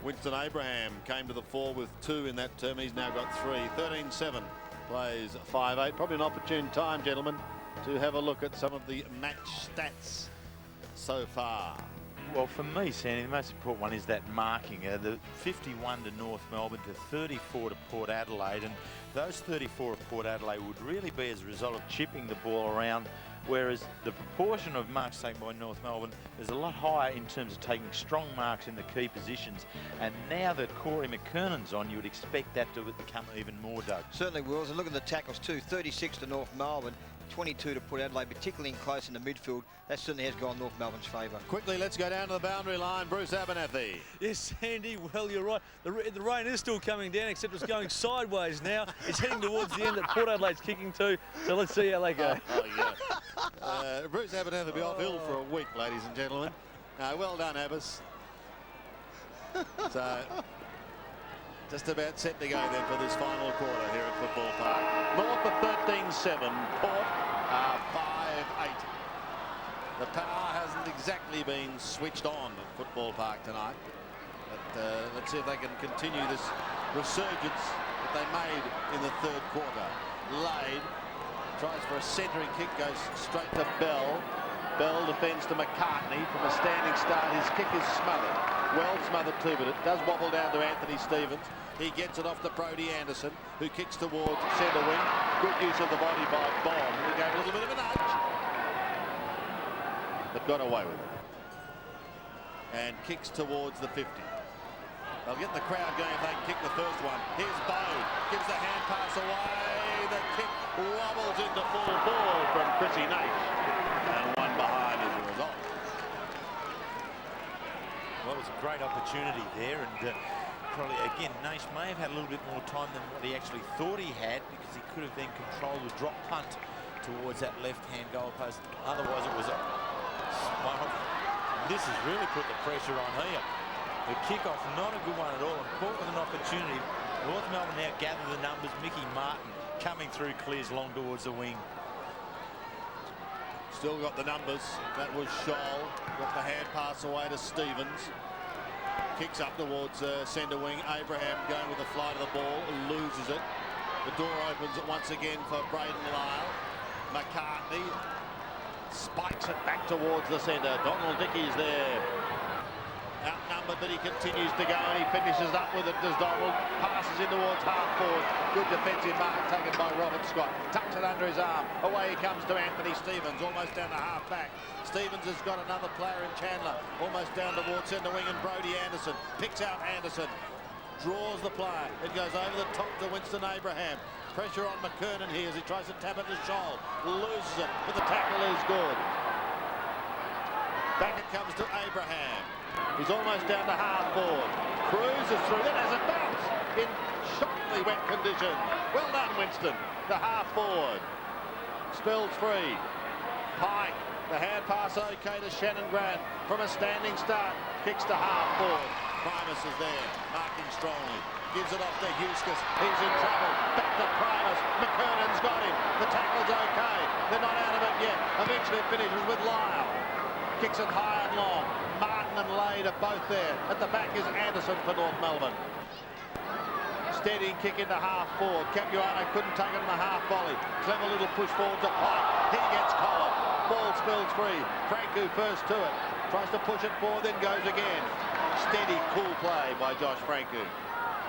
Winston Abraham came to the fore with 2 in that term. He's now got 3. 13-7 plays 5-8. Probably an opportune time, gentlemen, to have a look at some of the match stats so far. Well, for me, Sandy, the most important one is that marking. The 51 to North Melbourne to 34 to Port Adelaide. And those 34 of Port Adelaide would really be as a result of chipping the ball around, whereas the proportion of marks taken by North Melbourne is a lot higher in terms of taking strong marks in the key positions. And now that Corey McKernan's on, you would expect that to become even more, Doug. Certainly, Wills. And look at the tackles too. 36 to North Melbourne, 22 to Port Adelaide, particularly in close in the midfield. That certainly has gone North Melbourne's favour. Quickly, let's go down to the boundary line. Bruce Abernathy. Yes, Sandy, well, you're right. The rain is still coming down, except it's going sideways now. It's heading towards the end that Port Adelaide's kicking to, so let's see how they go. Yeah. Bruce Abernathy will be off ill for a week, ladies and gentlemen. Well done, Abbas. So, just about set to go then for this final quarter here at Football Park. North of 13-7, Port 5-8. The power hasn't exactly been switched on at Football Park tonight. But let's see if they can continue this resurgence that they made in the third quarter. Lade tries for a centering kick, goes straight to Bell. Bell defends to McCartney from a standing start. His kick is smothered. Well smothered too, but it does wobble down to Anthony Stevens. He gets it off to Brodie Anderson, who kicks towards centre wing. Good use of the body by Bond, who gave a little bit of a nudge, but got away with it. And kicks towards the 50. They'll get the crowd going if they can kick the first one. Here's Bow, gives the hand pass away. The kick wobbles into full ball from Chrissy Nash, and one behind as a result. Well, it was a great opportunity there, and probably, again, Nash may have had a little bit more time than what he actually thought he had, because he could have then controlled the drop punt towards that left-hand goalpost. Otherwise, it was a... Well, this has really put the pressure on here. The kickoff, not a good one at all, and Port with an opportunity. North Melbourne now gather the numbers. Mickey Martin coming through, clears long towards the wing. Still got the numbers. That was Scholl. Got the hand pass away to Stevens. Kicks up towards centre wing. Abraham going with the flight of the ball. Loses it. The door opens it once again for Braden Lyle. McCartney spikes it back towards the centre. Donald Dickey's there. Outnumbered, but he continues to go, and he finishes up with it as Donald passes in towards half forward. Good defensive mark taken by Robert Scott. Tucks it under his arm. Away he comes to Anthony Stevens, almost down to half back. Stevens has got another player in Chandler, almost down towards centre wing, and Brodie Anderson picks out Anderson. Draws the play. It goes over the top to Winston Abraham. Pressure on McKernan here as he tries to tap it to Scholl. Loses it, but the tackle is good. Back it comes to Abraham. He's almost down to half forward. Cruises through. Then has a bounce in shockingly wet conditions. Well done, Winston. The half forward. Spills free. Pike. The hand pass okay to Shannon Grant from a standing start. Kicks to half forward. Primus is there, marking strongly. Gives it off to Huskus. He's in trouble. Back to Primus. McKernan's got him. The tackle's okay. They're not out of it yet. Eventually it finishes with Lyle. Kicks it high and long. Martin and Lade are both there. At the back is Anderson for North Melbourne. Steady kick into half forward. Capuano couldn't take it on the half volley. Clever little push forward to Pike. He gets collared. Ball spills free. Franku first to it. Tries to push it forward, then goes again. Steady, cool play by Josh Franku.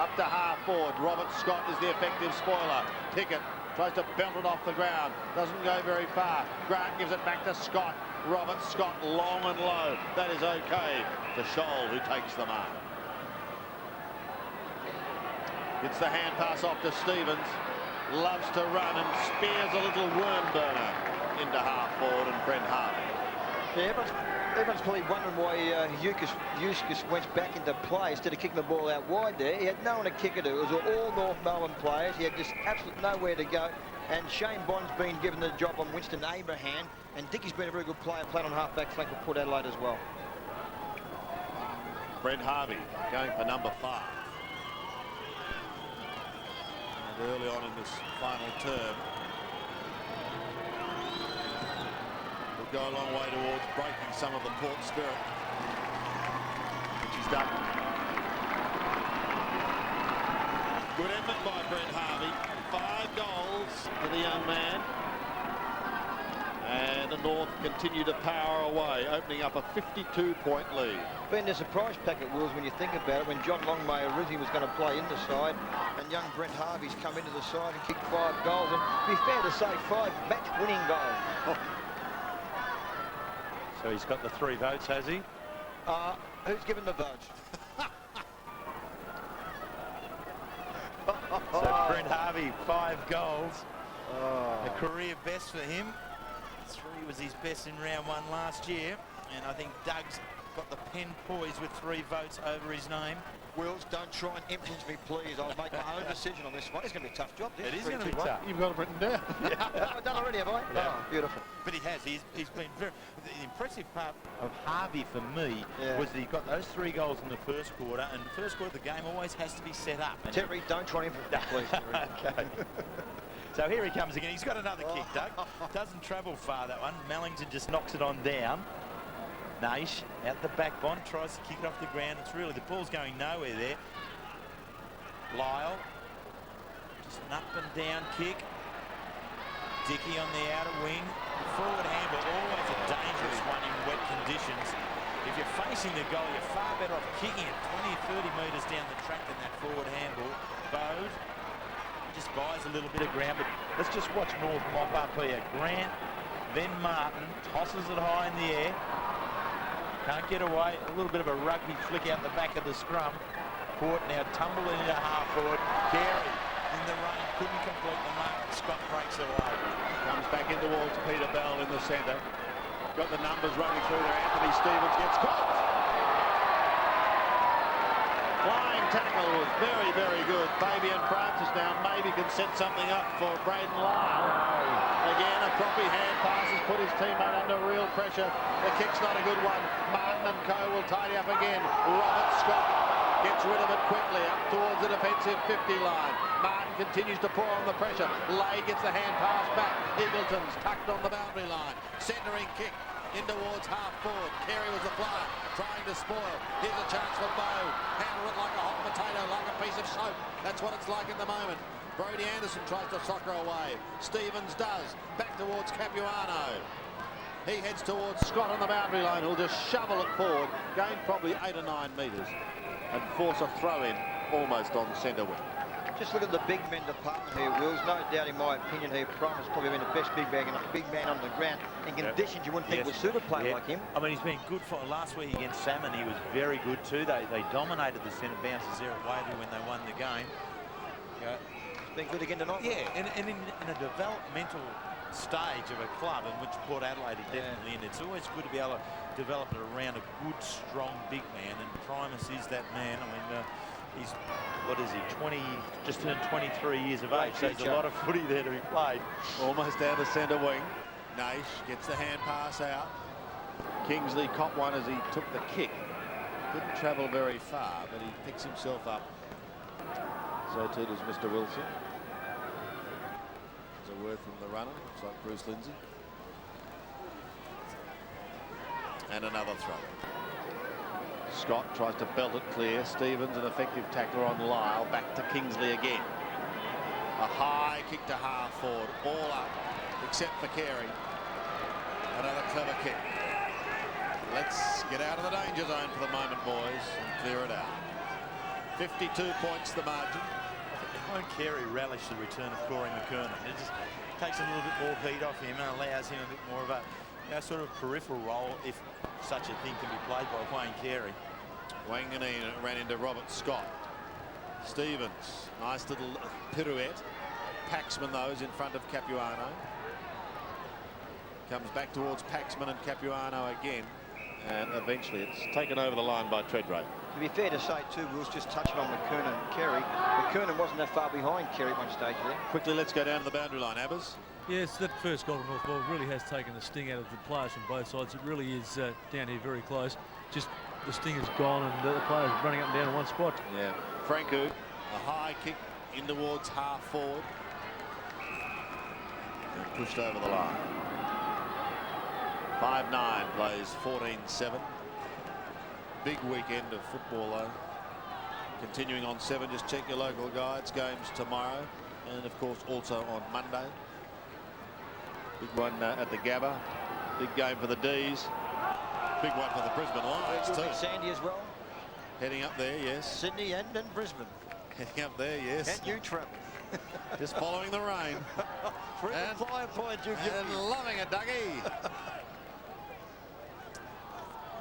Up to half forward. Robert Scott is the effective spoiler. Pickett tries to belt it off the ground. Doesn't go very far. Grant gives it back to Scott. Robert Scott long and low. That is okay to Scholl, who takes the mark. It's the hand pass off to Stevens. Loves to run and spears a little worm burner into half forward, and Brent Harvey. Yeah, everyone's probably wondering why Eustace went back into play instead of kicking the ball out wide there. He had no one to kick it to. It was all North Melbourne players. He had just absolutely nowhere to go. And Shane Bond's been given the job on Winston Abraham. And Dickie's been a very good player, playing on half-back flank for Port Adelaide as well. Brent Harvey going for number 5. And early on in this final term, will go a long way towards breaking some of the Port spirit, which he's done. Good effort by Brent Harvey. 5 goals for the young man. And the North continue to power away, opening up a 52-point lead. Been a surprise packet, Wills, when you think about it, when John Longmay originally was going to play in the side, and young Brent Harvey's come into the side and kicked 5 goals, and to be fair to say, 5 match-winning goals. Oh. So he's got the 3 votes, has he? Who's given the votes? So Brent Harvey, 5 goals. A career best for him. 3 was his best in round 1 last year. And I think Doug's got the pen poised with 3 votes over his name. Wills, don't try and influence me, please. I'll make my own decision on this one. It's going to be a tough job. This It is going to be tough. You've got it written down. I've done already, have I? Yeah. Oh, beautiful. But he has. He's been very... The impressive part of Harvey for me was that he got those 3 goals in the first quarter, and the first quarter of the game always has to be set up. And Terry, don't try and influence me, please. okay. So here he comes again. He's got another kick, Doug. Doesn't travel far, that one. Mellington just knocks it on down. Naish out the back bond, tries to kick it off the ground. It's really, the ball's going nowhere there. Lyle, just an up and down kick. Dickey on the outer wing. Forward handball, always a dangerous one in wet conditions. If you're facing the goal, you're far better off kicking it 20, 30 metres down the track than that forward handball. Bode just buys a little bit of ground, but let's just watch North mop up here. Grant, then Martin, tosses it high in the air. Can't get away. A little bit of a rugby flick out the back of the scrum. Port now tumbling into half forward. Carey in the rain, couldn't complete the mark. Scott breaks away. Comes back in towards Peter Bell in the centre. Got the numbers running through there. Anthony Stevens gets caught. Flying tackle was very, very good. Fabian Francis now maybe can set something up for Braden Lyle. Again, a proppy hand pass has put his teammate under real pressure. The kick's not a good one. Martin and Co will tidy up again. Robert Scott gets rid of it quickly up towards the defensive 50 line. Martin continues to pour on the pressure. Lay gets the hand pass back. Eagleton's tucked on the boundary line. Centering kick in towards half forward. Carey was the flyer, trying to spoil. Here's a chance for Bowe. Handle it like a hot potato, like a piece of soap. That's what it's like at the moment. Brody Anderson tries to soccer away. Stevens does. Back towards Capuano. He heads towards Scott on the boundary line, who'll just shovel it forward, gain probably 8 or 9 metres, and force a throw in almost on centre wing. Just look at the big men department here, Wills. No doubt, in my opinion, here, Primus probably been the best big man on the ground. In conditions you wouldn't think would suit a player like him. I mean, he's been good for last week against Salmon. He was very good too. They dominated the centre bounces there at Waverley when they won the game. Yeah. Been good again tonight. Yeah, and in a developmental stage of a club in which Port Adelaide is definitely in, it's always good to be able to develop it around a good, strong, big man, and Primus is that man. I mean, he's, what is he, just turned 23 years of age, so there's a lot of footy there to be played. Almost down to centre wing. Naish gets the hand pass out. Kingsley caught one as he took the kick. Didn't travel very far, but he picks himself up. So too does Mr. Wilson. There's a word from the runner. Looks like Bruce Lindsay. And another throw. Scott tries to belt it clear. Stevens, an effective tackler on Lyle. Back to Kingsley again. A high kick to half forward. All up, except for Carey. Another clever kick. Let's get out of the danger zone for the moment, boys, and clear it out. 52 points the margin. Won't Carey relish the return of Corey McKernan? It just takes a little bit more heat off him and allows him a bit more of a sort of peripheral role, if such a thing can be played by Wayne Carey. Wanganeen ran into Robert Scott. Stevens, nice little pirouette. Paxman those in front of Capuano. Comes back towards Paxman and Capuano again. And eventually it's taken over the line by Treadray. To be fair to say, too, Will's just touching on McKernan and Kerry. McKernan wasn't that far behind Kerry at one stage there. Quickly, let's go down to the boundary line. Abbas? Yes, that first goal to North Melbourne really has taken the sting out of the players from both sides. It really is down here very close. Just the sting is gone and the players running up and down in one spot. Yeah. Franco, a high kick in towards half forward. And pushed over the line. 5-9 plays 14-7. Big weekend of football though. Continuing on 7, just check your local guides. Games tomorrow and of course also on Monday. Big one at the Gabba. Big game for the D's. Big one for the Brisbane Lions too. Sandy as well. Heading up there, yes. Sydney and Brisbane. Heading up there, yes. And you, Trevor. Just following the rain. And loving it, Dougie.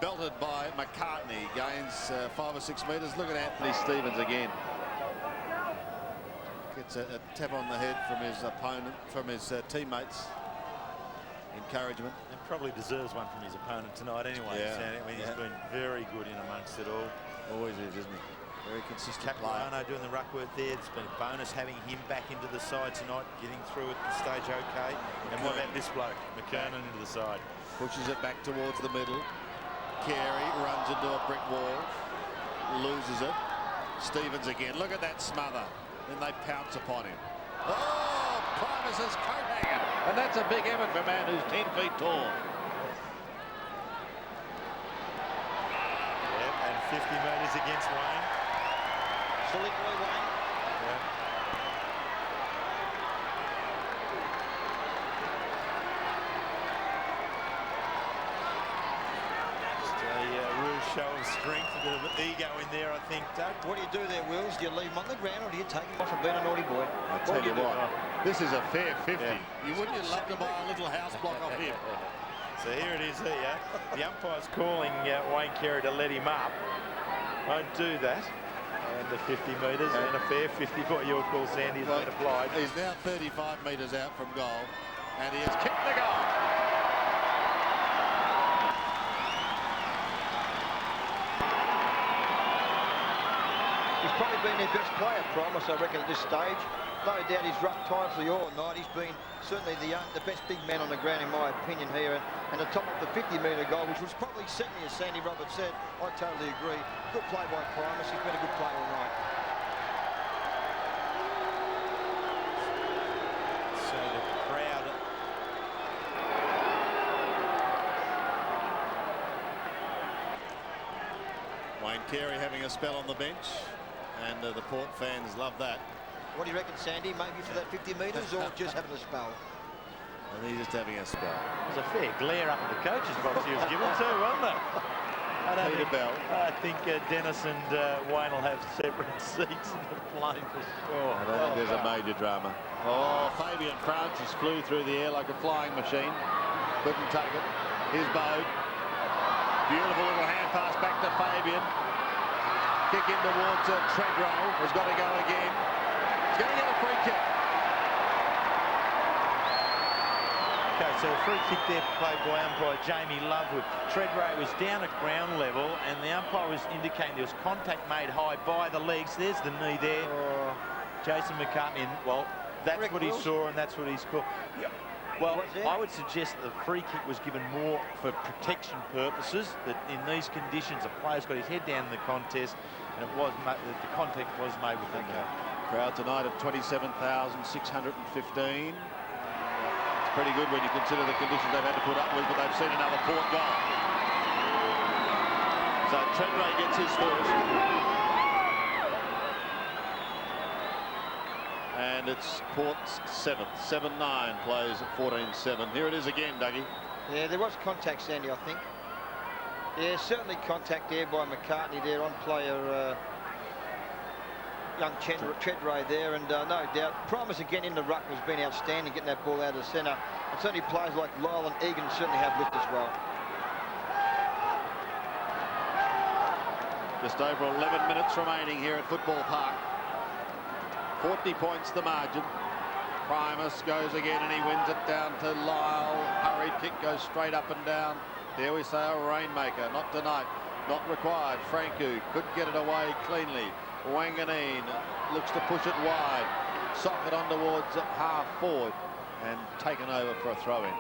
Belted by McCartney, gains 5 or 6 metres. Look at Anthony Stevens again. Gets a tap on the head from his opponent, from his teammates. Encouragement. And probably deserves one from his opponent tonight anyway. Yeah. I mean, he's been very good in amongst it all. Always is, isn't he? Very consistent player. Capuano doing the ruck work there. It's been a bonus having him back into the side tonight, getting through at the stage okay. And what about this bloke, McKernan, into the side? Pushes it back towards the middle. Carey runs into a brick wall, loses it. Stevens again. Look at that smother. Then they pounce upon him. Oh, Primus is coat hanging. And that's a big effort for a man who's 10 feet tall. Yep, and 50 metres against Wayne. Silly boy Wayne. Yeah. Show of strength, a bit of ego in there, I think, Doug. What do you do there, Wills? Do you leave him on the ground or do you take him off and being a naughty boy? I tell you what, this is a fair 50. Yeah. Wouldn't you love to buy a little house block off him? So here it is here. The umpire's calling Wayne Carey to let him up. Won't do that. And the 50 metres and a fair 50, what you'll call, Sandy, has been applied. He's now 35 metres out from goal and he has kicked the goal. He's probably been their best player, Primus, I reckon, at this stage. No doubt he's rough tirelessly all night. He's been certainly the best big man on the ground, in my opinion, here. And to top up the 50-metre goal, which was probably certainly, as Sandy Roberts said, I totally agree. Good play by Primus. He's been a good player all night. So the crowd... Wayne Carey having a spell on the bench. And the Port fans love that. What do you reckon, Sandy? Maybe for that 50 metres or just having a spell? I think he's just having a spell. There's a fair glare up at the coach's box he was given too, wasn't there? I think Dennis and Wayne will have separate seats in the plane for sure. I don't think there's a major drama. Oh, Fabian Francis flew through the air like a flying machine. Couldn't take it. Here's Bode. Beautiful little hand pass back to Fabian. Kick in towards Treadray. Has got to go again. He's going to get a free kick. Okay, so a free kick there played by umpire Jamie Lovewood. Treadray was down at ground level and the umpire was indicating there was contact made high by the legs. There's the knee there. Jason McCartney, well, that's Rick what he Wilson. saw and that's what he's called. Yep. Well, I would suggest that the free kick was given more for protection purposes, that in these conditions a player's got his head down in the contest and the contact was made with the knee. Crowd tonight of 27,615. It's pretty good when you consider the conditions they've had to put up with, but they've seen another Port goal. So Treadray gets his first. And it's Port's 7th. 7-9 plays at 14-7. Here it is again, Dougie. Yeah, there was contact, Sandy, I think. Yeah, certainly contact there by McCartney there on player young Treadray there, and no doubt Primus again in the ruck has been outstanding, getting that ball out of the centre. And certainly players like Lyle and Egan certainly have lift as well. Just over 11 minutes remaining here at Football Park. 40 points the margin. Primus goes again and he wins it down to Lyle. Hurried kick goes straight up and down. There we say a rainmaker. Not tonight. Not required. Franku could get it away cleanly. Wanganeen looks to push it wide. Socket on towards half forward and taken over for a throw-in.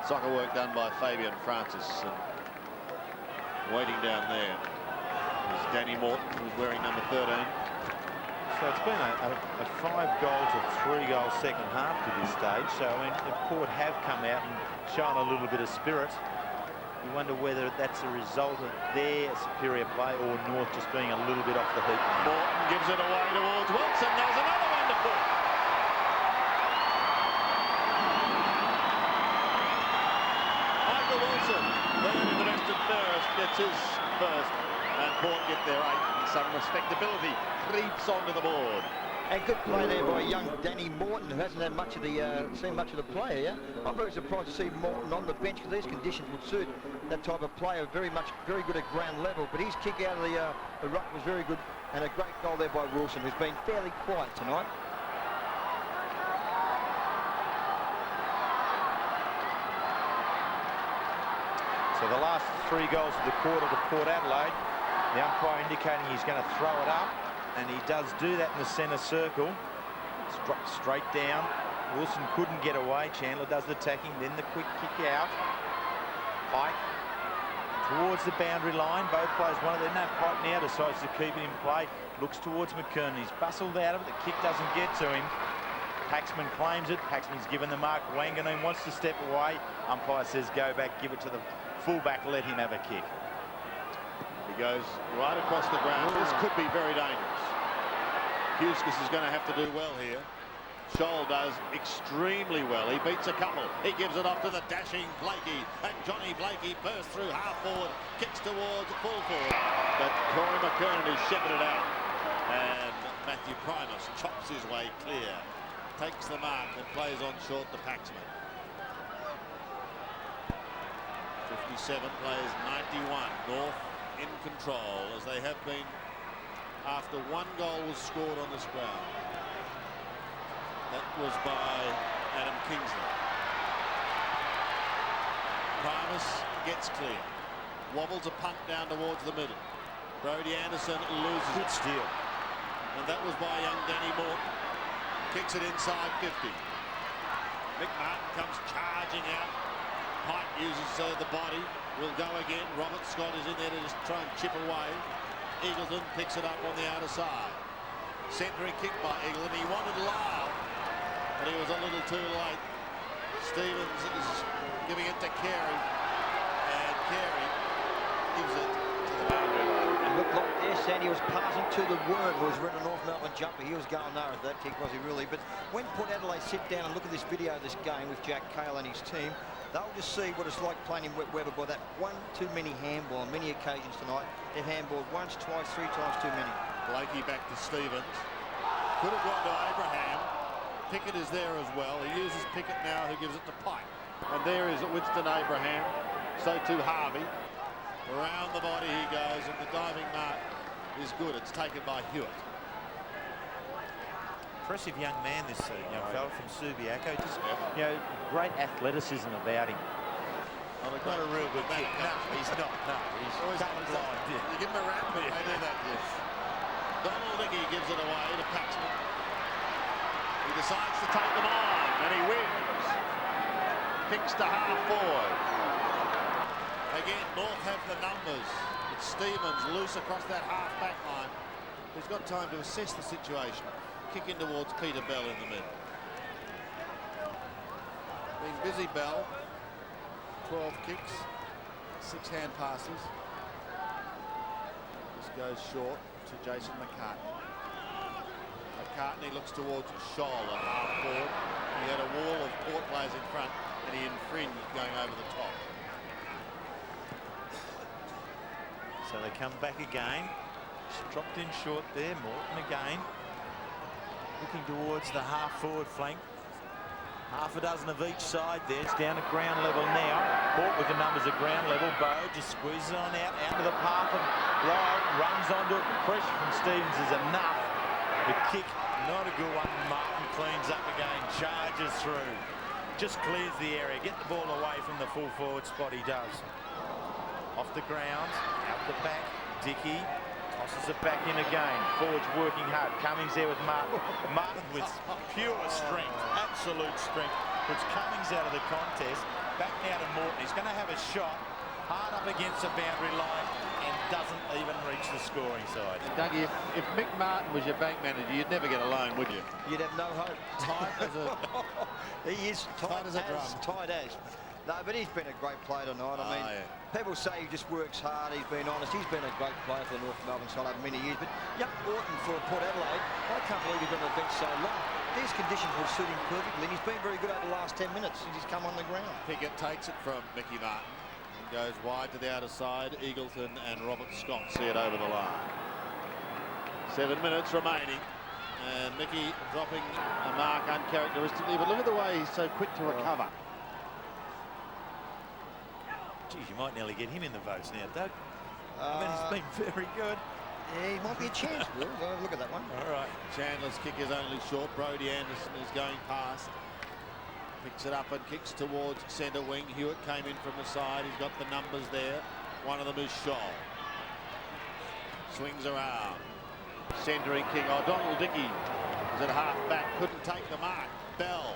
Soccer work done by Fabian Francis. And waiting down there is Danny Morton, who's wearing number 13. So it's been a 5 goals or 3 goals second half to this stage. So I mean, if Port have come out and shown a little bit of spirit, you wonder whether that's a result of their superior play or North just being a little bit off the heat. Morton gives it away towards Wilson. There's another one to put. Michael Wilson, third in the vested first, gets his first. And Port get their 8 and some respectability creeps onto the board. And good play there by young Danny Morton, who hasn't had much of the seen much of the player yet. I'm very surprised to see Morton on the bench because these conditions would suit that type of player. Very good at ground level, but his kick out of the ruck was very good, and a great goal there by Wilson, who's been fairly quiet tonight. So the last 3 goals of the quarter to Port Adelaide, the umpire indicating he's going to throw it up, and he does do that in the centre circle. It's dropped straight down. Wilson couldn't get away. Chandler does the tacking, then the quick kick out. Pike towards the boundary line. Both players, one of them, no, Pike now decides to keep it in play. Looks towards McKernan. He's bustled out of it. The kick doesn't get to him. Paxman claims it. Paxman's given the mark. Wanganeen wants to step away. Umpire says go back, give it to the fullback, let him have a kick. He goes right across the ground. This could be very dangerous. Huskis is going to have to do well here. Scholl does extremely well. He beats a couple. He gives it off to the dashing Blakey. And Johnny Blakey bursts through half forward, kicks towards full forward. But Corey McKernan is shepherded out. And Matthew Primus chops his way clear. Takes the mark and plays on short to Paxman. 57 plays 91. North in control as they have been after 1 goal was scored on this ground. That was by Adam Kingsley. Primus gets clear. Wobbles a punt down towards the middle. Brodie Anderson loses it. Steal. And that was by young Danny Morton. Kicks it inside 50. Mick Martin comes charging out. Pike uses the body. Will go again. Robert Scott is in there to just try and chip away. Eagleton picks it up on the outer side. Centering kick by Eagleton. He wanted Lyle, but he was a little too late. Stevens is giving it to Carey, and Carey gives it to the boundary line. It looked like there, Sandy was passing to the Worm, who was running North Melbourne jumper. He was going there at that kick, was he really? But when Port Adelaide sit down and look at this video of this game with Jack Cale and his team, they'll just see what it's like playing in wet weather by that one too many handball on many occasions tonight. They've handballed once, twice, 3 times too many. Blakey back to Stevens. Could have gone to Abraham. Pickett is there as well. He uses Pickett now, who gives it to Pike. And there is Winston Abraham. So too Harvey. Around the body he goes, and the diving mark is good. It's taken by Hewitt. Impressive young man, this young fella from Subiaco. Just, you know, great athleticism about him. Oh, Not a real good kick. No, he's not. No, he's coming blind. You give him a rap, but they do that, yes. Donald Dickey gives it away to Paxman. He decides to take them on, and he wins. Kicks to half forward. Again, North have the numbers. It's Stevens loose across that half-back line. He's got time to assess the situation. Kicking towards Peter Bell in the middle. Being busy, Bell. 12 kicks, 6 hand passes. This goes short to Jason McCartney. McCartney looks towards Scholl at half forward. He had a wall of Port players in front, and he infringed going over the top. So they come back again. Just dropped in short there. Morton again. Looking towards the half-forward flank. Half a dozen of each side there. It's down at ground level now. Port with the numbers at ground level. Bow just squeezes on out to the path of Lyle. Runs onto it. The pressure from Stevens is enough. The kick Not a good one. Martin cleans up again, charges through, just clears the area. Get the ball away from the full forward spot. He does. Off the ground, out the back. Dickey tosses it back in again. Forwards working hard. Cummings there with Martin. Martin with pure strength, absolute strength. Puts Cummings out of the contest. Back now to Morton. He's going to have a shot hard up against the boundary line and doesn't even reach the scoring side. Dougie, if Mick Martin was your bank manager, you'd never get a loan, would you? You'd have no hope. Tight as a... He is tight as a drum. Tight as. No, but he's been a great player tonight. I mean, people say he just works hard. He's been honest. He's been a great player for the North Melbourne side over many years. But young Orton for Port Adelaide, I can't believe he's been on the bench so long. These conditions will suit him perfectly. And he's been very good over the last 10 minutes since he's come on the ground. Pickett takes it from Mickey Martin and goes wide to the outer side. Eagleton and Robert Scott see it over the line. 7 minutes remaining. And Mickey dropping a mark uncharacteristically. But look at the way he's so quick to recover. Geez, you might nearly get him in the votes now, Doug. I mean, he's been very good. Yeah, he might be a chance, Will. Look at that one. All right. Chandler's kick is only short. Brodie Anderson is going past. Picks it up and kicks towards centre wing. Hewitt came in from the side. He's got the numbers there. One of them is Scholl. Swings around. Centering kick. Oh, Donald Dickey was at half back. Couldn't take the mark. Bell.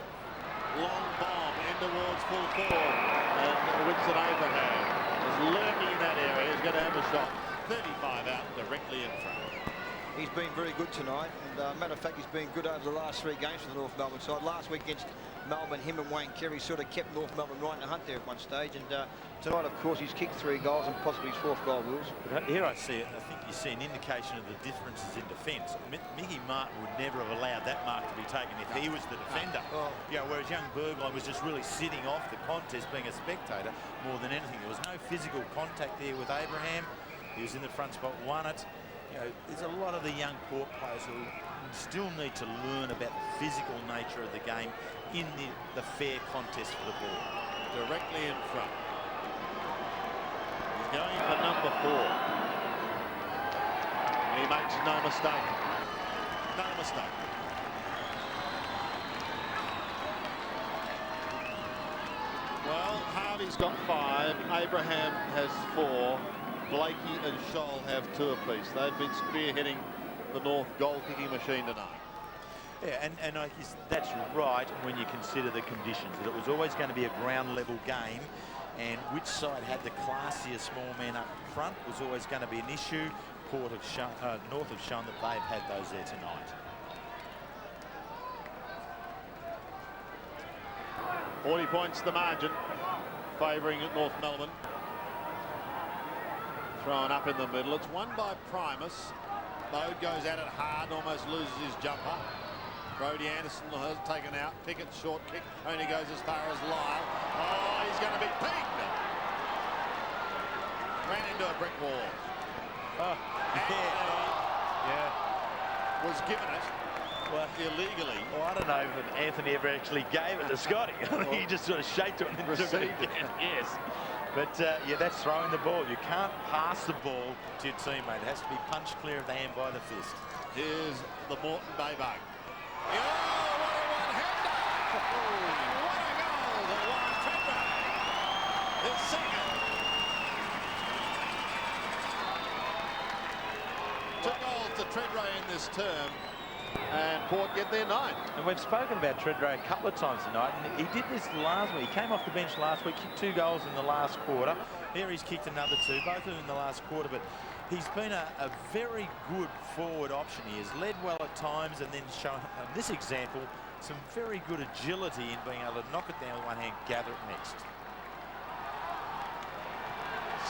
Long bomb in towards full forward. And Winston Abraham is lurking in that area. He's going to have a shot. 35 out directly in front. He's been very good tonight, and matter of fact, he's been good over the last 3 games for the North Melbourne side. Last week against Melbourne, him and Wayne Carey sort of kept North Melbourne right in the hunt there at one stage, and tonight, of course, he's kicked 3 goals and possibly his 4th goal, Wills. But here I see it. I think you see an indication of the differences in defence. Mickey Martin would never have allowed that mark to be taken if he was the defender. Whereas young Burgoyne was just really sitting off the contest, being a spectator more than anything. There was no physical contact there with Abraham. He was in the front spot, won it. There's a lot of the young Port players who still need to learn about the physical nature of the game in the fair contest for the ball. Directly in front. He's going for number 4. He makes no mistake. No mistake. Well, Harvey's got 5. Abraham has 4. Blakey and Scholl have 2 apiece. They've been spearheading the North goal-kicking machine tonight. Yeah, and I guess that's right when you consider the conditions, that it was always going to be a ground-level game, and which side had the classier small men up front was always going to be an issue. North have shown that they've had those there tonight. 40 points the margin, favouring North Melbourne. Thrown up in the middle. It's won by Primus. Bode goes at it hard, almost loses his jumper. Brodie Anderson has taken out. Pickett's short kick only goes as far as Lyle. Oh, he's going to be pegged. Ran into a brick wall. Was given it illegally. Well, I don't know if Anthony ever actually gave it to Scotty. He just sort of shaped it and then took it again. Yes. But, yeah, that's throwing the ball. You can't pass the ball to your teammate. It has to be punched clear of the hand by the fist. Here's the Morton Baybug. Oh, what a one-hander! What a goal to Warren Treadway. His second. 2 goals to Treadway in this term. And Port get their 9. And we've spoken about Treadway a couple of times tonight, and he did this last week. He came off the bench last week, kicked 2 goals in the last quarter. Here he's kicked another 2, both of them in the last quarter, but he's been a very good forward option. He has led well at times and then shown, in this example, some very good agility in being able to knock it down with one hand, gather it next.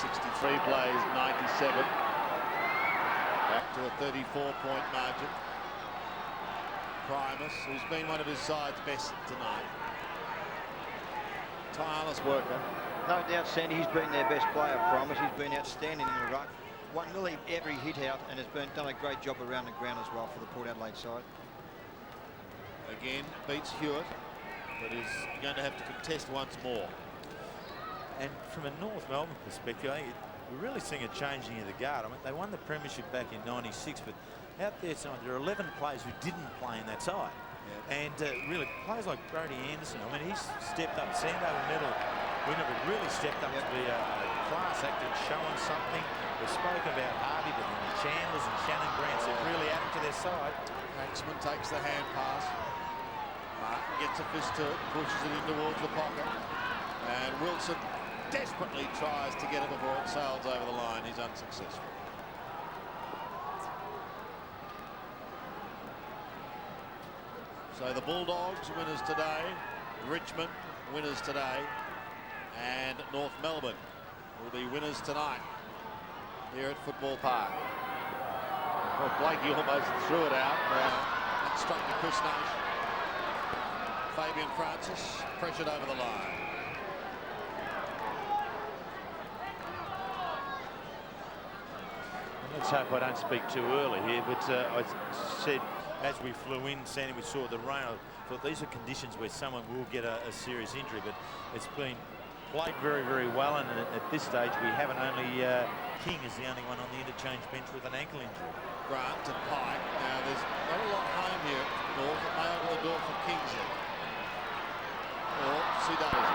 63 plays, 97. Back to a 34-point margin. Primus, who's been one of his side's best tonight. Tireless worker. No doubt, Sandy, he's been their best player, Primus. He's been outstanding in the ruck. Won nearly every hit out and has done a great job around the ground as well for the Port Adelaide side. Again, beats Hewitt, but is going to have to contest once more. And from a North Melbourne perspective, I think we're really seeing a changing of the guard. I mean, they won the premiership back in '96, but out there, so there are 11 players who didn't play in that side. And really, players like Brody Anderson, I mean, he's stepped up. Sandover Medal, we never really stepped up to be a class act and showing something. We spoke about Harvey, but then the Chandlers and Shannon Grants have really added to their side. Hanksman takes the hand pass. Martin gets a fist to it, pushes it in towards the pocket. And Wilson desperately tries to get it before it sails over the line. He's unsuccessful. So the Bulldogs winners today, Richmond winners today, and North Melbourne will be winners tonight here at Football Park. Well, Blakey almost threw it out. That struck to Chris Nash. Fabian Francis pressured over the line. Let's hope I don't speak too early here, but I said as we flew in, Sandy, we saw the rain. I thought these are conditions where someone will get a serious injury, but it's been played very, very well, and at this stage we haven't only King is the only one on the interchange bench with an ankle injury. Grant to Pike. Now there's not a lot home here at North. It may open the door for Kingsley. Or Sidazi.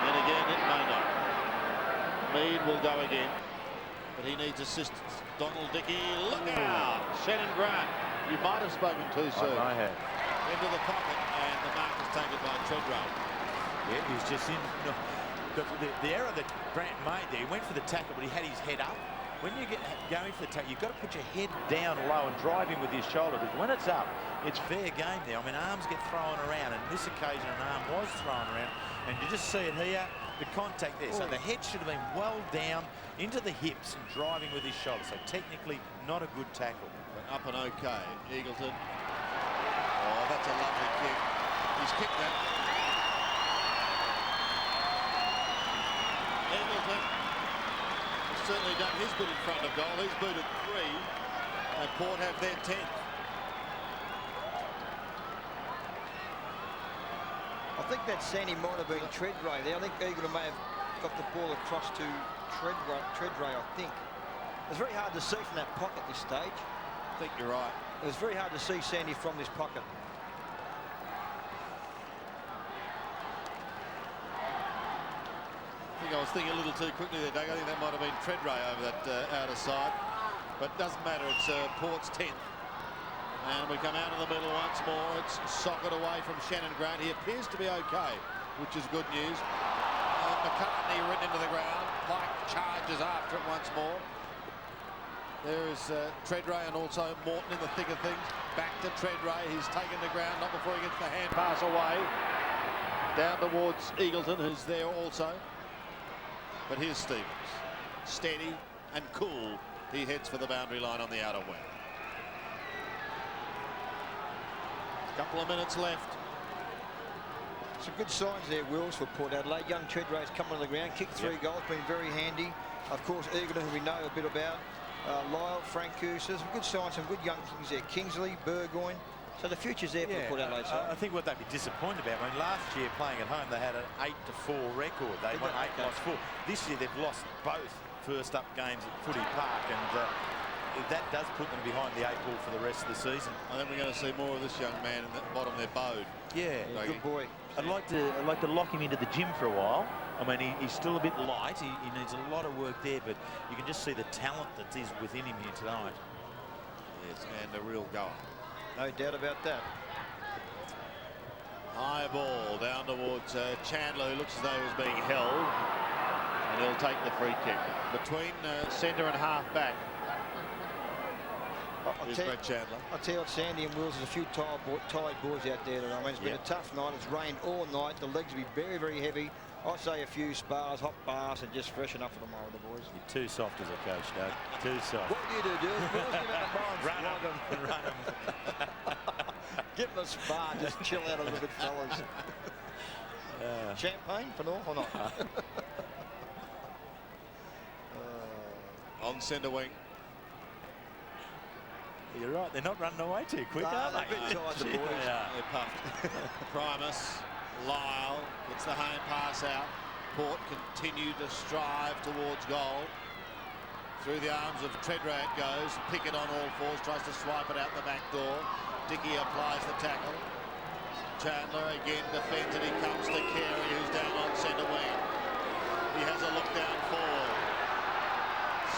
And again it may not. Mead will go again, but he needs assistance. Donald Dickey, look out! Shannon Grant, you might have spoken too soon. I have. Into the pocket, and the mark is taken by Treadray. Yeah, he's just in. No, the error that Grant made there, he went for the tackle, but he had his head up. When you get going for the tackle, you've got to put your head down low and drive him with your shoulder, because when it's up, it's fair game there. I mean, arms get thrown around, and this occasion an arm was thrown around, and you just see it here, the contact there. So the head should have been well down into the hips and driving with his shoulder. So technically not a good tackle. But up and okay. Eagleton. Oh, that's a lovely kick. He's kicked that. Eagleton has certainly done his bit in front of goal. He's booted 3, and Port have their 10th. I think that Sandy might have been Treadray there. I think Eagleton may have got the ball across to Treadray, I think. It's very hard to see from that pocket at this stage. I think you're right. It was very hard to see Sandy from this pocket. I was thinking a little too quickly there, Doug. I think that might have been Treadray over that outer side. But it doesn't matter. It's Port's 10th. And we come out of the middle once more. It's socket away from Shannon Grant. He appears to be okay, which is good news. McCartney written into the ground. Pike charges after it once more. There is Treadray and also Morton in the thick of things. Back to Treadray. He's taken the ground, not before he gets the hand pass away. Down towards Eagleton, who's there also. But here's Stevens. Steady and cool. He heads for the boundary line on the outer wing. Couple of minutes left. Some good signs there, Wills, for Port Adelaide. Young Treadray's come on the ground, kicked 3 goals, been very handy. Of course, Eagleton, who we know a bit about. Lyle, Francouz, some good signs, some good young things there. Kingsley, Burgoyne. So the future's there for the Port Adelaide side. I think what they'd be disappointed about, I mean, last year playing at home, they had an 8-4 record. They won 8, lost 4. This year they've lost both first up games at Footy Park, and that does put them behind the 8 ball for the rest of the season. I think we're going to see more of this young man in the bottom there, Bode. Yeah, good boy. I'd like to lock him into the gym for a while. I mean, he's still a bit light. He needs a lot of work there, but you can just see the talent that is within him here tonight. Yes, and a real goal. No doubt about that. High ball down towards Chandler, who looks as though he was being held. And he'll take the free kick. Between centre and half back. Here's Brett Chandler. I'll tell you what, Sandy and Wills, there's a few tired boys out there tonight. I mean, it's been a tough night. It's rained all night. The legs will be very, very heavy. I'd say a few spars, hot baths, and just freshen up for tomorrow, the boys. You're too soft as a coach, Doug. Too soft. What do you do, Run them. Give them a spa. Just chill out a little bit, fellas. Champagne for North or not? On centre wing. You're right. They're not running away too quick, are they? A bit tired, the boys. They're puffed. Primus, Lyle gets the home pass out. Port continue to strive towards goal. Through the arms of Treadray it goes. Pickett on all fours, tries to swipe it out the back door. Dickey applies the tackle. Chandler again defends and he comes to Carey, who's down on centre wing. He has a look down forward.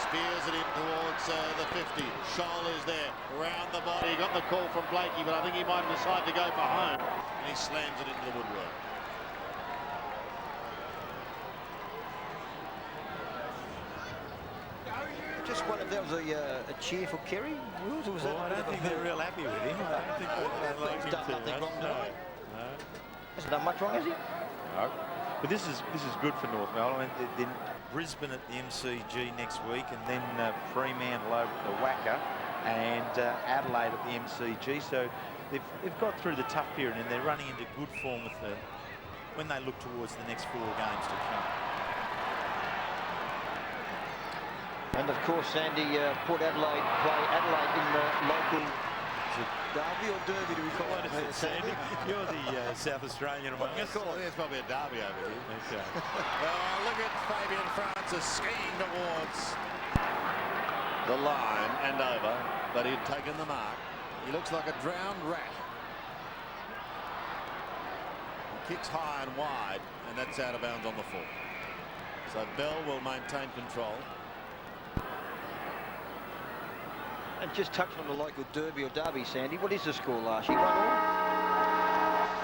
Spears it in towards the 50. Scholl is there, round the body. He got the call from Blakey, but I think he might have decided to go for home. And he slams it into the woodwork. Just wonder if that was a cheer for Kerry. Wills, or was that I don't think they're real happy with him. I don't think they like him done too nothing much. wrong, No. no. Hasn't done much wrong, has he? No. But this is good for North Melbourne. Then Brisbane at the MCG next week, and then Fremantle over at the Wacker, and Adelaide at the MCG. So they've got through the tough period, and they're running into good form with when they look towards the next 4 games to come. And of course, Sandy, Port Adelaide play Adelaide in the local derby or derby, do we call What it? is it, Sandy? You're the South Australian among us. There's probably a derby over here. Okay. Look at Fabian Francis skiing towards the line and over, but he'd taken the mark. He looks like a drowned rat. He kicks high and wide, and that's out of bounds on the full. So Bell will maintain control. And just touching on the local derby or derby, Sandy, what is the score last year? 1-1?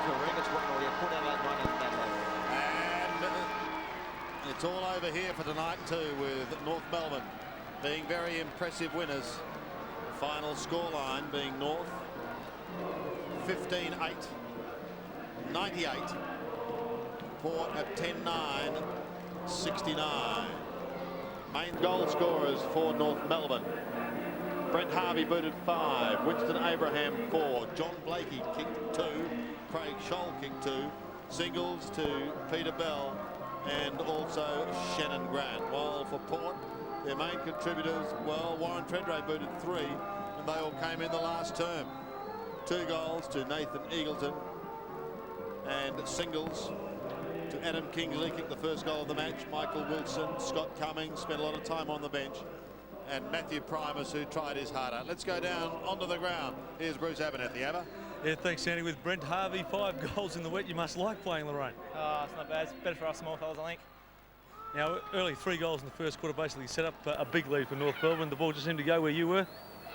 Correct. It's 1-1, yeah. Port Adelaide 1 And it's all over here for tonight too, with North Melbourne being very impressive winners. The final scoreline being North 15-8, 98. Port at 10-9, 69. Main goal scorers for North Melbourne: Brent Harvey booted 5, Winston Abraham 4, John Blakey kicked 2, Craig Scholl kicked 2, singles to Peter Bell and also Shannon Grant. While for Port, their main contributors, well, Warren Treadray booted 3, and they all came in the last term. 2 goals to Nathan Eagleton and singles to Adam Kingsley, kicked the first goal of the match. Michael Wilson, Scott Cummings spent a lot of time on the bench, and Matthew Primus, who tried his harder. Let's go down onto the ground. Here's Bruce Abernethy. Abba? Yeah, thanks, Sandy. With Brent Harvey, 5 goals in the wet, you must like playing Lorraine. It's not bad. It's better for us small fellas, I think. Now, early 3 goals in the first quarter basically set up a big lead for North Melbourne. The ball just seemed to go where you were.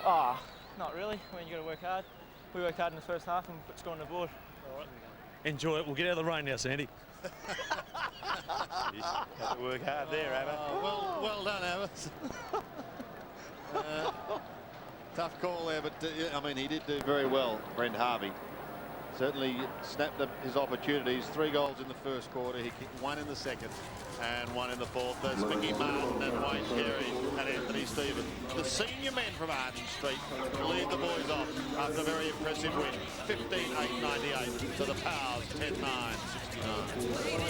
Not really. I mean, you got to work hard. We worked hard in the first half and put score on the board. All right. Enjoy it. We'll get out of the rain now, Sandy. You have to work hard there, Abba. Well done, Abbas. Tough call there, but I mean, he did do very well, Brent Harvey. Certainly snapped up his opportunities. 3 goals in the first quarter. He kicked 1 in the second and 1 in the fourth. There's Mickey Martin and Wayne Carey and Anthony Stevens. The senior men from Arden Street lead the boys off after a very impressive win. 15-8-98 to the Powers, 10-9-69.